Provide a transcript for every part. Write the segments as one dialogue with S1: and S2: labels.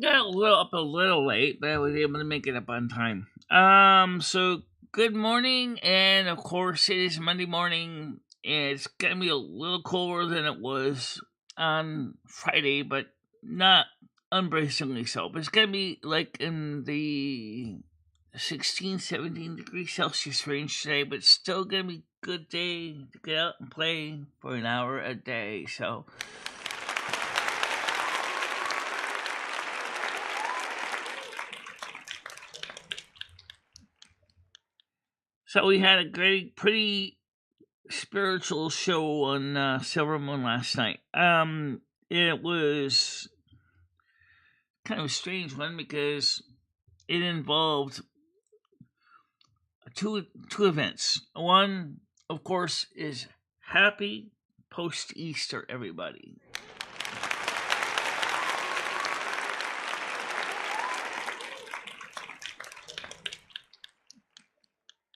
S1: Got up a little late, but I was able to make it up on time. So good morning, and of course it is Monday morning. It's gonna be a little colder than it was on Friday, but not unbracingly so. But it's gonna be like in the 16, 17 degrees Celsius range today, but still gonna be a good day to get out and play for an hour a day. So we had a pretty spiritual show on Silver Moon last night. It was kind of a strange one because it involved two events. One, of course, is happy post Easter, everybody.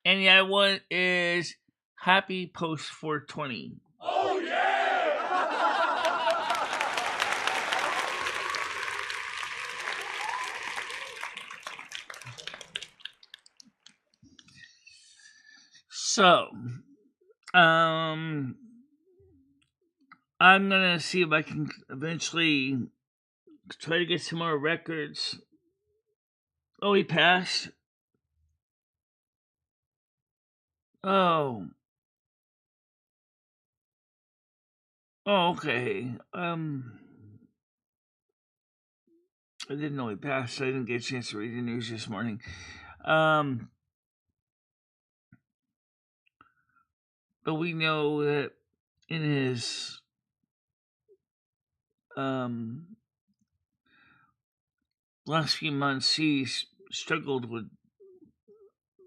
S1: And the other one is happy post 420.
S2: Oh, yeah!
S1: So, I'm gonna see if I can eventually try to get some more records. Oh, he passed. Oh. Oh, okay. I didn't know he passed. So I didn't get a chance to read the news this morning. But we know that in his last few months, he's struggled with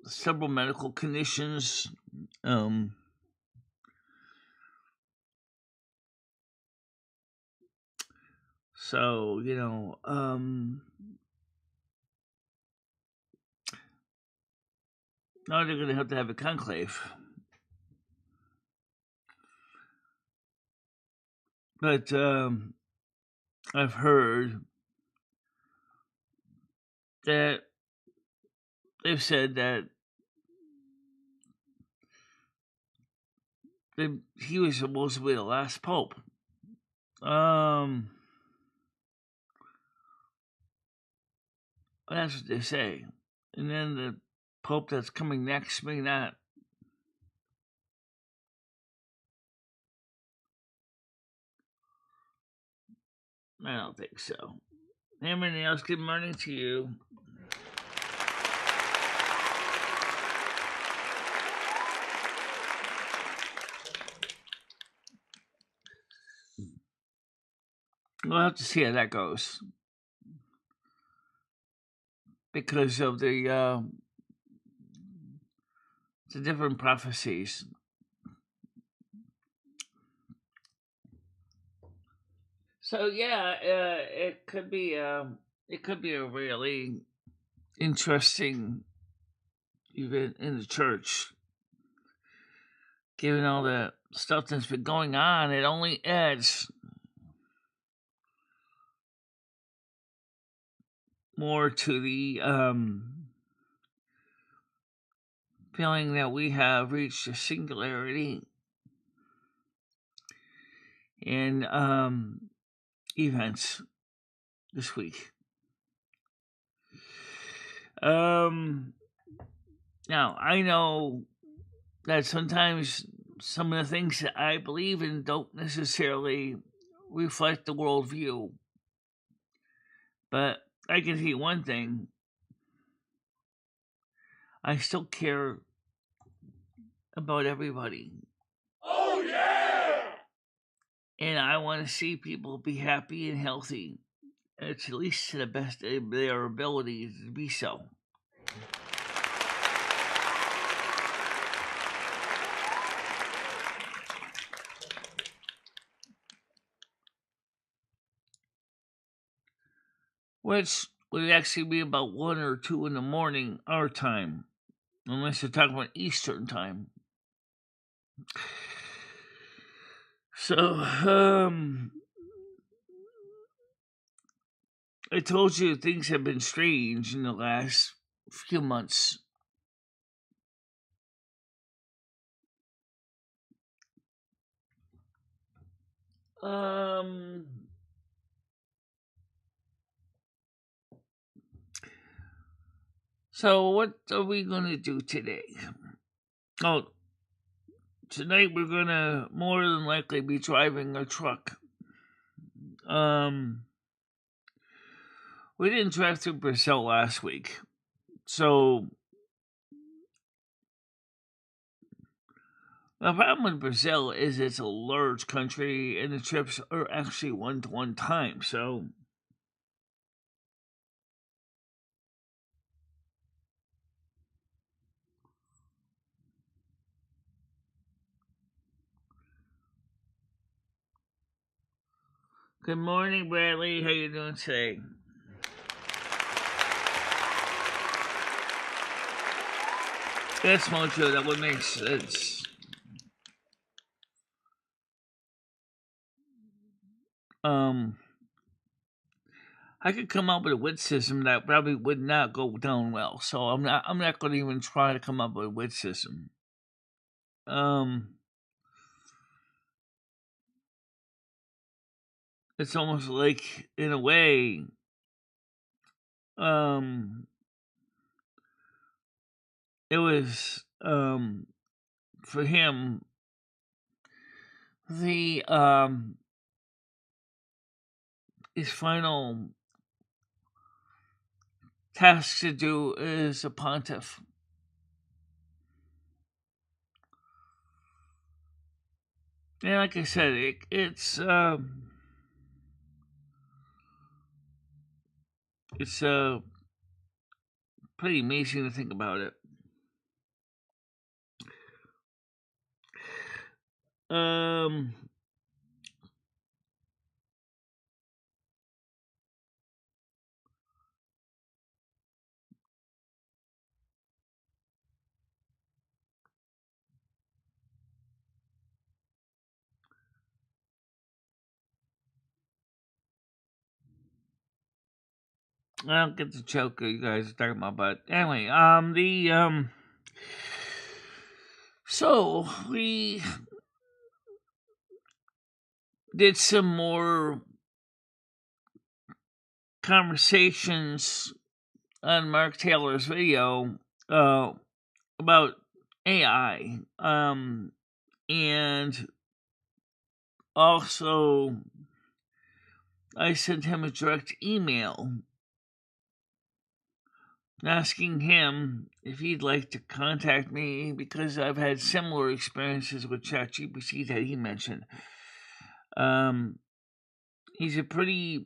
S1: several medical conditions. So, now they're going to have a conclave. But I've heard that they've said that he was supposed to be the last pope. That's what they say. And then the pope that's coming next may not. I don't think so. Anything else? Good morning to you. We'll have to see how that goes. Because of the different prophecies. So yeah, it could be a really interesting event in the church. Given all the stuff that's been going on, it only adds more to the feeling that we have reached a singularity in events this week. Now I know that sometimes some of the things that I believe in don't necessarily reflect the worldview, but I can tell you one thing: I still care about everybody.
S2: Oh, yeah!
S1: And I want to see people be happy and healthy. It's at least to the best of their ability to be so. Which would actually be about 1 or 2 in the morning, our time. Unless you're talking about Eastern time. So, I told you things have been strange in the last few months. Um, so what are we gonna do today? Oh, tonight we're gonna more than likely be driving a truck. We didn't drive through Brazil last week, so the problem with Brazil is it's a large country and the trips are actually 1-to-1 time, so good morning, Bradley. How you doing today? That's Mojo. That would make sense. I could come up with a wit system that probably would not go down well. So I'm not going to even try to come up with a wit system. It's almost like, in a way, it was for him the his final task to do is a pontiff. And like I said, it's pretty amazing to think about it. I don't get the joke you guys are talking about, but anyway, so we did some more conversations on Mark Taylor's video about AI, and also I sent him a direct email asking him if he'd like to contact me because I've had similar experiences with ChatGPT that he mentioned. He's a pretty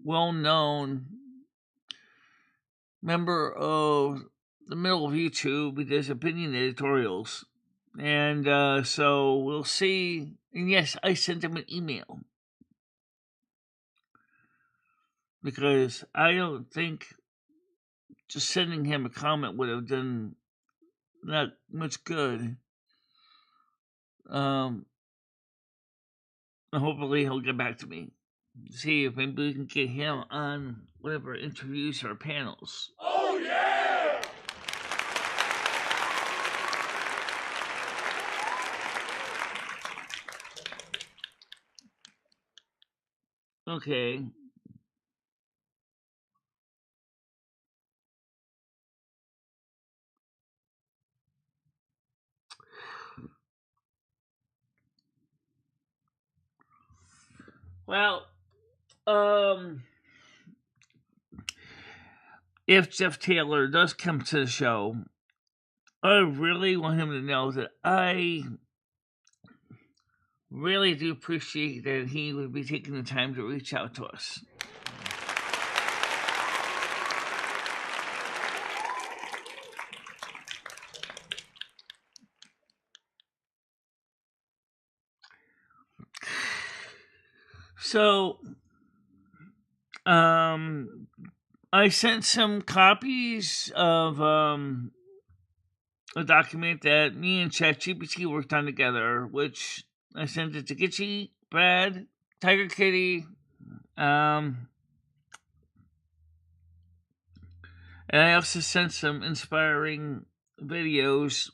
S1: well-known member of the middle of YouTube. He does opinion editorials. And so we'll see. And yes, I sent him an email because I don't think just sending him a comment would have done not much good. Hopefully he'll get back to me. See if maybe we can get him on whatever interviews or panels.
S2: Oh yeah!
S1: Okay. Well, if Jeff Taylor does come to the show, I really want him to know that I really do appreciate that he would be taking the time to reach out to us. So, I sent some copies of a document that me and ChatGPT worked on together, which I sent it to Gitchy, Brad, Tiger Kitty, And I also sent some inspiring videos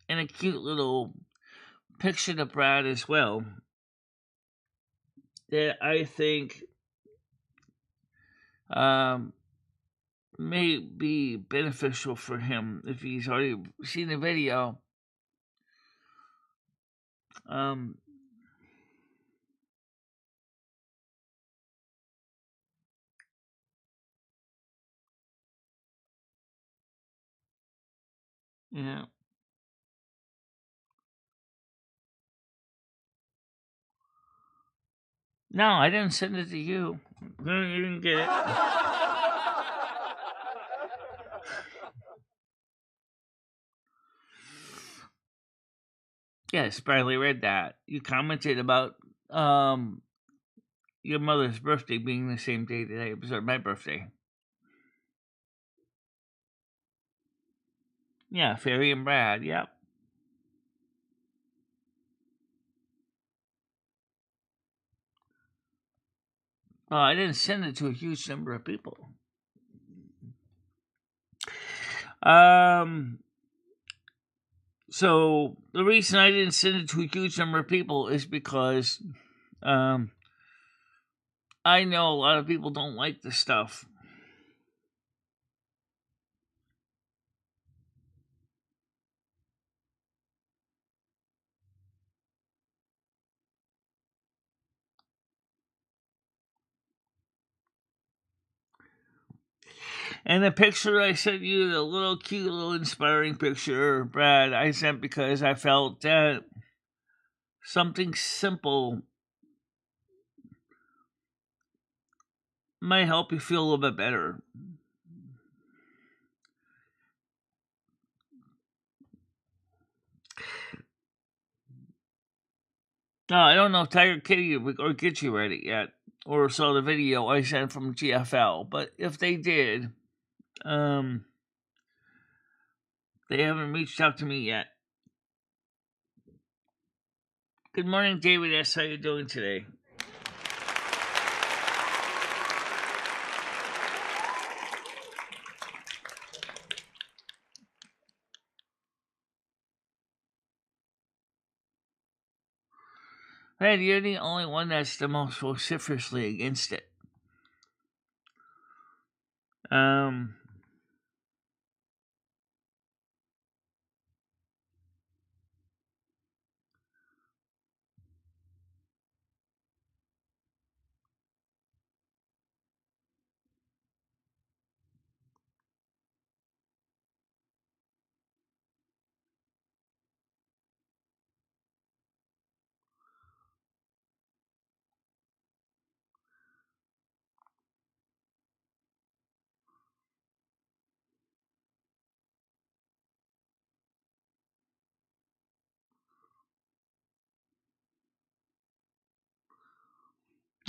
S1: and a cute little picture to Brad as well that I think um, may be beneficial for him if he's already seen the video. Um, yeah. No, I didn't send it to you. No, you didn't get it. Yes, Bradley read that. You commented about your mother's birthday being the same day that I observed my birthday. Yeah, Fairy and Brad, yep. Well, I didn't send it to a huge number of people. So the reason I didn't send it to a huge number of people is because I know a lot of people don't like the stuff. And the picture I sent you, the little cute, little inspiring picture, Brad, I sent because I felt that something simple might help you feel a little bit better. No, I don't know if Tiger Kitty or Get You read it yet, or saw the video I sent from GFL, but if they did, they haven't reached out to me yet. Good morning, David S. How you doing today? Hey, you're the only one that's the most vociferously against it.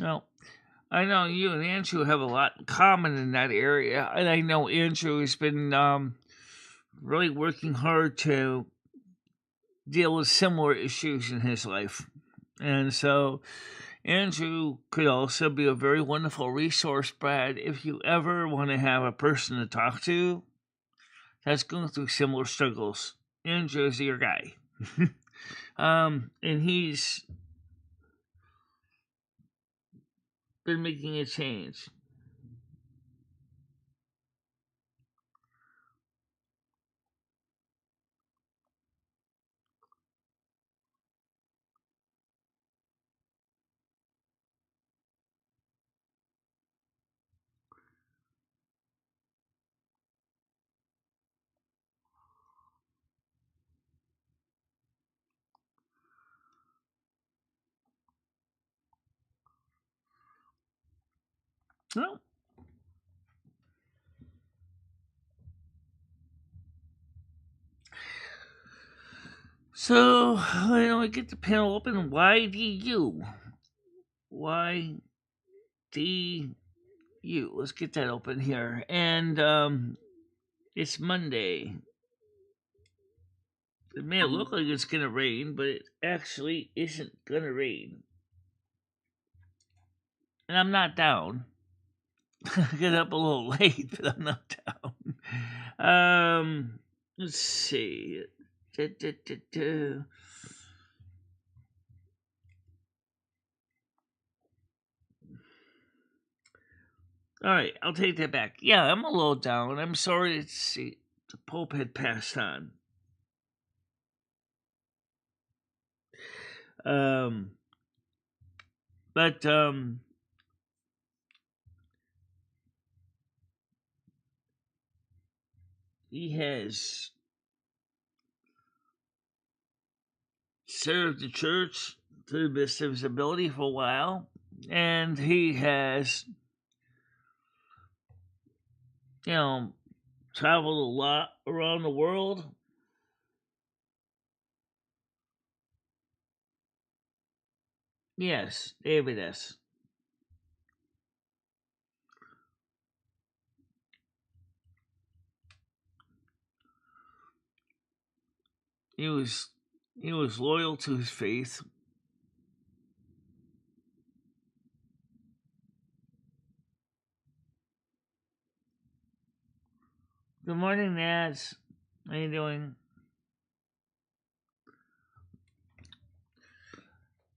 S1: Well, I know you and Andrew have a lot in common in that area, and I know Andrew has been really working hard to deal with similar issues in his life. And so Andrew could also be a very wonderful resource, Brad, if you ever want to have a person to talk to that's going through similar struggles. Andrew's your guy. And he's been making a change. Well, so I get the panel open. YDU. YDU. Let's get that open here. And it's Monday. It may look like it's gonna rain, but it actually isn't gonna rain. And I'm not down. I get up a little late, but I'm not down. Let's see. Da, da, da, da. All right, I'll take that back. Yeah, I'm a little down. I'm sorry to see the Pope had passed on. Um, but he has served the church to the best of his ability for a while, and he has, traveled a lot around the world. Yes, David S. He was loyal to his faith. Good morning, Nads. How you doing?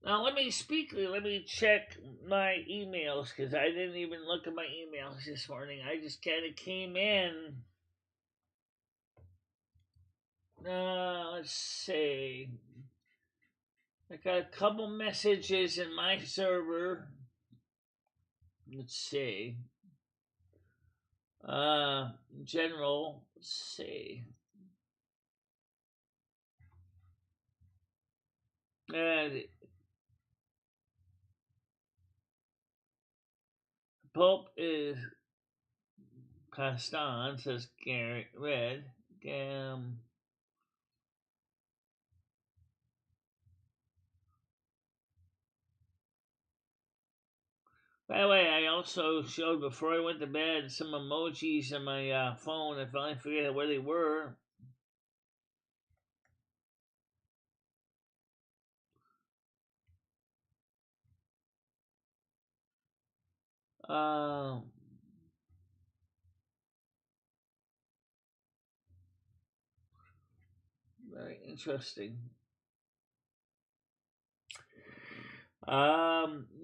S1: Now let me check my emails because I didn't even look at my emails this morning. I just kind of came in. Let's see. I got a couple messages in my server. Let's see. General. Let's see. And Pope is passed on, says Garrett Red. By the way, I also showed before I went to bed some emojis on my phone. I finally figured out where they were. Uh, Very interesting.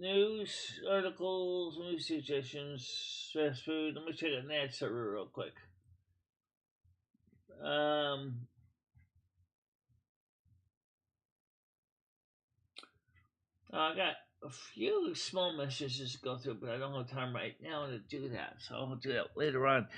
S1: News articles, news suggestions, fast food. Let me check the NAD server real quick. Um, I got a few small messages to go through, but I don't have time right now to do that, so I'll do that later on.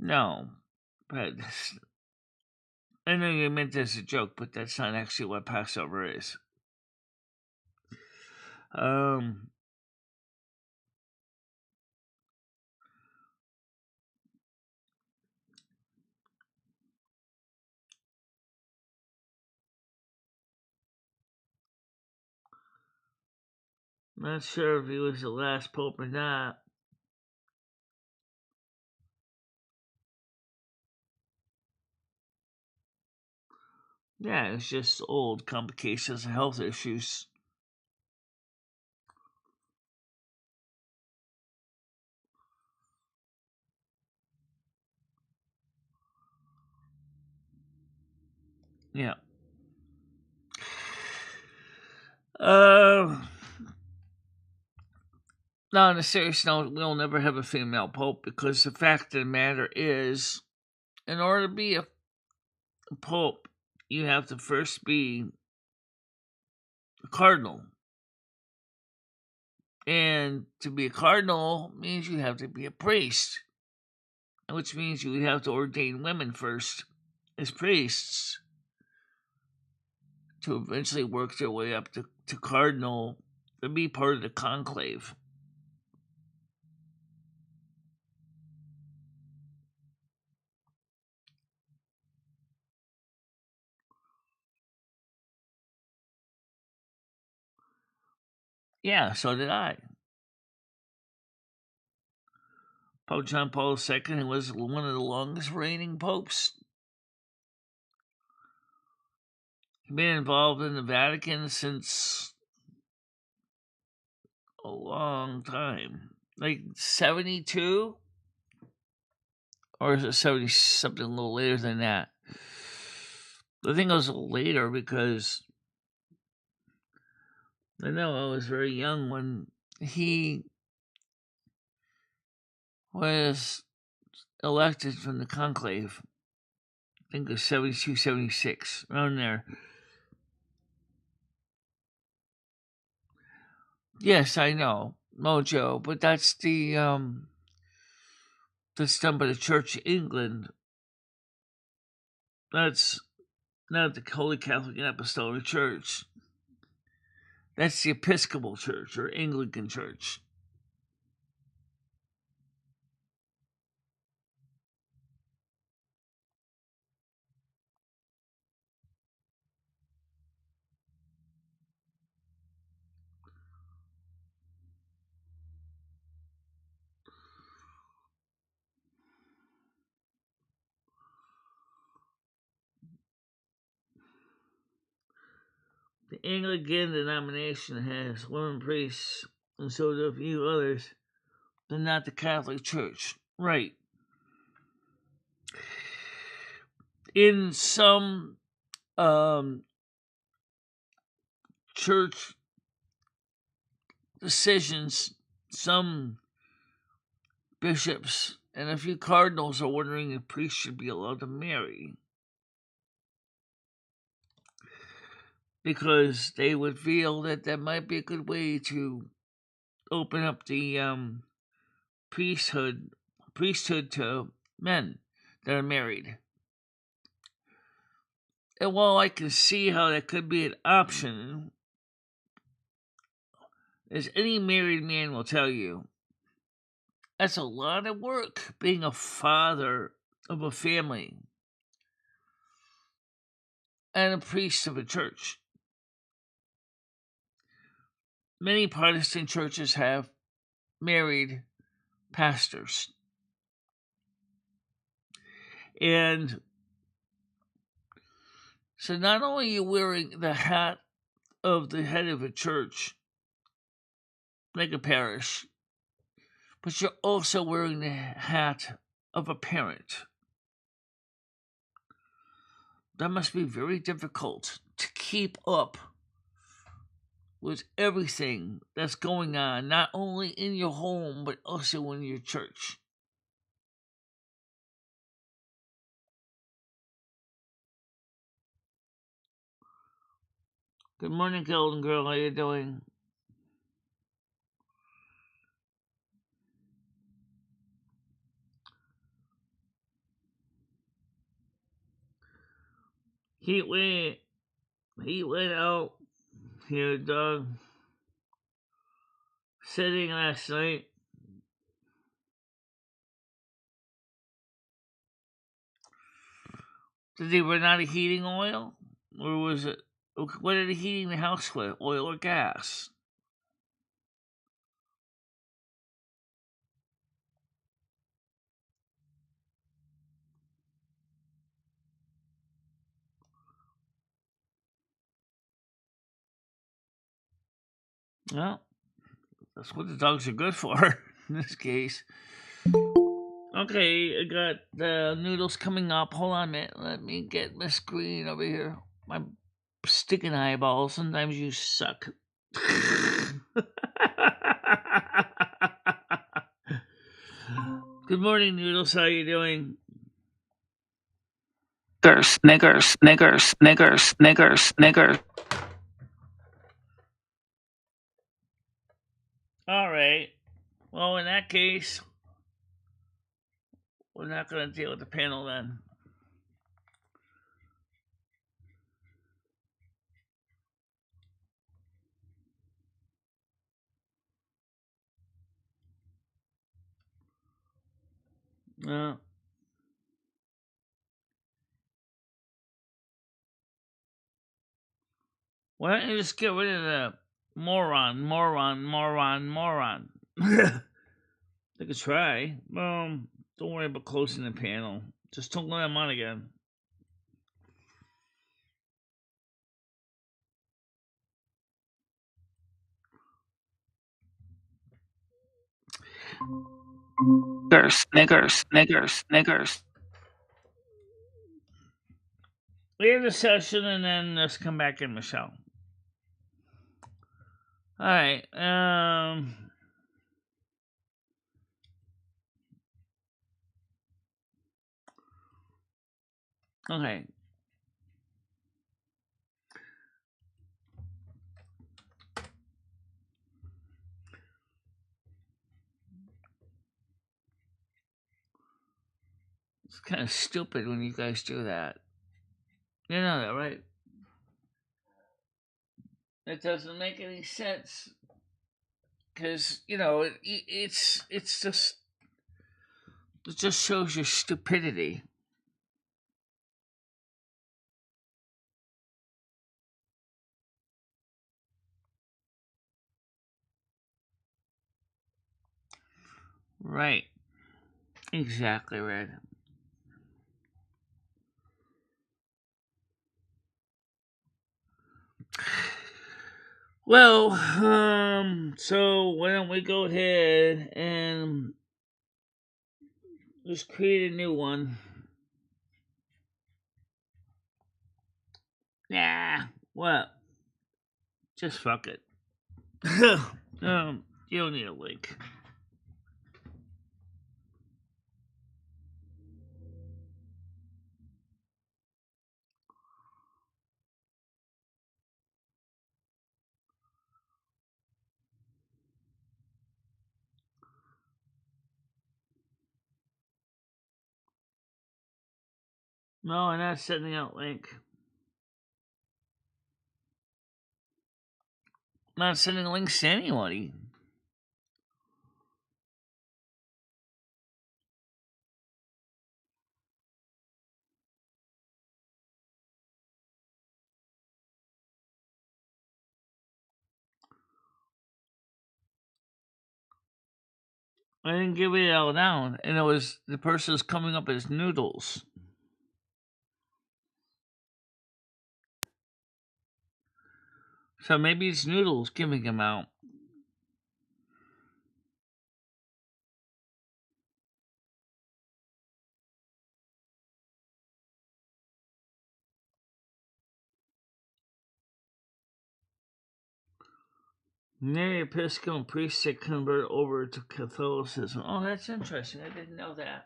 S1: No, but I know you meant this as a joke, but that's not actually what Passover is. Um, Not sure if he was the last pope or not. Yeah, it's just old complications and health issues. Yeah. Uh, Now, on a serious note, we'll never have a female pope because the fact of the matter is, in order to be a pope, you have to first be a cardinal. And to be a cardinal means you have to be a priest, which means you would have to ordain women first as priests to eventually work their way up to cardinal to be part of the conclave. Yeah, so did I. Pope John Paul II was one of the longest reigning popes. He's been involved in the Vatican since a long time. Like 72? Or is it 70 something a little later than that? I think it was later because I know I was very young when he was elected from the conclave. I think it was 72, 76, around there. Yes, I know, Mojo, but that's that's done by the Church of England. That's not the Holy Catholic and Apostolic Church. That's the Episcopal Church or Anglican Church. The Anglican denomination has women priests, and so do a few others, but not the Catholic Church. Right. In some church decisions, some bishops and a few cardinals are wondering if priests should be allowed to marry, because they would feel that that might be a good way to open up the priesthood to men that are married. And while I can see how that could be an option, as any married man will tell you, that's a lot of work being a father of a family and a priest of a church. Many Protestant churches have married pastors. And so not only are you wearing the hat of the head of a church, like a parish, but you're also wearing the hat of a parent. That must be very difficult to keep up with everything that's going on, not only in your home, but also in your church. Good morning, Golden Girl. How you doing? He went out here, dog, sitting last night. Did they run out of heating oil? Or was it, what are they heating the house with? Oil or gas? Well, that's what the dogs are good for in this case. Okay, I got the noodles coming up. Hold on a minute. Let me get my screen over here. My sticking eyeballs. Sometimes you suck. Good morning, Noodles. How you doing? Niggers, niggers, niggers, niggers, niggers. All right. Well, in that case, we're not going to deal with the panel then. No. Why don't you just get rid of the moron? They could try. Don't worry about closing the panel. Just don't let them on again. Snickers. We end the session and then let's come back in, Michelle. All right. Okay. It's kind of stupid when you guys do that. You know that, right? It doesn't make any sense because it's just it just shows your stupidity. Right. Exactly, Red. Well, so why don't we go ahead and just create a new one? Nah, what? Just fuck it. You don't need a link. No, I'm not sending out link. I'm not sending links to anybody. I didn't give it all down, and it was the person's coming up as noodles. So maybe it's noodles giving them out. Many Episcopal priests had converted over to Catholicism. Oh, that's interesting. I didn't know that.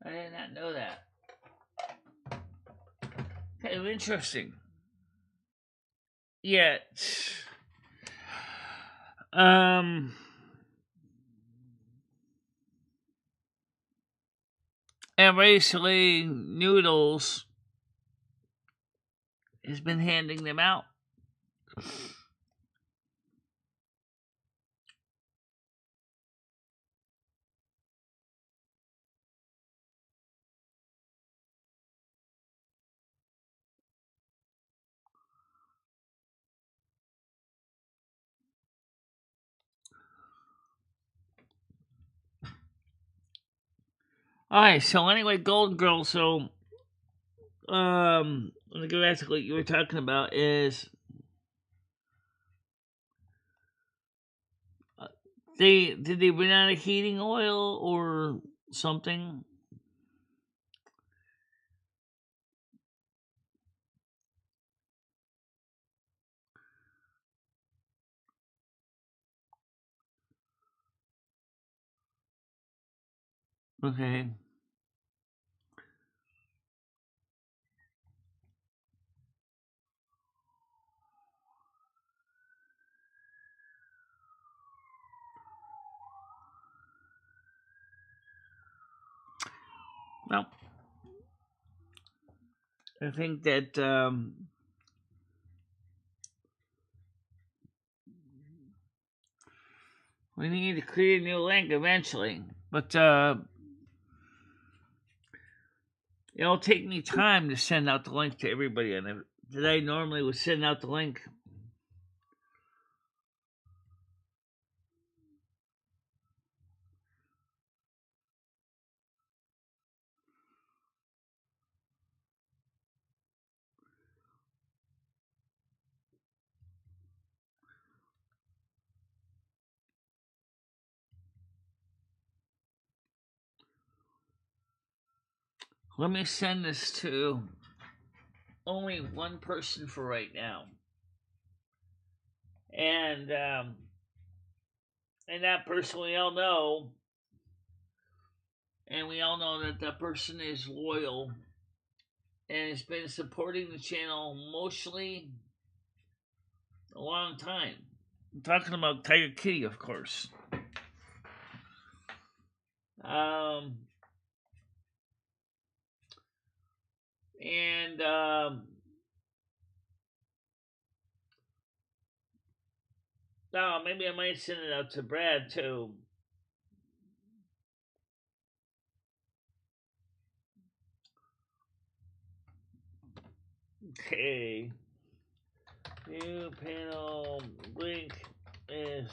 S1: I did not know that. Kind of interesting. Yet, and basically, Noodles has been handing them out. Alright, so anyway, Golden Girl, so let me go back to what you were talking about is did they run out of heating oil or something? Okay. Well, I think that we need to create a new link eventually, but it'll take me time to send out the link to everybody. And today normally would send out the link let me send this to only one person for right now. And that person we all know, and we all know that that person is loyal and has been supporting the channel emotionally a long time. I'm talking about Tiger Kitty, of course. Now maybe I might send it out to Brad too. Okay. New panel link is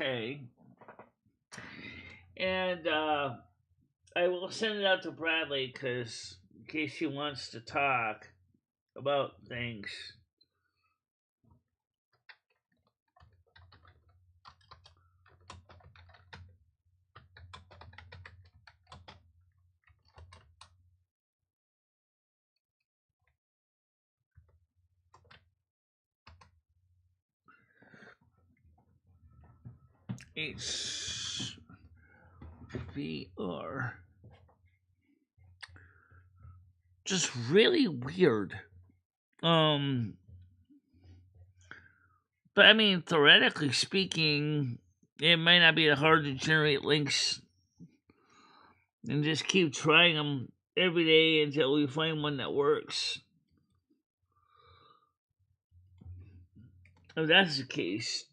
S1: okay. And I will send it out to Bradley because in case he wants to talk about things. HVR. Just really weird. But I mean, theoretically speaking, it might not be that hard to generate links and just keep trying them every day until we find one that works. If that's the case,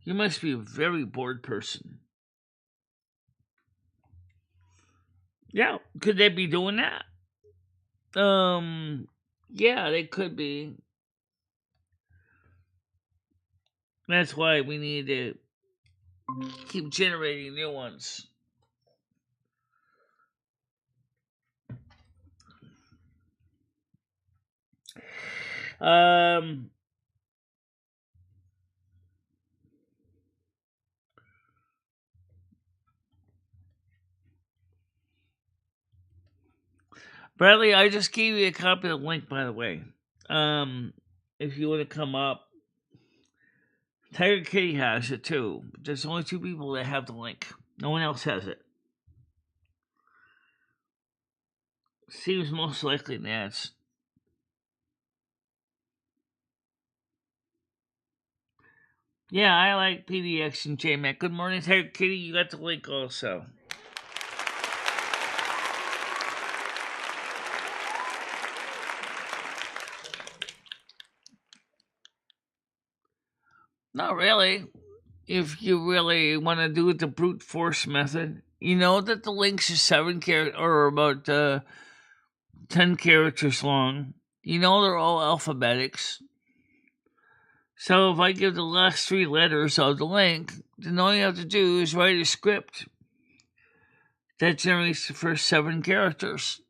S1: you must be a very bored person. Yeah, could they be doing that? Yeah, they could be. That's why we need to keep generating new ones. Bradley, I just gave you a copy of the link, by the way. If you want to come up, Tiger Kitty has it too. There's only 2 people that have the link. No one else has it. Seems most likely that's. Yeah, I like PDX and JMac. Good morning, Tiger Kitty. You got the link also. Not really. If you really want to do it the brute force method, you know that the links are 7 characters or about 10 characters long. You know they're all alphabetics. So if I give the last 3 letters of the link, then all you have to do is write a script that generates the first 7 characters.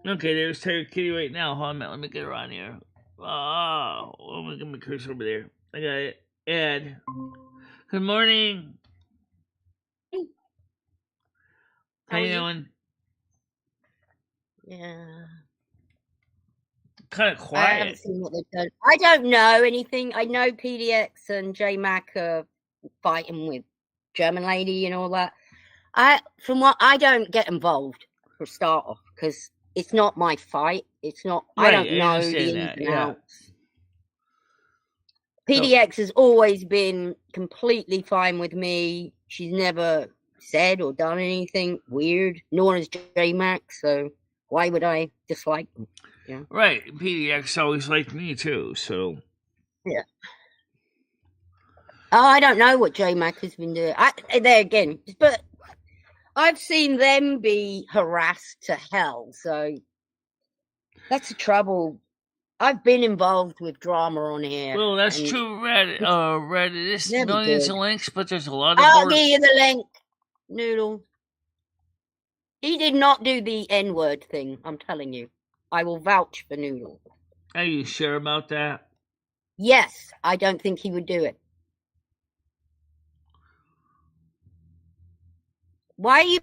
S1: Okay, there's Tiger Kitty right now. Hold on a minute, let me get her on here. Oh, let me get my cursor over there. I got it. Ed. Good morning. How you doing?
S3: Yeah.
S1: Kind of quiet.
S3: I haven't seen what they've done. I don't know anything. I know PDX and JMac are fighting with German Lady and all that. I don't get involved for a start off because it's not my fight. It's not.
S1: Right,
S3: I don't know the ins and outs. PDX has always been completely fine with me. She's never said or done anything weird, nor has J-Mac, so why would I dislike them? Yeah.
S1: Right. PDX always liked me too, so.
S3: Yeah. Oh, I don't know what J-Mac has been doing. There again, but I've seen them be harassed to hell, so that's the trouble. I've been involved with drama on here.
S1: Well, that's true, Reddit. Reddit is millions of links, but there's a lot of
S3: I'll give you the link, Noodle. He did not do the N-word thing, I'm telling you. I will vouch for Noodle.
S1: Are you sure about that?
S3: Yes, I don't think he would do it. Why are you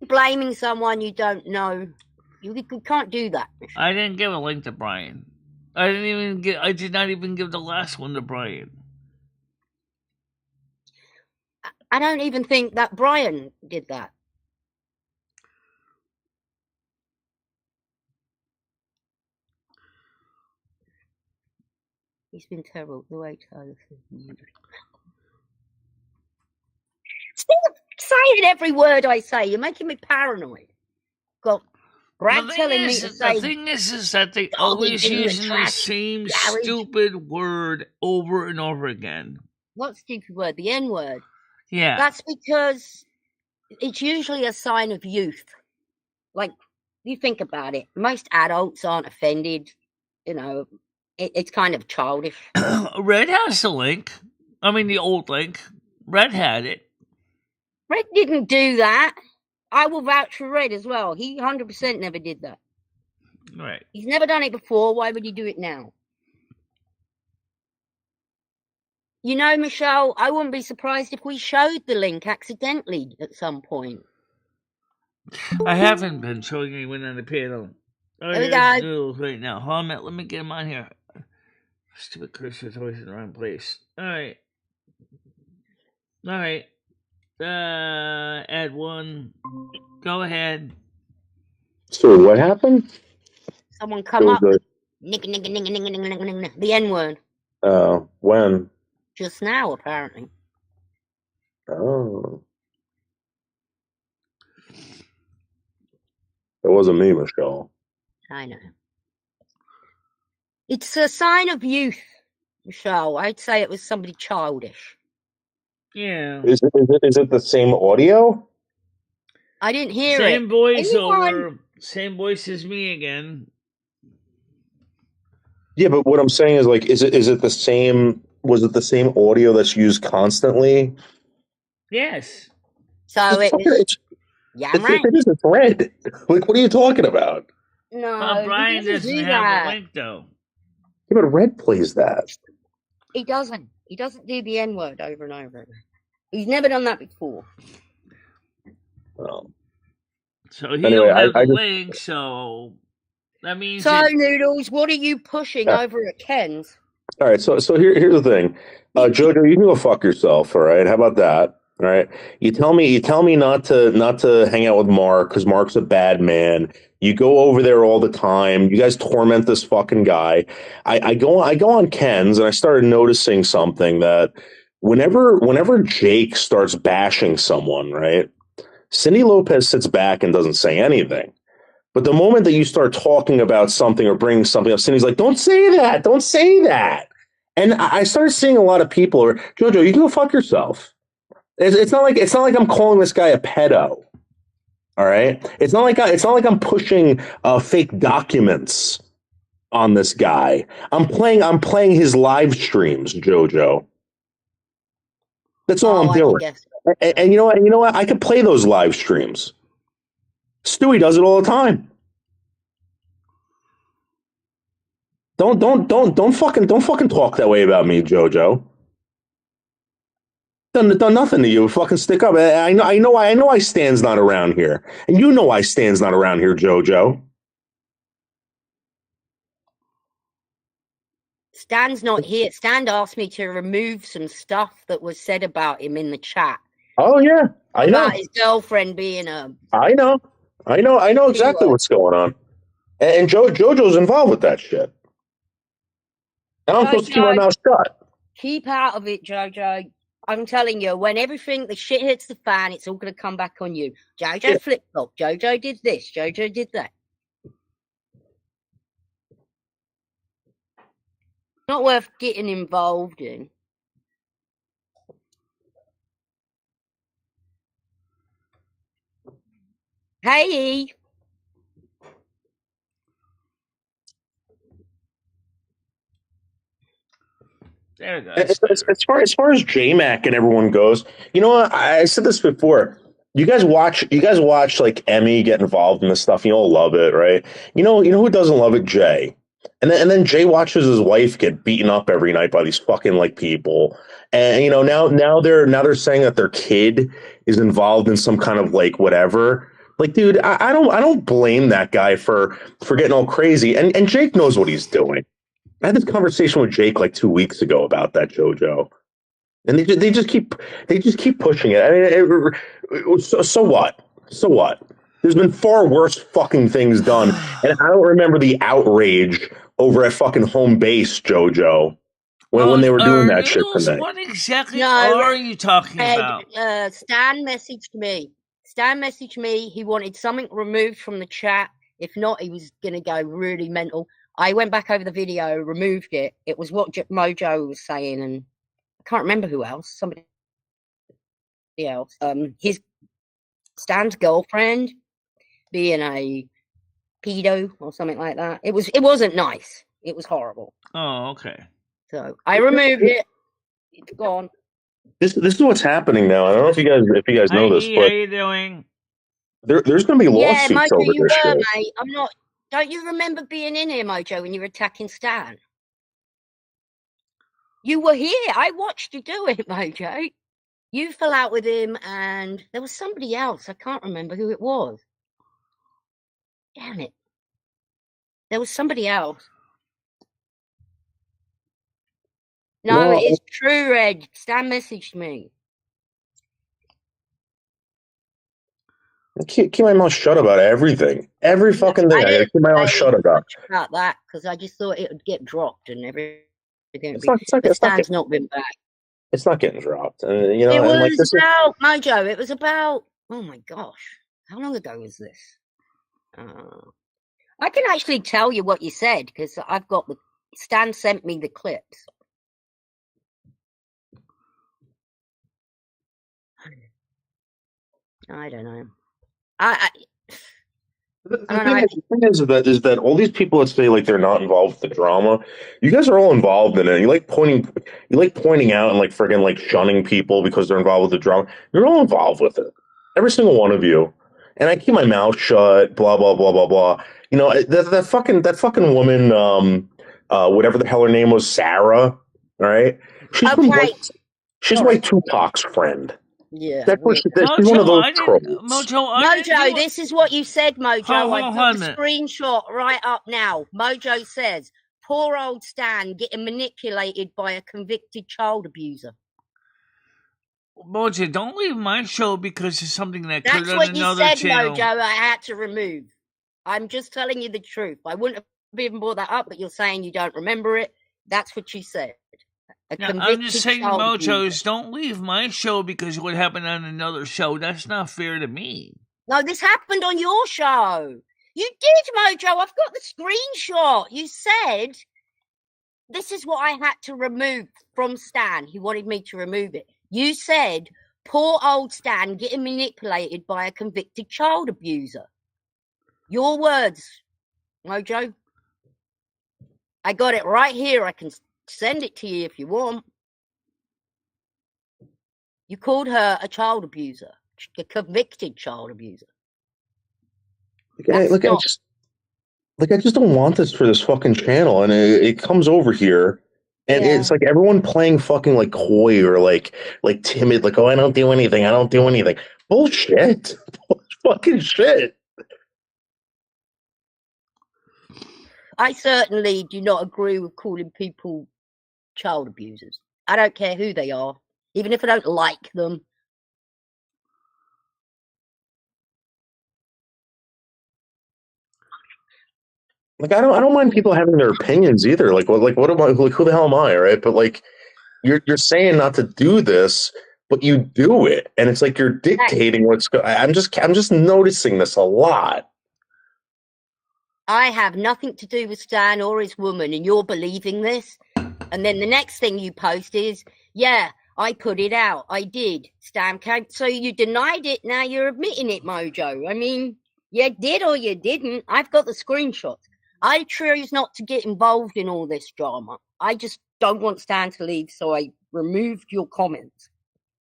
S3: blaming someone you don't know? You can't do that.
S1: I didn't give a link to Brian. I did not even give the last one to Brian.
S3: I don't even think that Brian did that. He's been terrible. The way Tyler says. Stop saying every word I say. You're making me paranoid. Got Brad telling me to say.
S1: The thing is that they always using the same stupid word over and over again.
S3: What stupid word? The N-word.
S1: Yeah.
S3: That's because it's usually a sign of youth. Like, you think about it. Most adults aren't offended. You know, it's kind of childish.
S1: Red has the link. I mean, the old link. Red had it.
S3: Red didn't do that. I will vouch for Red as well. He 100% never did that.
S1: Right.
S3: He's never done it before. Why would he do it now? You know, Michelle, I wouldn't be surprised if we showed the link accidentally at some point.
S1: I haven't been showing anyone on the panel.
S3: There we go.
S1: Noodles right now. Hold on, let me get him on here. Stupid cursor's always in the wrong place. Alright. Alright. Add one. Go ahead.
S4: So what happened?
S3: Someone come up. The N-word.
S4: When?
S3: Just now, apparently.
S4: Oh. It wasn't me, Michelle.
S3: I know. It's a sign of youth, Michelle. I'd say it was somebody childish.
S1: Yeah.
S4: Is it the same audio?
S3: I didn't hear it.
S1: Same voiceover. Same voice as me again.
S4: Yeah, but what I'm saying is, like, is it the same? Was it the same audio that's used constantly?
S1: Yes.
S3: So
S4: it's
S3: it's
S4: red. Like, what are you talking about?
S3: No,
S1: Brian doesn't have a link though.
S4: Yeah, but Red plays that.
S3: He doesn't. He doesn't do the N-word over and over. He's never done that before.
S4: Well,
S1: so he don't have the link, so that means.
S3: So, Noodles, what are you pushing over at Ken's?
S4: All right, so here's the thing, Jojo, you can go fuck yourself. All right, how about that? All right, you tell me not to hang out with Mark because Mark's a bad man. You go over there all the time. You guys torment this fucking guy. I go on Ken's and I started noticing something that whenever Jake starts bashing someone, right? Cindy Lopez sits back and doesn't say anything. But the moment that you start talking about something or bringing something up, Cindy's like, "Don't say that! Don't say that!" And I started seeing a lot of people, or Jojo, you can go fuck yourself. It's not like I'm calling this guy a pedo. All right, it's not like I'm pushing fake documents on this guy. I'm playing his live streams, Jojo. That's all I'm doing. And you know what? I could play those live streams. Stewie does it all the time. Don't fucking talk that way about me, Jojo. Done nothing to you. Fucking stick up. I know Stan's not around here, and you know Stan's not around here, Jojo.
S3: Stan's not here. Stan asked me to remove some stuff that was said about him in the chat.
S4: Oh yeah, I know.
S3: About his girlfriend being a.
S4: I know exactly what's going on, and Jojo's involved with that shit. And I'm supposed to keep my mouth shut.
S3: Keep out of it, Jojo. I'm telling you, when the shit hits the fan, it's all going to come back on you. JoJo flip-flop. JoJo did this. JoJo did that. Not worth getting involved in. Hey.
S1: There it goes.
S4: As far as JMac and everyone goes, you know what? I said this before. You guys watch like Emmy get involved in this stuff. You all love it, right? You know who doesn't love it? Jay. And then Jay watches his wife get beaten up every night by these fucking like people. And now they're saying that their kid is involved in some kind of like whatever. Like, dude, I don't blame that guy for getting all crazy. And Jake knows what he's doing. I had this conversation with Jake like 2 weeks ago about that, JoJo, and they just keep pushing it. I mean, so what? So what? There's been far worse fucking things done, and I don't remember the outrage over at fucking home base, JoJo, when they were doing that shit to me.
S1: What exactly are you talking about?
S3: Stan messaged me. He wanted something removed from the chat. If not, he was going to go really mental. I went back over the video, removed it. It was what Mojo was saying, and I can't remember who else. Somebody else. His Stan's girlfriend being a pedo or something like that. It wasn't nice. It was horrible.
S1: Oh, okay.
S3: So I removed it. It's gone.
S4: This is what's happening now. I don't know if you guys know this, but
S1: how you doing?
S4: There's going to be lawsuits over
S3: Mojo,
S4: this shit.
S3: Mate. I'm not. Don't you remember being in here, Mojo, when you were attacking Stan? You were here. I watched you do it, Mojo. You fell out with him, and there was somebody else. I can't remember who it was. Damn it. There was somebody else. No, it's true, Red. Stan messaged me.
S4: Keep my mouth shut about everything. Every fucking thing. I gotta keep my mouth shut about
S3: that because I just thought it would get dropped and everything.
S4: Stan's
S3: not been back.
S4: It's not getting dropped.
S3: It was about Mojo. It was about. Oh my gosh, how long ago was this? I can actually tell you what you said because I've got the. Stan sent me the clips. I don't know.
S4: The thing is that all these people that say like they're not involved with the drama, you guys are all involved in it. You like pointing out and like friggin' like shunning people because they're involved with the drama. You're all involved with it, every single one of you. And I keep my mouth shut. Blah blah blah blah blah. You know that fucking woman, whatever the hell her name was, Sarah. All right, she's like Tupac's friend.
S3: Yeah,
S4: that's one of those trolls.
S3: Mojo, this is what you said, Mojo. I put the screenshot right up now. Mojo says, "Poor old Stan getting manipulated by a convicted child abuser."
S1: Mojo, don't leave my show because it's something that could
S3: on another
S1: channel. That's what you said,
S3: Mojo. I had to remove. I'm just telling you the truth. I wouldn't have even brought that up, but you're saying you don't remember it. That's what you said.
S1: I'm just saying, Mojos, don't leave my show because what happened on another show. That's not fair to me.
S3: No, this happened on your show. You did, Mojo. I've got the screenshot. You said, this is what I had to remove from Stan. He wanted me to remove it. You said, poor old Stan getting manipulated by a convicted child abuser. Your words, Mojo. I got it right here. I can send it to you if you want. You called her a child abuser, a convicted child abuser.
S4: I just don't want this for this fucking channel, and it comes over here, and it's like everyone playing fucking like coy or like timid, like, oh, I don't do anything. Bullshit. Fucking shit.
S3: I certainly do not agree with calling people child abusers. I don't care who they are, even if I don't like them.
S4: Like I don't mind people having their opinions either. Like what am I? Like who the hell am I? Right? But like you're saying not to do this, but you do it, and it's like you're dictating what's going. I'm just noticing this a lot.
S3: I have nothing to do with Stan or his woman, and you're believing this. And then the next thing you post is, yeah, I put it out. I did. Stan came. So you denied it. Now you're admitting it, Mojo. I mean, you did or you didn't. I've got the screenshots. I choose not to get involved in all this drama. I just don't want Stan to leave, so I removed your comments.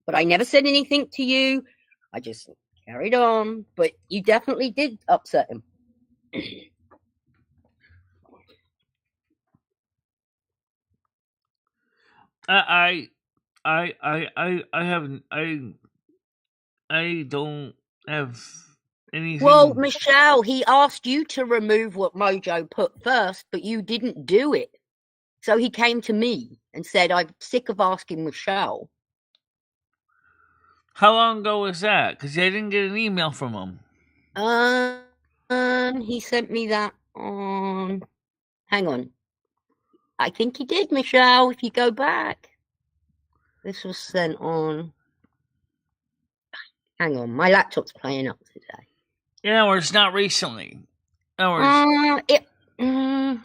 S3: But I never said anything to you. I just carried on. But you definitely did upset him.
S1: I don't have anything.
S3: Well, Michelle, he asked you to remove what Mojo put first, but you didn't do it. So he came to me and said, I'm sick of asking Michelle.
S1: How long ago was that? Because I didn't get an email from him.
S3: He sent me that on... Hang on. I think he did, Michelle, if you go back. This was sent on... Hang on, my laptop's playing up today.
S1: In other words, not recently. In other words,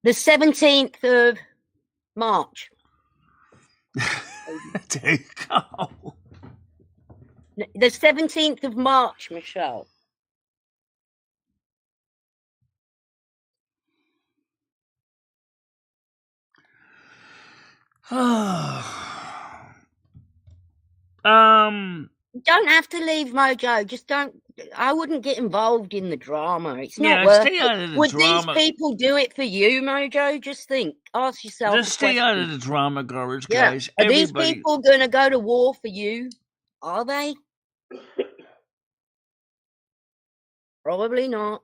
S3: the 17th of March.
S1: There you go.
S3: The 17th of March, Michelle. You don't have to leave, Mojo. Just don't. I wouldn't get involved in the drama. It's not worth
S1: stay out of
S3: it.
S1: the
S3: Would
S1: drama.
S3: these people do it for you, Mojo? Just think. Ask yourself.
S1: Just stay out of the drama, garbage, guys.
S3: Are
S1: Everybody.
S3: these people going to go to war for you? Are they? Probably not.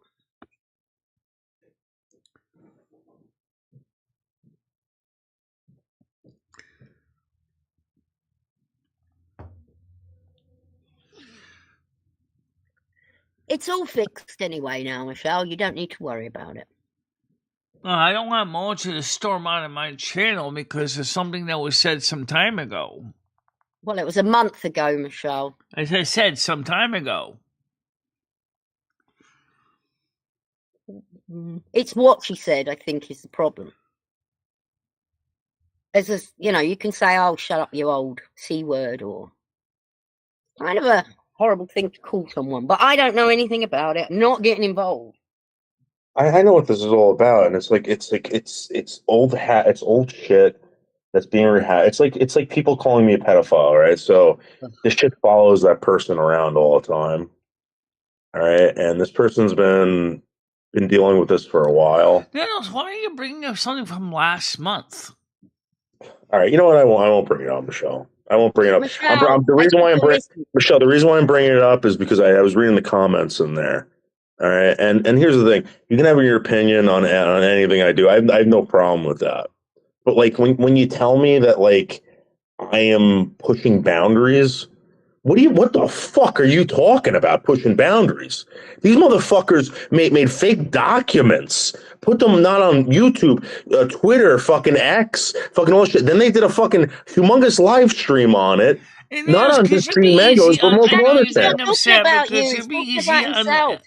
S3: It's all fixed anyway now, Michelle. You don't need to worry about it.
S1: I don't want Mojo to storm out of my channel because of something that was said some time ago.
S3: Well, it was a month ago, Michelle.
S1: As I said, some time ago.
S3: It's what she said, I think, is the problem. There's this, you can say, oh, shut up, you old C word, or kind of a horrible thing to call someone, but I don't know anything about it. I'm not getting involved.
S4: I know what this is all about, and it's old it's old shit that's being rehashed. It's like people calling me a pedophile, right? So this shit follows that person around all the time. All right, and this person's been dealing with this for a while.
S1: Dennis, why are you bringing up something from last month?
S4: All right, you know what? I won't bring it up, Michelle. I won't bring it up.
S3: Michelle,
S4: the reason why I'm bringing it up is because I was reading the comments in there. All right, and here's the thing: you can have your opinion on anything I do. I have no problem with that. But like when you tell me that like I am pushing boundaries, what the fuck are you talking about? Pushing boundaries? These motherfuckers made fake documents, put them not on YouTube, Twitter, fucking X, fucking all shit. Then they did a fucking humongous live stream on it. Not on just Stream Mangoes, but multiple other channels.
S3: He's talking about you. He's talking about himself.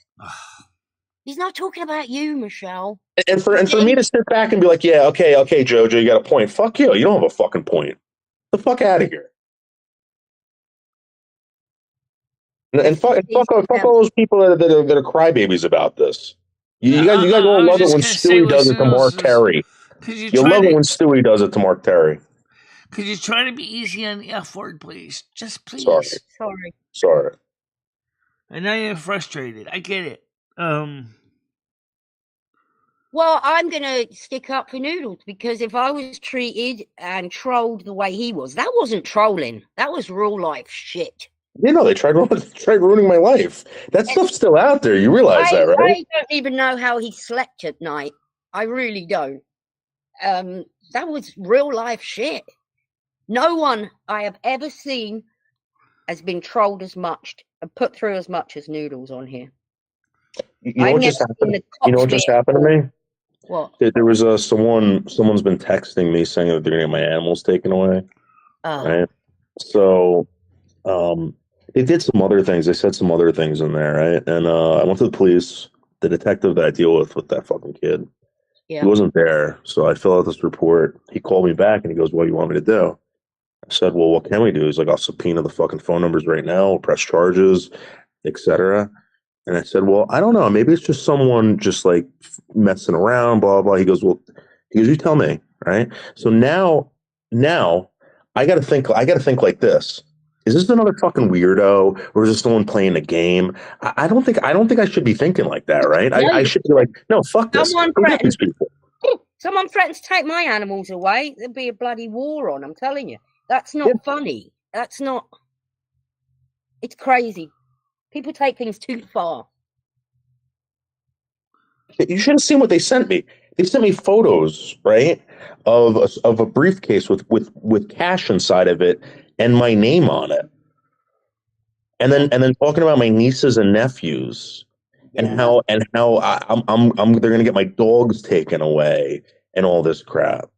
S3: He's not talking about you, Michelle.
S4: And for me to sit back and be like, yeah, okay, Jojo, you got a point. Fuck you. You don't have a fucking point. Get the fuck out of here. And fuck all those people that are crybabies about this. You guys all love it when Stewie does it to Mark Terry. You love it when Stewie does it to Mark Terry.
S1: Could you try to be easy on the F word, please? Just please.
S4: Sorry.
S1: And now you're frustrated. I get it.
S3: Well, I'm going to stick up for Noodles because if I was treated and trolled the way he was, that wasn't trolling. That was real life shit.
S4: They tried ruining my life. That stuff's still out there. You realize that, right?
S3: I don't even know how he slept at night. I really don't. That was real life shit. No one I have ever seen has been trolled as much and put through as much as Noodles on here.
S4: You know what just happened? You know what just happened to me?
S3: What?
S4: There was someone's been texting me saying that they're gonna get my animals taken away.
S3: Oh,
S4: Right. So they did some other things. They said some other things in there, right? And I went to the police. The detective that I deal with that fucking kid, he
S3: yeah.
S4: wasn't there. So I fill out this report. He called me back and he goes, "What do you want me to do?" I said, "Well, what can we do?" He's like, "I'll subpoena the fucking phone numbers right now, we'll press charges, etc." And I said, "Well, I don't know. Maybe it's just someone just like messing around, blah blah." He goes, "You tell me." Right. So now I got to think. I got to think like this. Is this another fucking weirdo, or is this someone playing a game? I don't think. I don't think I should be thinking like that, right?
S3: No,
S4: I should be like, no, fuck this.
S3: someone
S4: Who got
S3: threatened.
S4: these people?
S3: Someone threatened to take my animals away. There'd be a bloody war on. I'm telling you, that's not
S4: Yeah.
S3: funny. That's not. It's crazy. People take things too far.
S4: You should have seen what they sent me. They sent me photos, right, of a briefcase with cash inside of it and my name on it. And then talking about my nieces and nephews and
S3: Yeah,
S4: how I'm they're gonna get my dogs taken away and all this crap.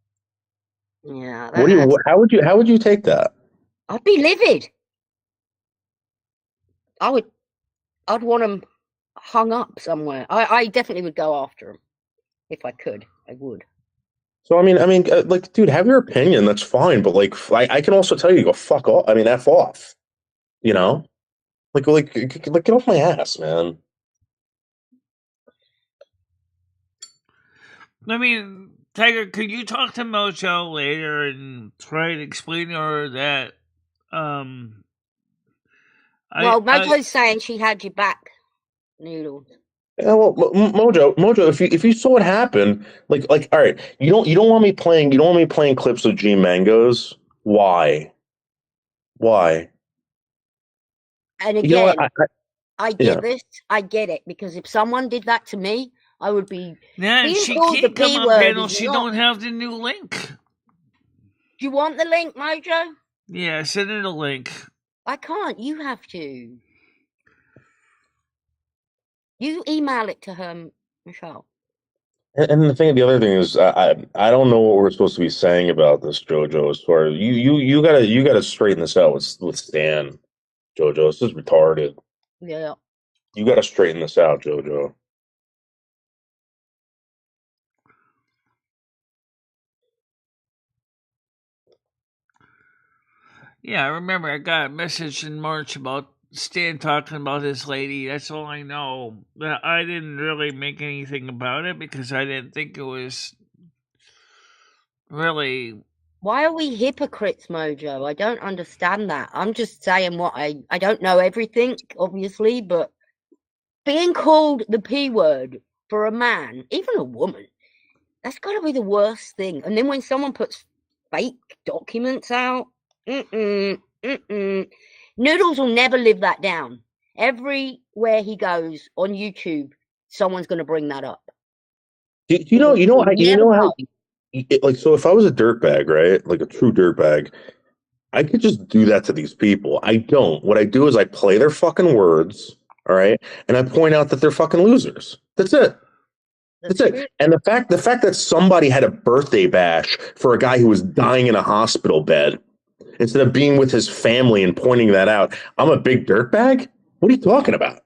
S3: yeah.
S4: What do you how would you take that?
S3: I'd be livid. I'd want them hung up somewhere. I definitely would go after them if I could. I would.
S4: So like, dude, have your opinion. That's fine, but like, I can also tell you to go fuck off. I mean, f off. You know, like get off my ass, man.
S1: I mean, Tiger, could you talk to Mojo later and try to explain to her that
S3: Well, Mojo's saying she had your back, Noodles.
S4: Yeah, well, Mojo, if you saw what happened, all right, you don't want me playing clips of G Mangoes. Why? Why?
S3: And
S4: You know
S3: again,
S4: what?
S3: I
S4: Yeah.
S3: get this. I get it, because if someone did that to me, I would be.
S1: Nah,
S3: being
S1: she
S3: called the
S1: can't come
S3: P
S1: on
S3: word
S1: panel.
S3: is
S1: She
S3: not-
S1: don't have the new link.
S3: Do you want the link, Mojo?
S1: Yeah, send her the link.
S3: I can't. You have to. You email it to her, Michelle.
S4: And the other thing is, I don't know what we're supposed to be saying about this, Jojo. As far as you gotta straighten this out with Stan, Jojo. This is retarded.
S3: Yeah.
S4: You gotta straighten this out, Jojo.
S1: Yeah, I remember I got a message in March about Stan talking about this lady. That's all I know. But I didn't really make anything about it because I didn't think it was really.
S3: Why are we hypocrites, Mojo? I don't understand that. I'm just saying what I don't know everything, obviously, but being called the P word for a man, even a woman, that's got to be the worst thing. And then when someone puts fake documents out, Noodles will never live that down. Everywhere he goes on YouTube, someone's going to bring that up.
S4: Do you know how like, so if I was a dirtbag, right, like a true dirtbag, I could just do that to these people. I don't. What I do is I play their fucking words, all right, and I point out that they're fucking losers. That's it. That's it. And the fact that somebody had a birthday bash for a guy who was dying in a hospital bed instead of being with his family and pointing that out. I'm a big dirtbag? What are you talking about?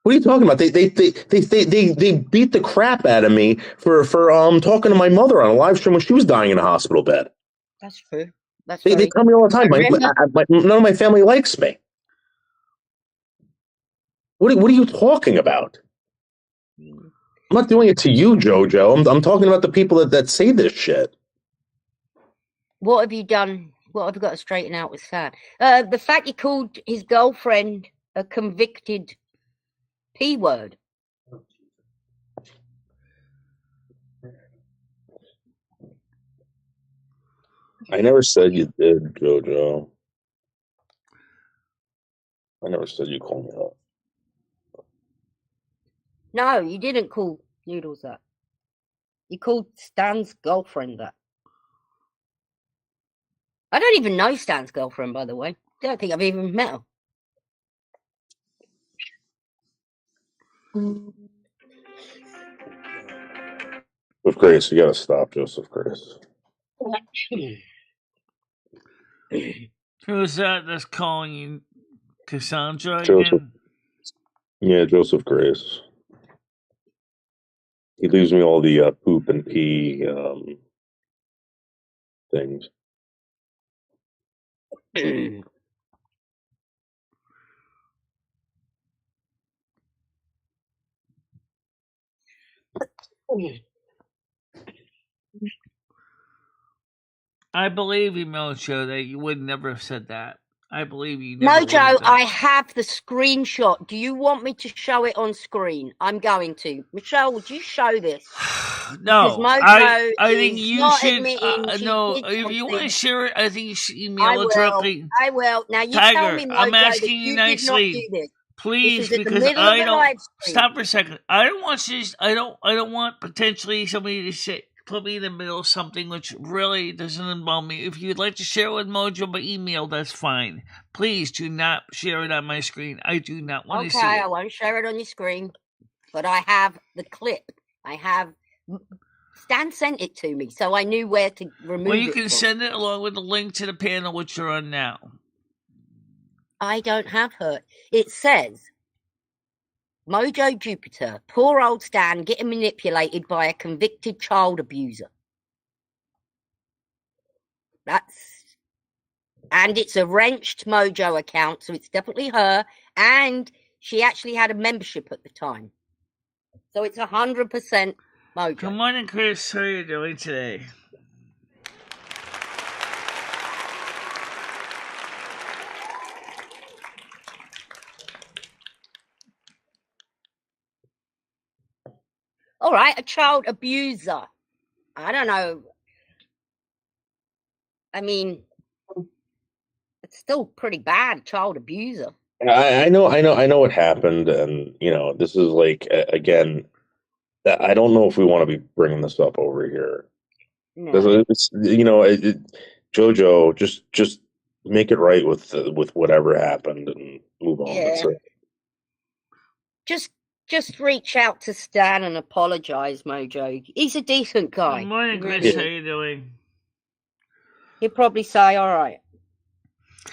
S4: What are you talking about? They beat the crap out of me for talking to my mother on a live stream when she was dying in a hospital bed.
S3: That's true.
S4: They tell me all the time. None of my family likes me. What are you talking about? I'm not doing it to you, Jojo. I'm talking about the people that say this shit.
S3: What have you done? What have you got to straighten out with Sam? The fact he called his girlfriend a convicted P word.
S4: I never said you did, Jojo. I never said you called me up.
S3: No, you didn't call Noodles that. You called Stan's girlfriend that. I don't even know Stan's girlfriend, by the way. I don't think I've even met her.
S4: With Grace, you gotta stop, Joseph Grace.
S1: Who's that that's calling you? Cassandra
S4: Joseph.
S1: again?
S4: Yeah, Joseph Grace. He leaves me all the poop and pee things.
S1: I believe you, Mojo, that you would never have said that. I believe you never would
S3: Mojo,
S1: have done.
S3: I have the screenshot. Do you want me to show it on screen? I'm going to. Michelle, would you show this? Because
S1: No,
S3: Mojo
S1: I think
S3: is
S1: you
S3: not
S1: should.
S3: admitting she
S1: No,
S3: did
S1: if you want to
S3: something.
S1: share it, I think you should
S3: I
S1: email it
S3: will.
S1: directly.
S3: I will. Now you tell
S1: Tiger,
S3: me, Mojo,
S1: I'm
S3: that
S1: asking you
S3: you did not do
S1: nicely,
S3: this.
S1: please,
S3: This is at the
S1: because
S3: middle
S1: I
S3: of a
S1: don't.
S3: live stream.
S1: Stop for a second. I don't want you. I don't want potentially somebody to say put me in the middle of something which really doesn't involve me. If you'd like to share it with Mojo by email, that's fine. Please do not share it on my screen. I do not want to see
S3: Okay,
S1: it.
S3: I won't share it on your screen, but I have the clip. I have. Stan sent it to me, so I knew where to remove it.
S1: Well, you can
S3: from.
S1: send it along with the link to the panel which you're on now.
S3: I don't have her. It says, Mojo Jupiter, poor old Stan getting manipulated by a convicted child abuser. And it's a wrenched Mojo account, so it's definitely her. And she actually had a membership at the time. So it's 100% Mojo.
S1: Good morning, Chris. How are you doing today?
S3: All right, a child abuser. I don't know. I mean, it's still pretty bad, child abuser.
S4: I know what happened, and this is like again. I don't know if we want to be bringing this up over here.
S3: No.
S4: It's, Jojo, just make it right with whatever happened and move on.
S3: Yeah. Just reach out to Stan and apologize, Mojo. He's a decent guy.
S1: Good morning, Chris.
S3: Really.
S1: How you doing?
S3: He'll probably say, all right.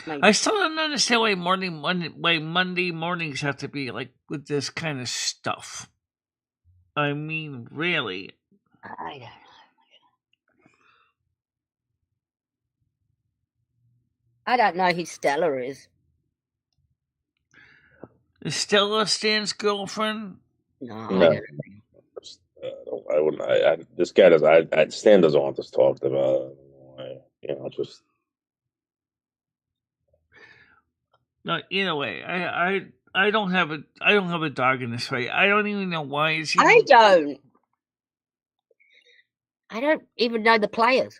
S3: Maybe.
S1: I still don't understand why Monday mornings have to be like with this kind of stuff. I mean, really.
S3: I don't know. I don't know who Stella is.
S1: Is Stella Stan's girlfriend?
S3: No.
S4: I wouldn't. This guy does. Stan doesn't want this talked about. Just.
S1: No, either way, I don't have a dog in this fight. I don't even know why is he.
S3: I don't even know the players.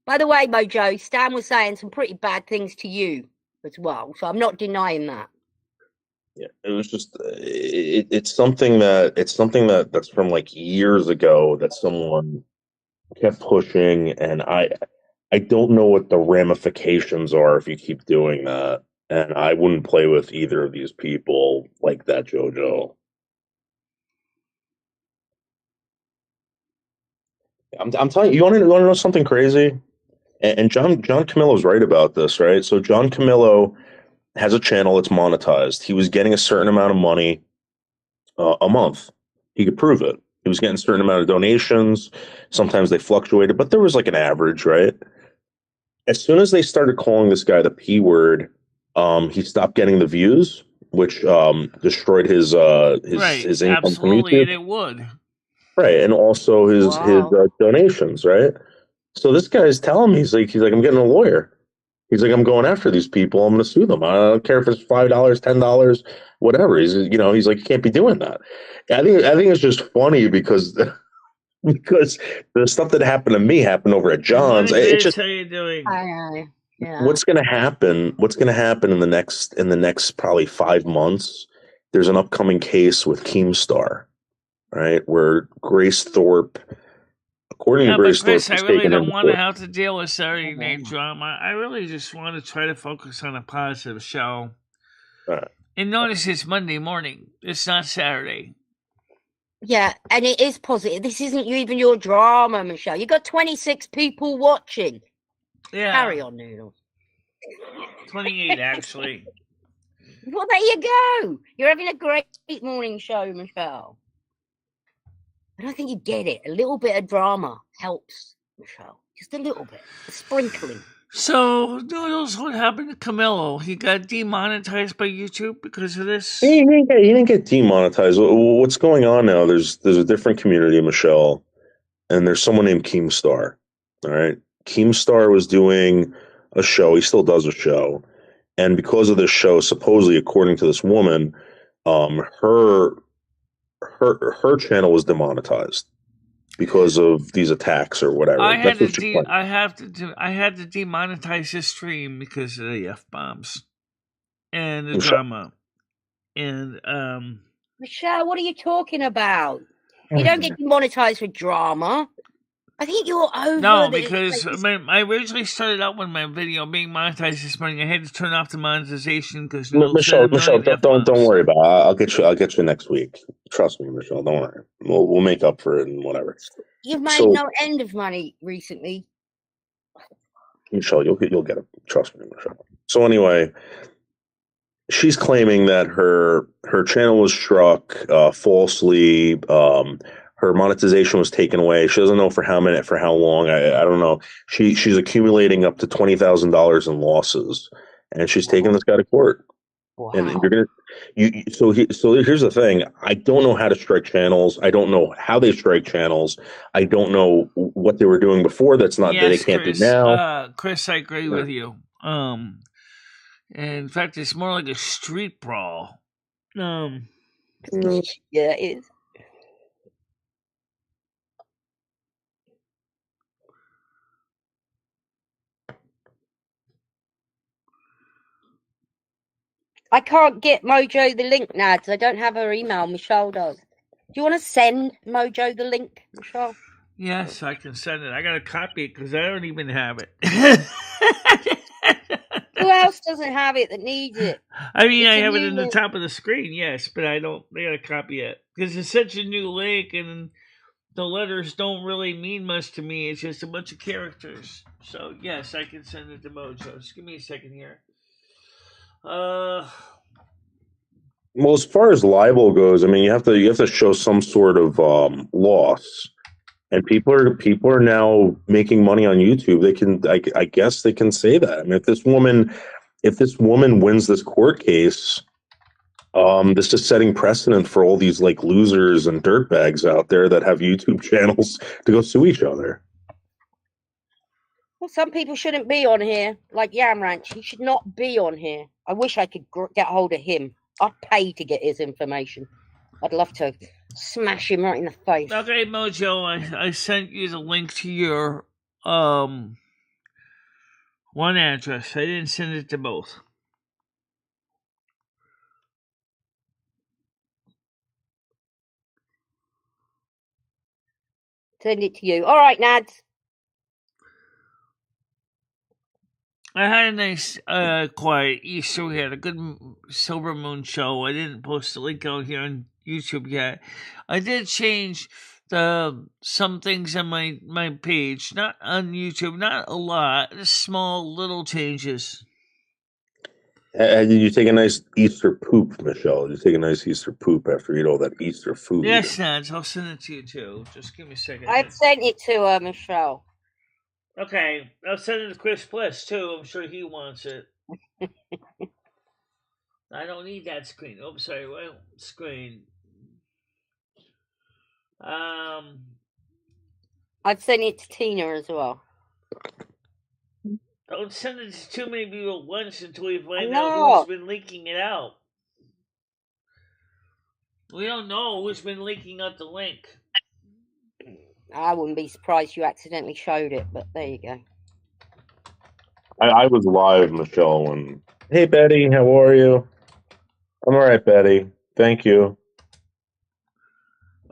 S3: By the way, Mojo, Stan was saying some pretty bad things to you as well, so I'm not denying that.
S4: Yeah, it was just it's something that's from like years ago that someone kept pushing, and I don't know what the ramifications are if you keep doing that, and I wouldn't play with either of these people like that, Jojo. I'm telling you, you want to know something crazy? And John Camillo's right about this, right? So John Camillo has a channel that's monetized. He was getting a certain amount of money a month. He could prove it. He was getting a certain amount of donations. Sometimes they fluctuated, but there was like an average, right? As soon as they started calling this guy the P word, he stopped getting the views, which destroyed his income
S1: absolutely,
S4: from YouTube.
S1: and it would.
S4: Right, and also his donations, right? So this guy's telling me, he's like, I'm getting a lawyer. He's like, I'm going after these people. I'm going to sue them. I don't care if it's $5, $10, whatever. He's like, you can't be doing that. I think it's just funny because the stuff that happened to me happened over at John's. It's just,
S1: how you doing?
S3: Yeah.
S4: What's going to happen? What's going to happen in the next probably 5 months? There's an upcoming case with Keemstar, right, where Grace Thorpe According to
S1: But
S4: Grace Thorpe,
S1: Chris, I
S4: she's
S1: really
S4: taking him
S1: don't
S4: to
S1: want to
S4: court.
S1: have to deal with Saturday night drama. I really just want to try to focus on a positive show.
S4: Right.
S1: And notice it's Monday morning. It's not Saturday.
S3: Yeah, and it is positive. This isn't even your drama, Michelle. You got 26 people watching.
S1: Yeah.
S3: Carry on, Noodles.
S1: 28, actually.
S3: Well, there you go. You're having a great morning show, Michelle. I don't think you get it. A little bit of drama helps, Michelle. Just a little bit. A sprinkling.
S1: So, Noodles, what happened to Camilo? He got demonetized by YouTube because of this?
S4: He didn't get demonetized. What's going on now? There's a different community, Michelle, and there's someone named Keemstar. All right, Keemstar was doing a show. He still does a show, and because of this show, supposedly, according to this woman, her channel was demonetized because of these attacks or whatever.
S1: I had to demonetize his stream because of the F-bombs and the drama. And
S3: Michelle, what are you talking about? You don't get demonetized for drama. I think you're over.
S1: No, because I originally started out with my video being monetized this morning. I had to turn off the monetization because
S4: Michelle, don't worry about it. I'll get you next week. Trust me, Michelle. Don't worry. We'll make up for it and whatever.
S3: You've made no end of money recently.
S4: Michelle, you'll get it. Trust me, Michelle. So anyway, she's claiming that her channel was struck falsely. Her monetization was taken away. She doesn't know for how long. I don't know. She's accumulating up to $20,000 in losses, and she's taking this guy to court.
S3: Wow.
S4: And you're gonna so here's the thing. I don't know how to strike channels. I don't know how they strike channels. I don't know what they were doing before. That they can't
S1: Chris,
S4: do now.
S1: Chris, I agree with you. In fact, it's more like a street brawl.
S3: Yeah, it is. I can't get Mojo the link now because I don't have her email. Michelle does. Do you want to send Mojo the link, Michelle?
S1: Yes, I can send it. I got to copy it because I don't even have it.
S3: Who else doesn't have it that needs it?
S1: I mean, I have it in the top of the screen, yes, but I got to copy it because it's such a new link and the letters don't really mean much to me. It's just a bunch of characters. So, yes, I can send it to Mojo. Just give me a second here.
S4: Well, as far as libel goes, I mean, you have to show some sort of loss, and people are now making money on YouTube. They can, I guess, they can say that. I mean, if this woman wins this court case, this is setting precedent for all these like losers and dirtbags out there that have YouTube channels to go sue each other.
S3: Well, some people shouldn't be on here, like Yam Ranch. He should not be on here. I wish I could get hold of him. I'd pay to get his information. I'd love to smash him right in the face.
S1: Okay, Mojo, I sent you the link to your one address. I didn't send it to both.
S3: Send it to you. All right, Nads.
S1: I had a nice, quiet Easter. We had a good Silver Moon show. I didn't post the link out here on YouTube yet. I did change some things on my page, not on YouTube, not a lot, just small little changes.
S4: Did you take a nice Easter poop, Michelle? Did you take a nice Easter poop after you eat all that Easter food?
S1: Yes, Nance. I'll send it to you too. Just give me a second.
S3: I've sent it to her, Michelle.
S1: Okay, I'll send it to Chris Bliss too. I'm sure he wants it. I don't need that screen. Oh, sorry, well, screen.
S3: I've sent it to Tina as well.
S1: Don't send it to too many people at once until we find out who's been leaking it out. We don't know who's been leaking out the link.
S3: I wouldn't be surprised you accidentally showed it, but there you go.
S4: I was live, Michelle, and hey, Betty, how are you? I'm all right, Betty. Thank you.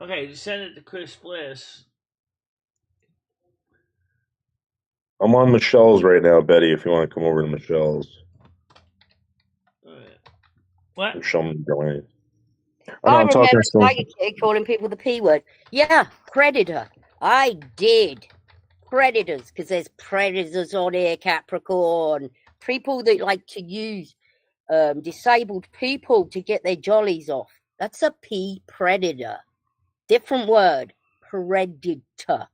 S1: Okay, just send it to Chris Bliss.
S4: I'm on Michelle's right now, Betty. If you want to come over to Michelle's,
S1: What?
S4: MicheleMarieDalene.
S3: I
S4: I'm
S3: remember
S4: talking to some.
S3: Tiger Kid calling people the P word. Yeah, predator. I did. Predators, because there's predators on here, Capricorn. People that like to use disabled people to get their jollies off. That's a P, predator. Different word, predator.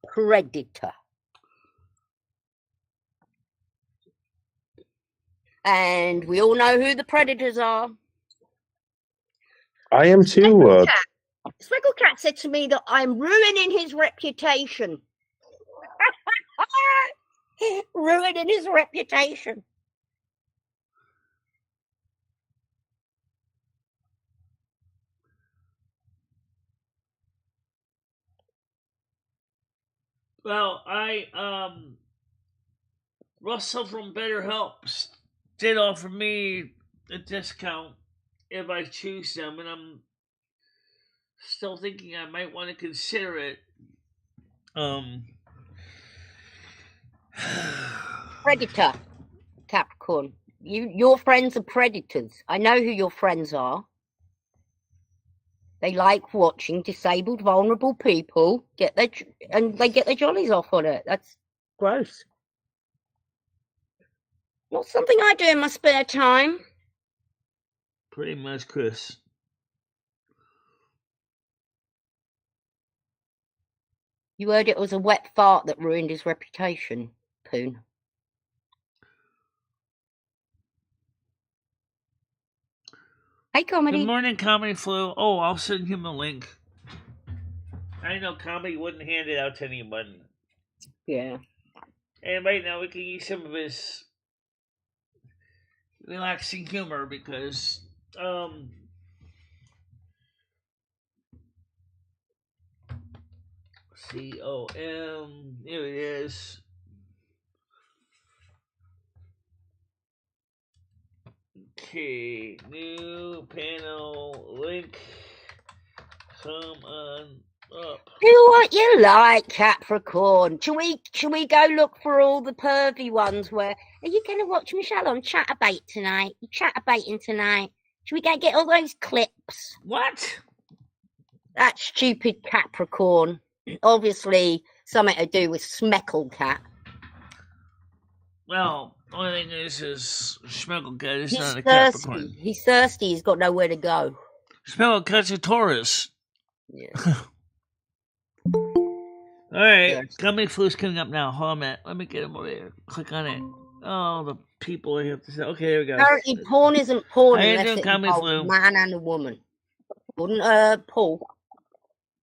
S3: Predator. And we all know who the predators are.
S4: I am too.
S3: Speckled Cat said to me that I'm ruining his reputation. Ruining his reputation.
S1: Well, Russell from BetterHelp did offer me a discount if I choose them, and I'm still thinking I might want to consider it.
S3: Predator, Capricorn. Your friends are predators. I know who your friends are. They like watching disabled, vulnerable people get their jollies off on it. That's gross. Not something I do in my spare time.
S1: Pretty much, Chris.
S3: You heard it was a wet fart that ruined his reputation, Poon. Hey, Comedy.
S1: Good morning, Comedy Flu. Oh, I'll send him a link. I know Comedy wouldn't hand it out to anyone.
S3: Yeah.
S1: And right now we can use some of his relaxing humor because COM, here it is. Okay, new panel link. Come on up.
S3: Do what you like, Capricorn. Shall we go look for all the pervy ones where are you gonna watch Michelle on Chatterbait tonight? You chatterbaiting tonight? Should we go get all those clips?
S1: What?
S3: That stupid Capricorn. Obviously something to do with Smeckled Cat.
S1: Well, only thing is Smeckled Cat is not a
S3: thirsty.
S1: Capricorn.
S3: He's thirsty, he's got nowhere to go.
S1: Smeckled Cat's a Taurus.
S3: Yeah.
S1: Alright, Comedy Flu's coming up now. Hold on a minute. Let me get him over there. Click on it. Oh, the people I have to say. Okay, there we go.
S3: Apparently, porn isn't porn
S1: How you
S3: unless
S1: doing,
S3: it
S1: Comedy
S3: involves
S1: Flu?
S3: a man and a woman. Wouldn't Paul?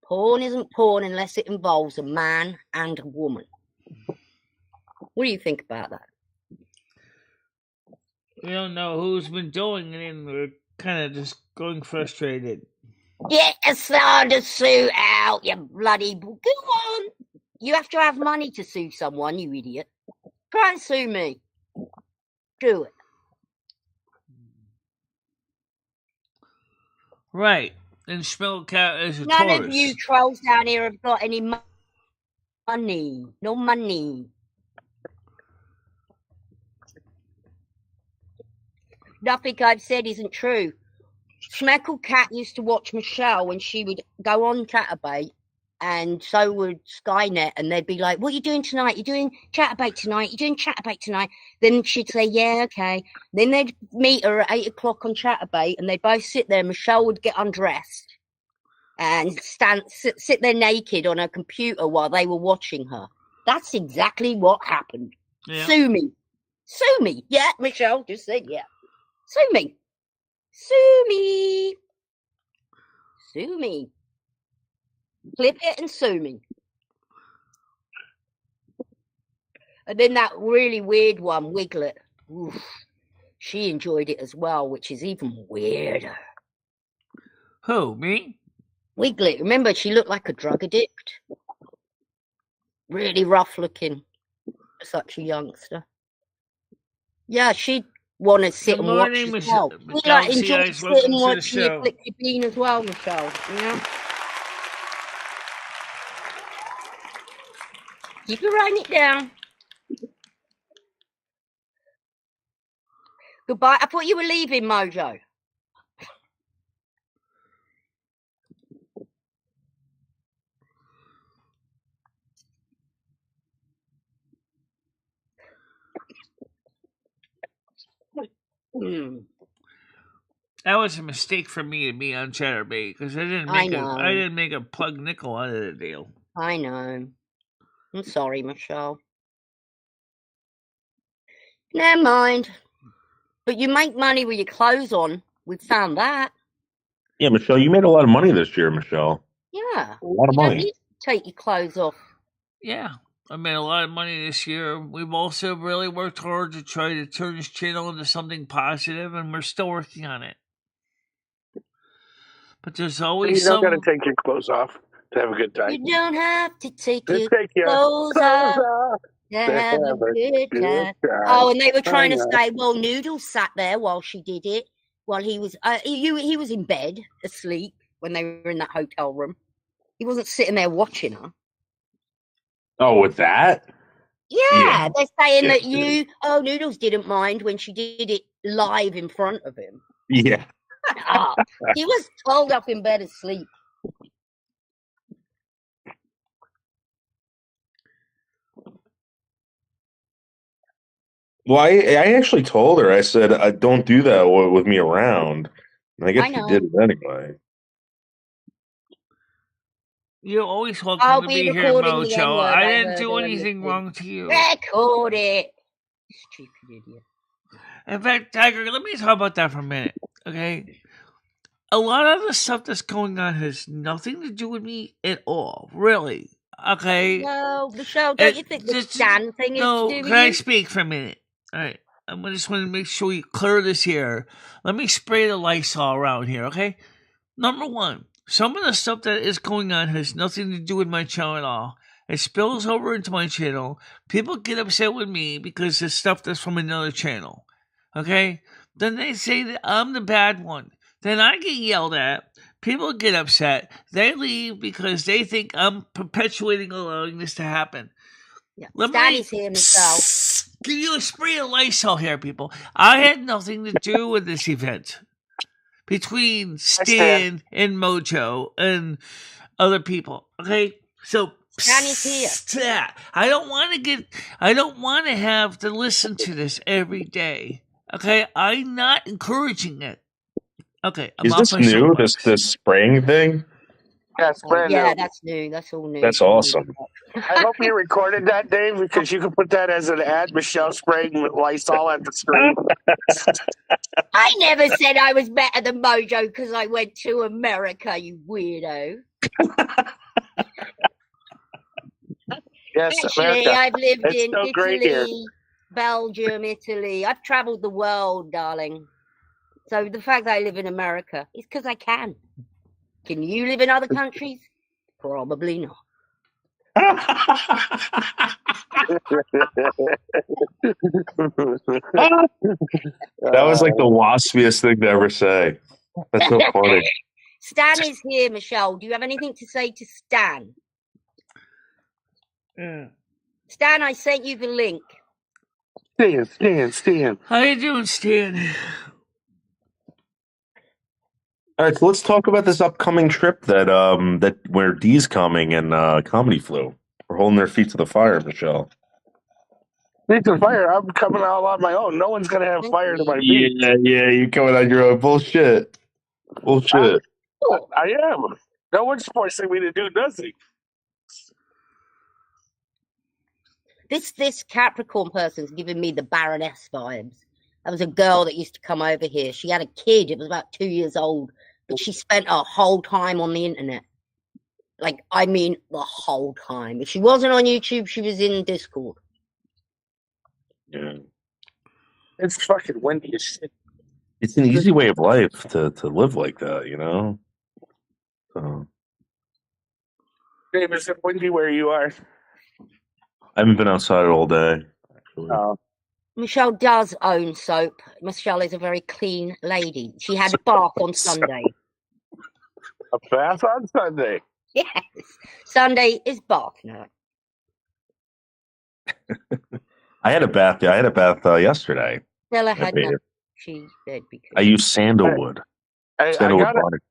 S3: Porn isn't porn unless it involves a man and a woman. What do you think about that?
S1: We don't know who's been doing it, and we're kind of just going frustrated.
S3: Get a slander suit out, you bloody... Go on! You have to have money to sue someone, you idiot. Try and sue me. Do it.
S1: Right. And Smeckled Cat is a
S3: None
S1: Taurus.
S3: of you trolls down here have got any money. No money. Nothing I've said isn't true. Smeckled Cat used to watch Michelle when she would go on Chatterbait, and so would Skynet, and they'd be like, what are you doing tonight? You're doing Chatterbait tonight? You're doing Chatterbait tonight? Then she'd say, yeah, okay. Then they'd meet her at 8 o'clock on Chatterbait, and they'd both sit there. Michelle would get undressed and sit there naked on her computer while they were watching her. That's exactly what happened. Yeah. Sue me. Sue me. Yeah, Michelle just said yeah. Sue me. Sue me. Sue me. Clip it and sue me. And then that really weird one, Wiglet. Oof, she enjoyed it as well, which is even weirder.
S1: Who, me?
S3: Wiglet. Remember, she looked like a drug addict. Really rough looking. Such a youngster. Yeah, she'd want to sit and watch as well. We like enjoy sitting watching you flick your bean as well, Michelle. You know? Keep it writing it down. Goodbye. I thought you were leaving, Mojo.
S1: That was a mistake for me to be on Chatterbait because I didn't make a plug nickel out of the deal.
S3: I know. I'm sorry, Michelle. Never mind. But you make money with your clothes on. We've found that.
S4: Yeah, Michelle, you made a lot of money this year, Michelle.
S3: Yeah.
S4: A lot of
S3: You don't
S4: money.
S3: need to take your clothes off.
S1: Yeah, I made a lot of money this year. We've also really worked hard to try to turn this channel into something positive, and we're still working on it. But there's always
S2: You don't got to take your clothes off to have a good time.
S3: You don't have to take
S2: Just
S3: your
S2: take your
S3: clothes off to have a good time. Oh, and they were trying to say, well, Noodles sat there while she did it, while he was he was in bed asleep when they were in that hotel room. He wasn't sitting there watching her.
S4: Oh, with that?
S3: Yeah, they're saying that Noodles didn't mind when she did it live in front of him.
S4: Yeah.
S3: He was curled up in bed asleep.
S4: Well, I actually told her, I said, don't do that with me around. And I guess she did it anyway.
S1: You're always welcome to be here, Mojo. I didn't do anything wrong to you.
S3: Record it. Stupid idiot.
S1: In fact, Tiger, let me talk about that for a minute, okay? A lot of the stuff that's going on has nothing to do with me at all, really. Okay?
S3: No, Michelle, don't you think the Stan thing is to do with you?
S1: No, can I speak for a minute? All right. I just want to make sure you clear this here. Let me spray the Lysol around here, okay? Number one, some of the stuff that is going on has nothing to do with my channel at all. It spills over into my channel. People get upset with me because it's stuff that's from another channel. Okay? Then they say that I'm the bad one. Then I get yelled at. People get upset. They leave because they think I'm perpetuating allowing this to happen.
S3: Yeah. Stanley's here, Michelle.
S1: Give you a spray of Lysol here, people. I had nothing to do with this event between Stan and Mojo and other people. Okay, so
S3: Stanley's here.
S1: I don't want to have to listen to this every day. Okay, I'm not encouraging it. Okay,
S4: is this new? This spraying thing?
S2: That's brand
S3: new.
S2: Yeah,
S3: that's new. That's all new.
S4: That's awesome.
S2: I hope you recorded that, Dave, because you can put that as an ad. Michelle spraying Lysol at the screen.
S3: I never said I was better than Mojo because I went to America, you weirdo.
S2: Yes,
S3: actually,
S2: America.
S3: I've lived in
S2: so
S3: Italy, Belgium, Italy. I've traveled the world, darling. So the fact that I live in America is because I can. Can you live in other countries? Probably not.
S4: That was like the waspiest thing to ever say. That's so funny.
S3: Stan is here, Michelle. Do you have anything to say to Stan? Stan, I sent you the link.
S2: Stan.
S1: How you doing, Stan?
S4: All right, so let's talk about this upcoming trip that where Dee's coming and Comedy Flu. We're holding their feet to the fire, Michelle.
S2: Feet to the fire? I'm coming out on my own. No one's gonna have fire to my feet.
S4: Yeah, you're coming on your own. Bullshit.
S2: I am. No one's forcing me to do nothing.
S3: This Capricorn person's giving me the Baroness vibes. That was a girl that used to come over here. She had a kid. It was about 2 years old. But she spent her whole time on the internet. Like, I mean, the whole time. If she wasn't on YouTube, she was in Discord.
S4: Yeah.
S2: It's fucking windy as shit.
S4: It's an easy way of life to live like that, you know? So.
S2: Dave, is it windy where you are?
S4: I haven't been outside all day, actually.
S3: Michelle does own soap. Michelle is a very clean lady. She had a bath on Sunday.
S2: A bath on Sunday?
S3: Yes. Sunday is bath night.
S4: I had a bath. I had a bath yesterday.
S3: Stella had none. She said because
S4: I use sandalwood.
S2: I
S4: Sandalwood
S2: got
S4: product.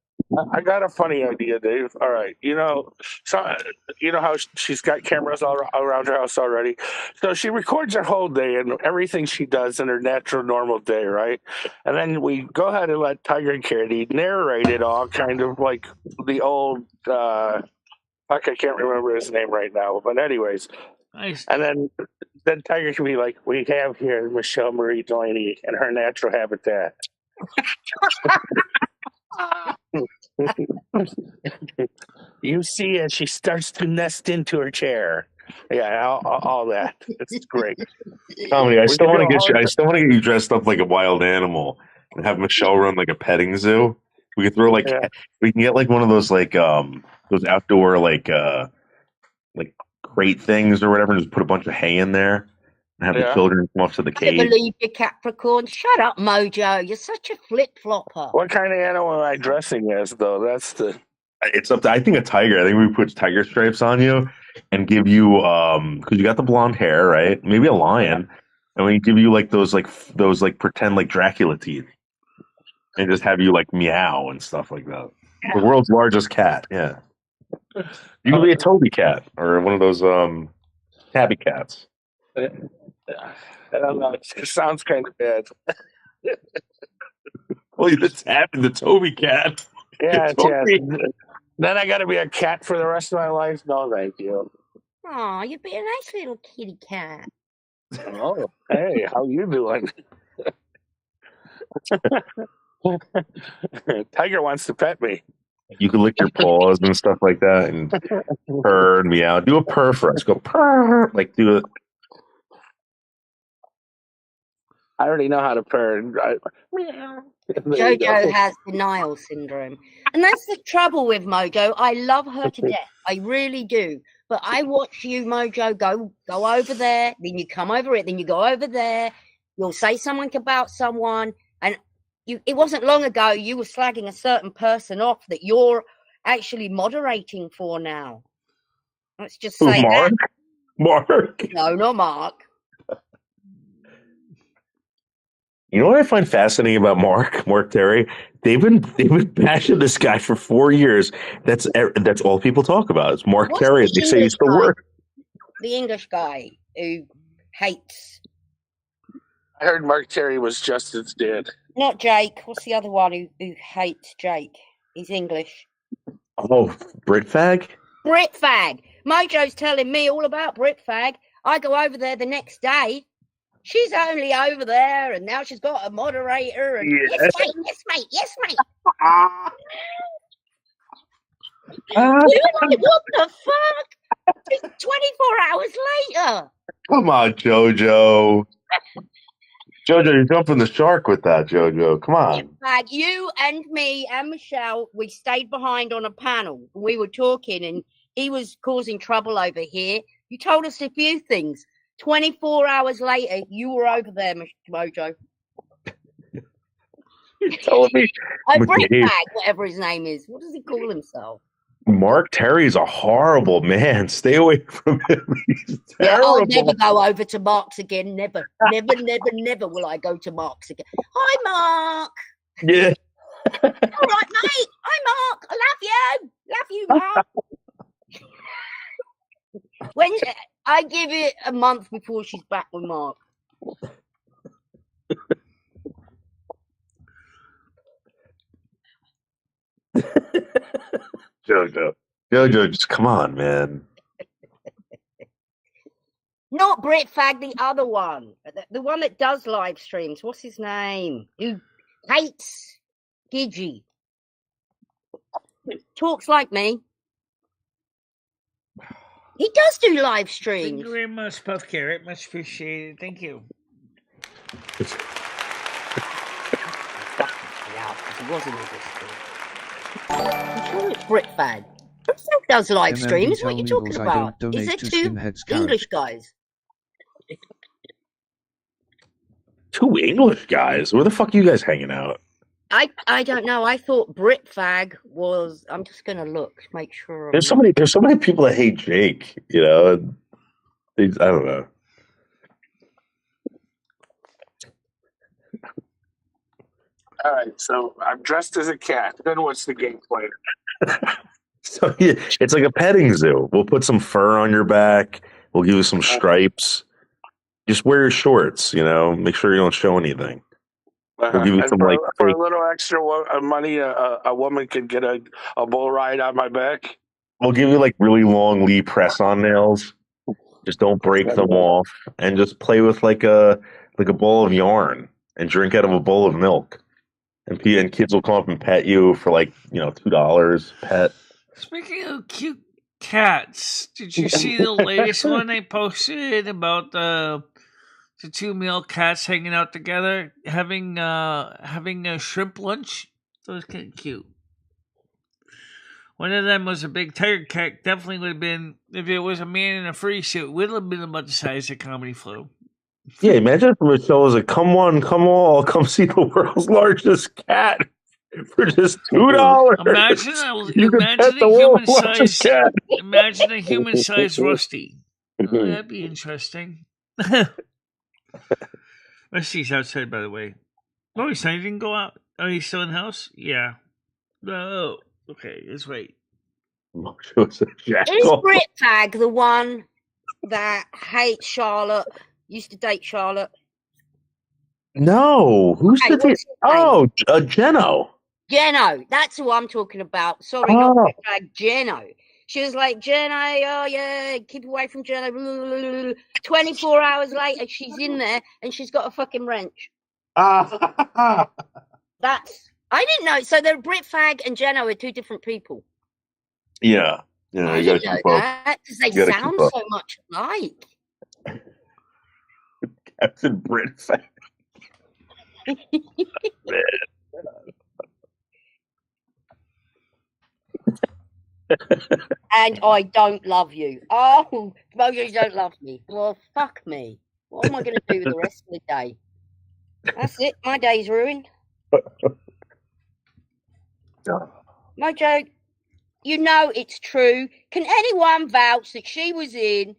S2: I got a funny idea, Dave. All right, so you know how she's got cameras all around her house already. So she records her whole day and everything she does in her natural, normal day, right? And then we go ahead and let Tiger and Candy narrate it all, kind of like the old. Fuck, I can't remember his name right now, but anyways,
S1: Nice.
S2: and then Tiger can be like, "We have here MicheleMarieDalene in her natural habitat." You see as she starts to nest into her chair. Yeah, all that. It's great.
S4: Tommy, I
S2: We
S4: still
S2: could do
S4: want to
S2: a
S4: get you.
S2: whole.
S4: I still want to get you dressed up like a wild animal and have Michelle run like a petting zoo. We could throw like
S2: Yeah,
S4: we can get like one of those those outdoor like crate things or whatever, and just put a bunch of hay in there and have the
S2: yeah.
S4: children come up to the
S3: I don't
S4: cage.
S3: believe you, Capricorn. Shut up, Mojo. You're such a flip flopper.
S2: What kind of animal am I dressing as, though? That's the.
S4: It's up to I think a tiger. I think we put tiger stripes on you and give you because you got the blonde hair, right? Maybe a lion, and we give you like those pretend like Dracula teeth, and just have you like meow and stuff like that. The world's largest cat, yeah. You can be a Toby cat or one of those tabby cats.
S2: I don't know. It just sounds kind of bad.
S4: Well, it's happened the Toby cat.
S2: Yeah,
S4: Toby.
S2: Then I got to be a cat for the rest of my life? No, thank you.
S3: Oh, you'd be a nice little kitty cat.
S2: Oh, hey, how you doing? Tiger wants to pet me.
S4: You can lick your paws and stuff like that, and purr and meow. Do a purr for us. Go purr. Like do it.
S2: I already know how to purr. Meow. There you go.
S3: Jojo has denial syndrome. And that's the trouble with Mojo. I love her to death. I really do. But I watch you, Mojo, go over there, then you come over it, then you go over there. You'll say something about someone. And it wasn't long ago you were slagging a certain person off that you're actually moderating for now. Let's just say
S4: Mark.
S3: that.
S4: Mark.
S3: No, not Mark.
S4: You know what I find fascinating about Mark Terry? They've been bashing this guy for 4 years. That's all people talk about. It's Mark
S3: What's
S4: Terry.
S3: the
S4: They say he's
S3: English
S4: the
S3: guy?
S4: worst.
S3: The English guy who hates.
S2: I heard Mark Terry was Justin's dad.
S3: Not Jake. What's the other one who hates Jake? He's English.
S4: Oh, Britfag?
S3: Britfag. Mojo's telling me all about Britfag. I go over there the next day. She's only over there, and now she's got a moderator. And
S2: Yeah.
S3: yes, mate. Yes, mate. Yes, mate. What the fuck? It's 24 hours later.
S4: Come on, JoJo. JoJo, you're jumping the shark with that, JoJo. Come on.
S3: Like you and me and Michelle, we stayed behind on a panel. We were talking, and he was causing trouble over here. You told us a few things. 24 hours later, you were over there, Mojo.
S4: You're telling me
S3: Britfag, whatever his name is. What does he call himself?
S4: Mark Terry's a horrible man. Stay away from him. He's terrible.
S3: I'll never go over to Mark's again. Never, never, never, never will I go to Mark's again. Hi, Mark.
S4: Yeah.
S3: All right, mate. Hi, Mark. I love you. Love you, Mark. When I give it a month before she's back with Mark.
S4: Jojo, just come on, man.
S3: Not Britfag, the other one. The one that does live streams. What's his name? Who hates Gigi. Talks like me. He does do live streams.
S1: Thank you very much, Puff Carrot. Much appreciated. Thank you.
S3: He wasn't in this thing. I'm sure it's Britfag. Britfag does live streams. What are you talking about? Is it two English guys?
S4: 2 English guys? Where the fuck are you guys hanging out?
S3: I don't know. I thought Britfag was. I'm just gonna look, make sure.
S4: There's so many people that hate Jake. You know, I don't know.
S2: All right, so I'm dressed as a cat. Then what's the game plan?
S4: So yeah, it's like a petting zoo. We'll put some fur on your back. We'll give you some stripes. Just wear your shorts. Make sure you don't show anything. We'll give you
S2: And
S4: some
S2: for,
S4: like
S2: for
S4: fake.
S2: a little extra money, a woman can get a bull ride on my back.
S4: We'll give you like really long Lee press-on nails. Just don't break them off, and just play with like a bowl of yarn and drink out of a bowl of milk. And kids will come up and pet you for like $2 pet.
S1: Speaking of cute cats, did you see the latest one they posted about the two male cats hanging out together, having a shrimp lunch? That was kind of cute. One of them was a big tiger cat. Definitely would have been, if it was a man in a furry suit, would have been about the size of Comedy Flow.
S4: Yeah, imagine if Michelle was like, "Come on, come all, come see the world's largest cat for just $2."
S1: Imagine
S4: You could pet
S1: a
S4: the world's largest cat.
S1: Imagine a human-sized Rusty. Oh, that'd be interesting. Rusty's outside, by the way. Oh, he's not even go out. Oh, he's still in the house? Yeah. Oh, okay, that's right.
S3: Is Brit Fag the one that hates Charlotte? Used to date Charlotte?
S4: No, who's
S3: Okay,
S4: the? Oh, Jeno.
S3: Jeno, that's who I'm talking about. Sorry, not Brit Fag, Jeno. She was like, Jeno, oh yeah, keep away from Jeno. 24 hours later, she's in there and she's got a fucking wrench. I didn't know. So the Brit Fag and Jeno are two different people.
S4: Yeah.
S3: I didn't know that because they sound so much alike.
S4: Captain Brit Fag.
S3: And I don't love you. Oh, you don't love me. Well, fuck me. What am I going to do with the rest of the day? That's it. My day's ruined. Mojo, you know it's true. Can anyone vouch that she was in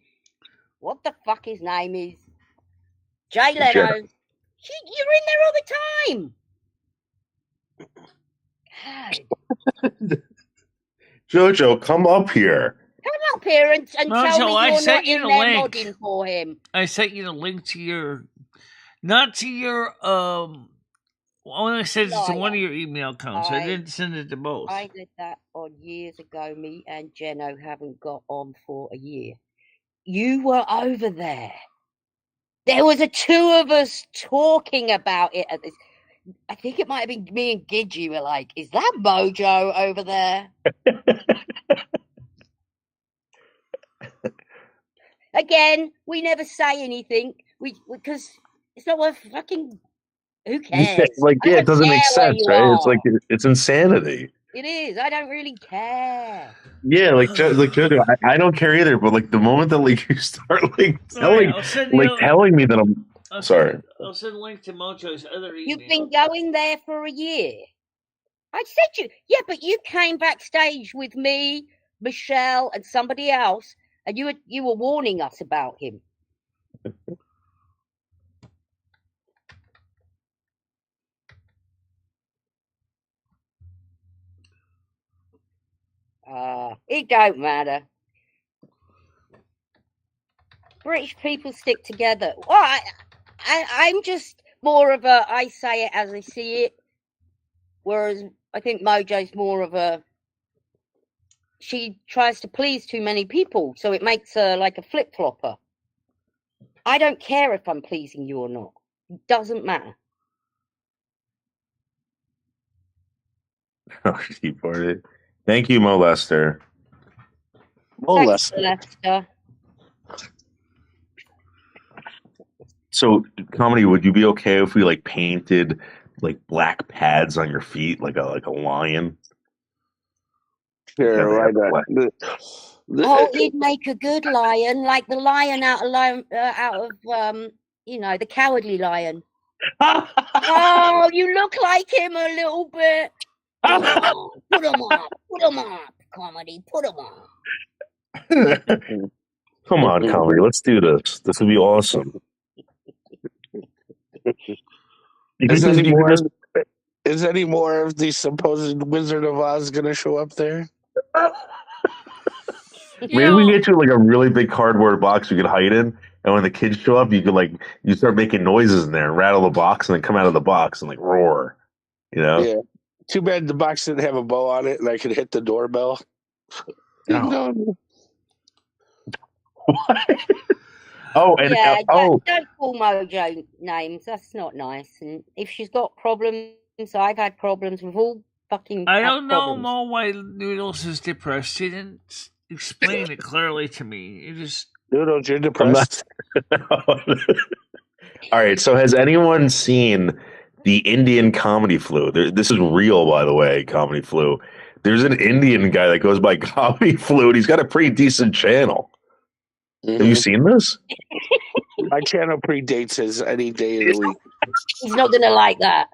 S3: what the fuck his name is? Jay Leno. You're in there all the time. God.
S4: Jojo, come up here.
S3: Come up here and tell me you're not in there nodding for him.
S1: I sent you the link to your, not to your, I only sent it to one of your email accounts. I didn't send it to both.
S3: I did that on years ago. Me and Jeno haven't got on for a year. You were over there. There was the two of us talking about it at this. I think it might have been me and Gidgy were like, is that Mojo over there? Again, we never say anything. Because it's not worth fucking. Who cares?
S4: It doesn't make sense, right? It's like it's insanity.
S3: It is. I don't really care.
S4: Yeah, Jojo, I don't care either. But like the moment that you start telling me that I'm sorry.
S1: I'll send a link to Mojo's other email.
S3: You've been going there for a year. I said you. Yeah, but you came backstage with me, Michelle, and somebody else, and you were warning us about him. It don't matter. British people stick together. Well, I'm just more of a I say it as I see it, whereas I think Mojo's more of a she tries to please too many people, so it makes her like a flip-flopper. I don't care if I'm pleasing you or not. It doesn't matter.
S4: Oh, thank you, Molester.
S3: Molester.
S4: So, Comedy, would you be okay if we painted black pads on your feet like a lion?
S2: Sure, why not?
S3: Oh, he'd make a good lion, like the lion out of the Cowardly Lion. Oh, you look like him a little bit. Oh, put him up, Comedy, put him up.
S4: Come on, Comedy, let's do this. This would be awesome.
S2: Is Is any more of the supposed Wizard of Oz going to show up there?
S4: Maybe we can get you like a really big cardboard box you could hide in, and when the kids show up, you could you start making noises in there, rattle the box, and then come out of the box and roar.
S2: Yeah. Too bad the box didn't have a bow on it, and I could hit the doorbell. Ding dong.
S4: Oh,
S3: don't call Mojo names. That's not nice. And if she's got problems, I've had problems with all fucking.
S1: I don't know, Mo, why Noodles is depressed. She didn't explain it clearly to me. It just
S2: Noodles, you're depressed.
S4: All right. So, has anyone seen the Indian comedy flu? This is real, by the way. Comedy flu. There's an Indian guy that goes by Comedy Flu, and he's got a pretty decent channel. Have you seen this?
S2: My channel predates his any day of the week.
S3: He's not gonna like that.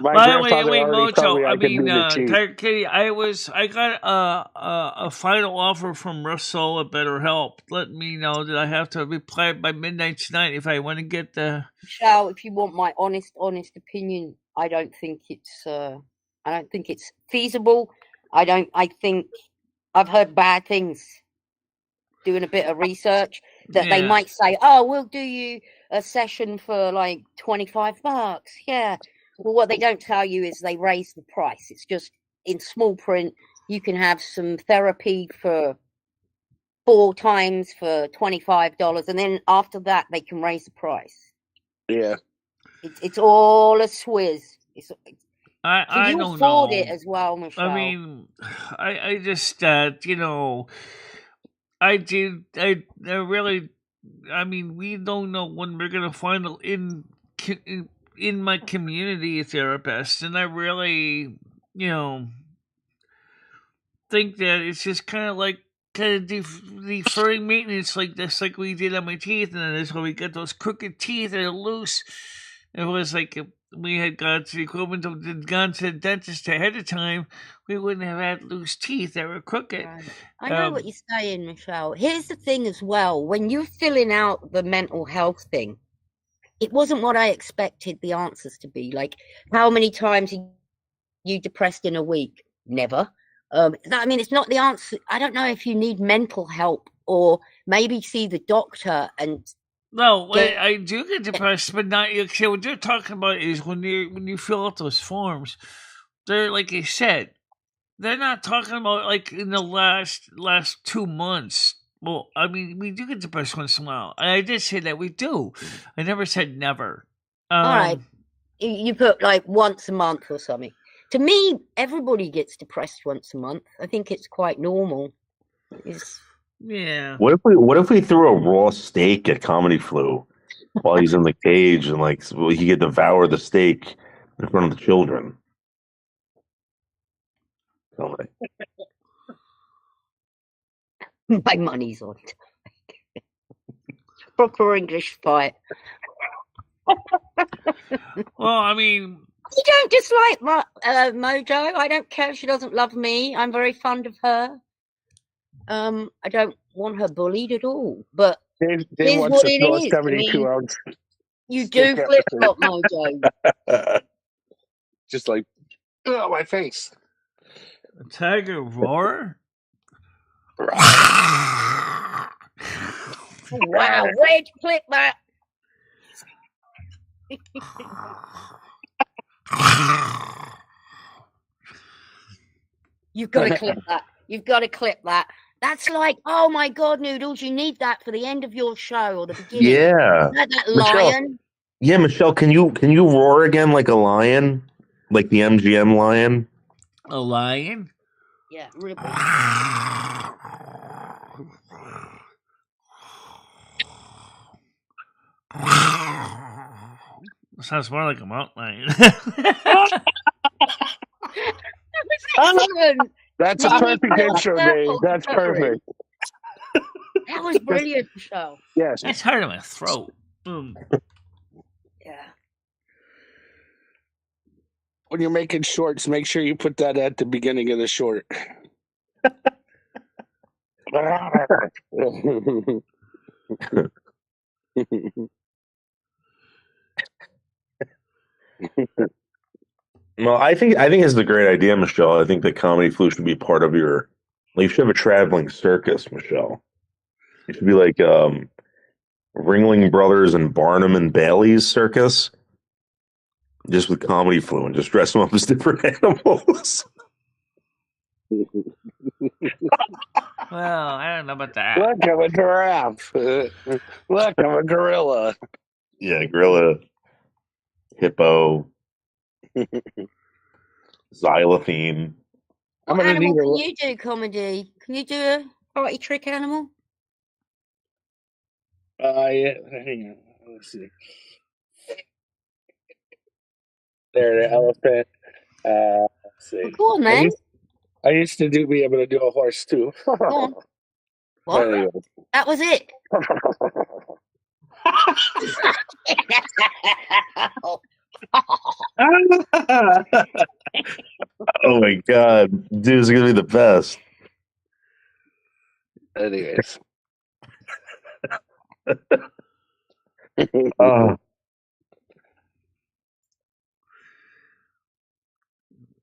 S1: By the way, Mojo, Tiger Kitty, I got a final offer from Russell at BetterHelp. Let me know that I have to reply by midnight tonight if I want to get the.
S3: Michelle, if you want my honest opinion, I don't think it's feasible. I think I've heard bad things. Doing a bit of research that they might say, "Oh, we'll do you a session for like $25." Yeah. Well, what they don't tell you is they raise the price. It's just in small print. You can have some therapy for 4 times for $25, and then after that they can raise the price.
S2: Yeah.
S3: It's all a swizz.
S1: I
S3: you
S1: don't
S3: afford
S1: know.
S3: it as well, Michelle?
S1: I mean, I just I really, I mean, we don't know when we're gonna find in my community a therapist, and I really, think that it's just kind of deferring maintenance like this, like we did on my teeth, and then that's why we got those crooked teeth that are loose. It was like if we had gone to the equivalent of gone to the dentist ahead of time, we wouldn't have had loose teeth that were crooked.
S3: Right. I know what you're saying, Michelle. Here's the thing as well. When you're filling out the mental health thing, it wasn't what I expected the answers to be. Like, how many times are you depressed in a week? Never. I mean, it's not the answer. I don't know if you need mental help or maybe see the doctor and.
S1: No, I do get depressed, but not. Okay, what you're talking about is when you fill out those forms, they're like I said, they're not talking about like in the last 2 months. Well, I mean, we do get depressed once in a while, and I did say that we do. I never said never.
S3: All right, you put like once a month or something. To me, everybody gets depressed once a month. I think it's quite normal.
S1: Yeah.
S4: What if we threw a raw steak at Comedy Flu while he's in the cage and he could devour the steak in front of the children?
S3: My money's on it. Proper English fight.
S1: Well, I mean,
S3: you don't dislike Mojo. I don't care if she doesn't love me. I'm very fond of her. I don't want her bullied at all. But
S2: Dave
S3: here's
S2: wants
S3: what
S2: to
S3: it
S2: throw
S3: is.
S2: a 72-ounce.
S3: You do flip flop, Mojo.
S2: Just like, oh, my face.
S1: A tiger roar.
S3: Wow, where'd you click that? You've got to clip that. You've got to clip that. That's like, oh my God, Noodles, you need that for the end of your show or the beginning.
S4: Yeah.
S3: That lion.
S4: Yeah, Michelle, can you roar again like a lion? Like the MGM lion?
S1: A lion?
S3: Yeah, really.
S1: Sounds more like a mountain lion.
S2: That's a perfect intro, Dave. That's perfect.
S3: That was brilliant, Michelle.
S2: Yes.
S1: It's hard in my throat.
S3: Yeah.
S2: When you're making shorts, make sure you put that at the beginning of the short.
S4: Well, I think it's a great idea, Michelle. I think the comedy flu should be part of your. Like, you should have a traveling circus, Michelle. It should be like Ringling Brothers and Barnum and Bailey's circus, just with comedy flu and just dress them up as different animals.
S1: Well, I don't know about that.
S2: Look, I'm a giraffe. Look, I'm a gorilla.
S4: Yeah, gorilla, hippo, xylophone.
S2: I'm
S3: What
S2: gonna
S3: animal
S2: need
S3: can
S2: a.
S3: you do, comedy? Can you do a party trick animal?
S2: Yeah, hang on. Let's see. There, the elephant. Let's see.
S3: Well, go on, then.
S2: I used to be able to do a horse too.
S3: Go on. What?
S2: Anyway.
S3: That was it.
S4: Oh my god, dude's gonna be the best.
S2: Anyways.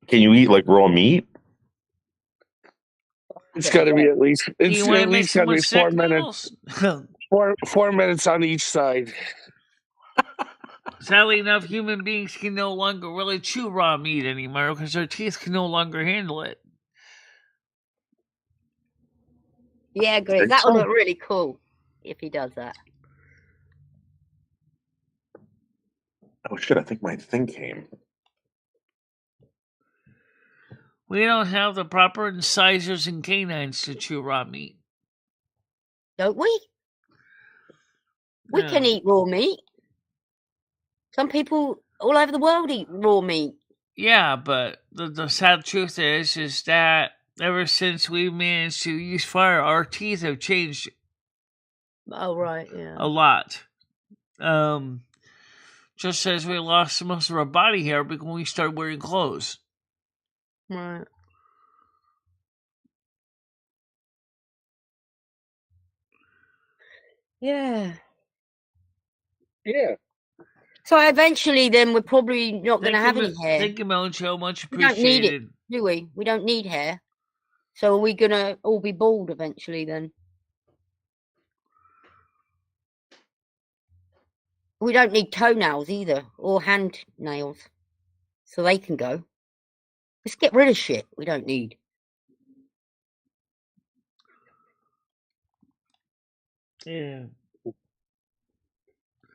S4: Can you eat like raw meat?
S2: It's got to be at least.
S1: Do you
S2: It's
S1: want to
S2: at
S1: make
S2: least got to be
S1: someone
S2: 4
S1: sick,
S2: minutes.
S1: Noodles?
S2: 4 minutes on each side.
S1: Sadly enough, human beings can no longer really chew raw meat anymore because their teeth can no longer handle it.
S3: Yeah, great. That would look really cool if he does that.
S4: Oh shit! I think my thing came.
S1: We don't have the proper incisors and canines to chew raw meat.
S3: Don't we? We
S1: Yeah.
S3: can eat raw meat. Some people all over the world eat raw meat.
S1: Yeah, but the sad truth is that ever since we managed to use fire, our teeth have changed
S3: Oh, right, yeah.
S1: a lot. Just as we lost most of our body hair when we started wearing clothes.
S3: Right. Yeah.
S2: Yeah.
S3: So eventually, then we're probably not going to have any hair.
S1: Thank you, Mojo. Much
S3: We don't need
S1: appreciated.
S3: it, do we? We don't need hair. So are we going to all be bald eventually then? We don't need toenails either, or hand nails. So they can go. Let's get rid of shit we don't need.
S1: Yeah.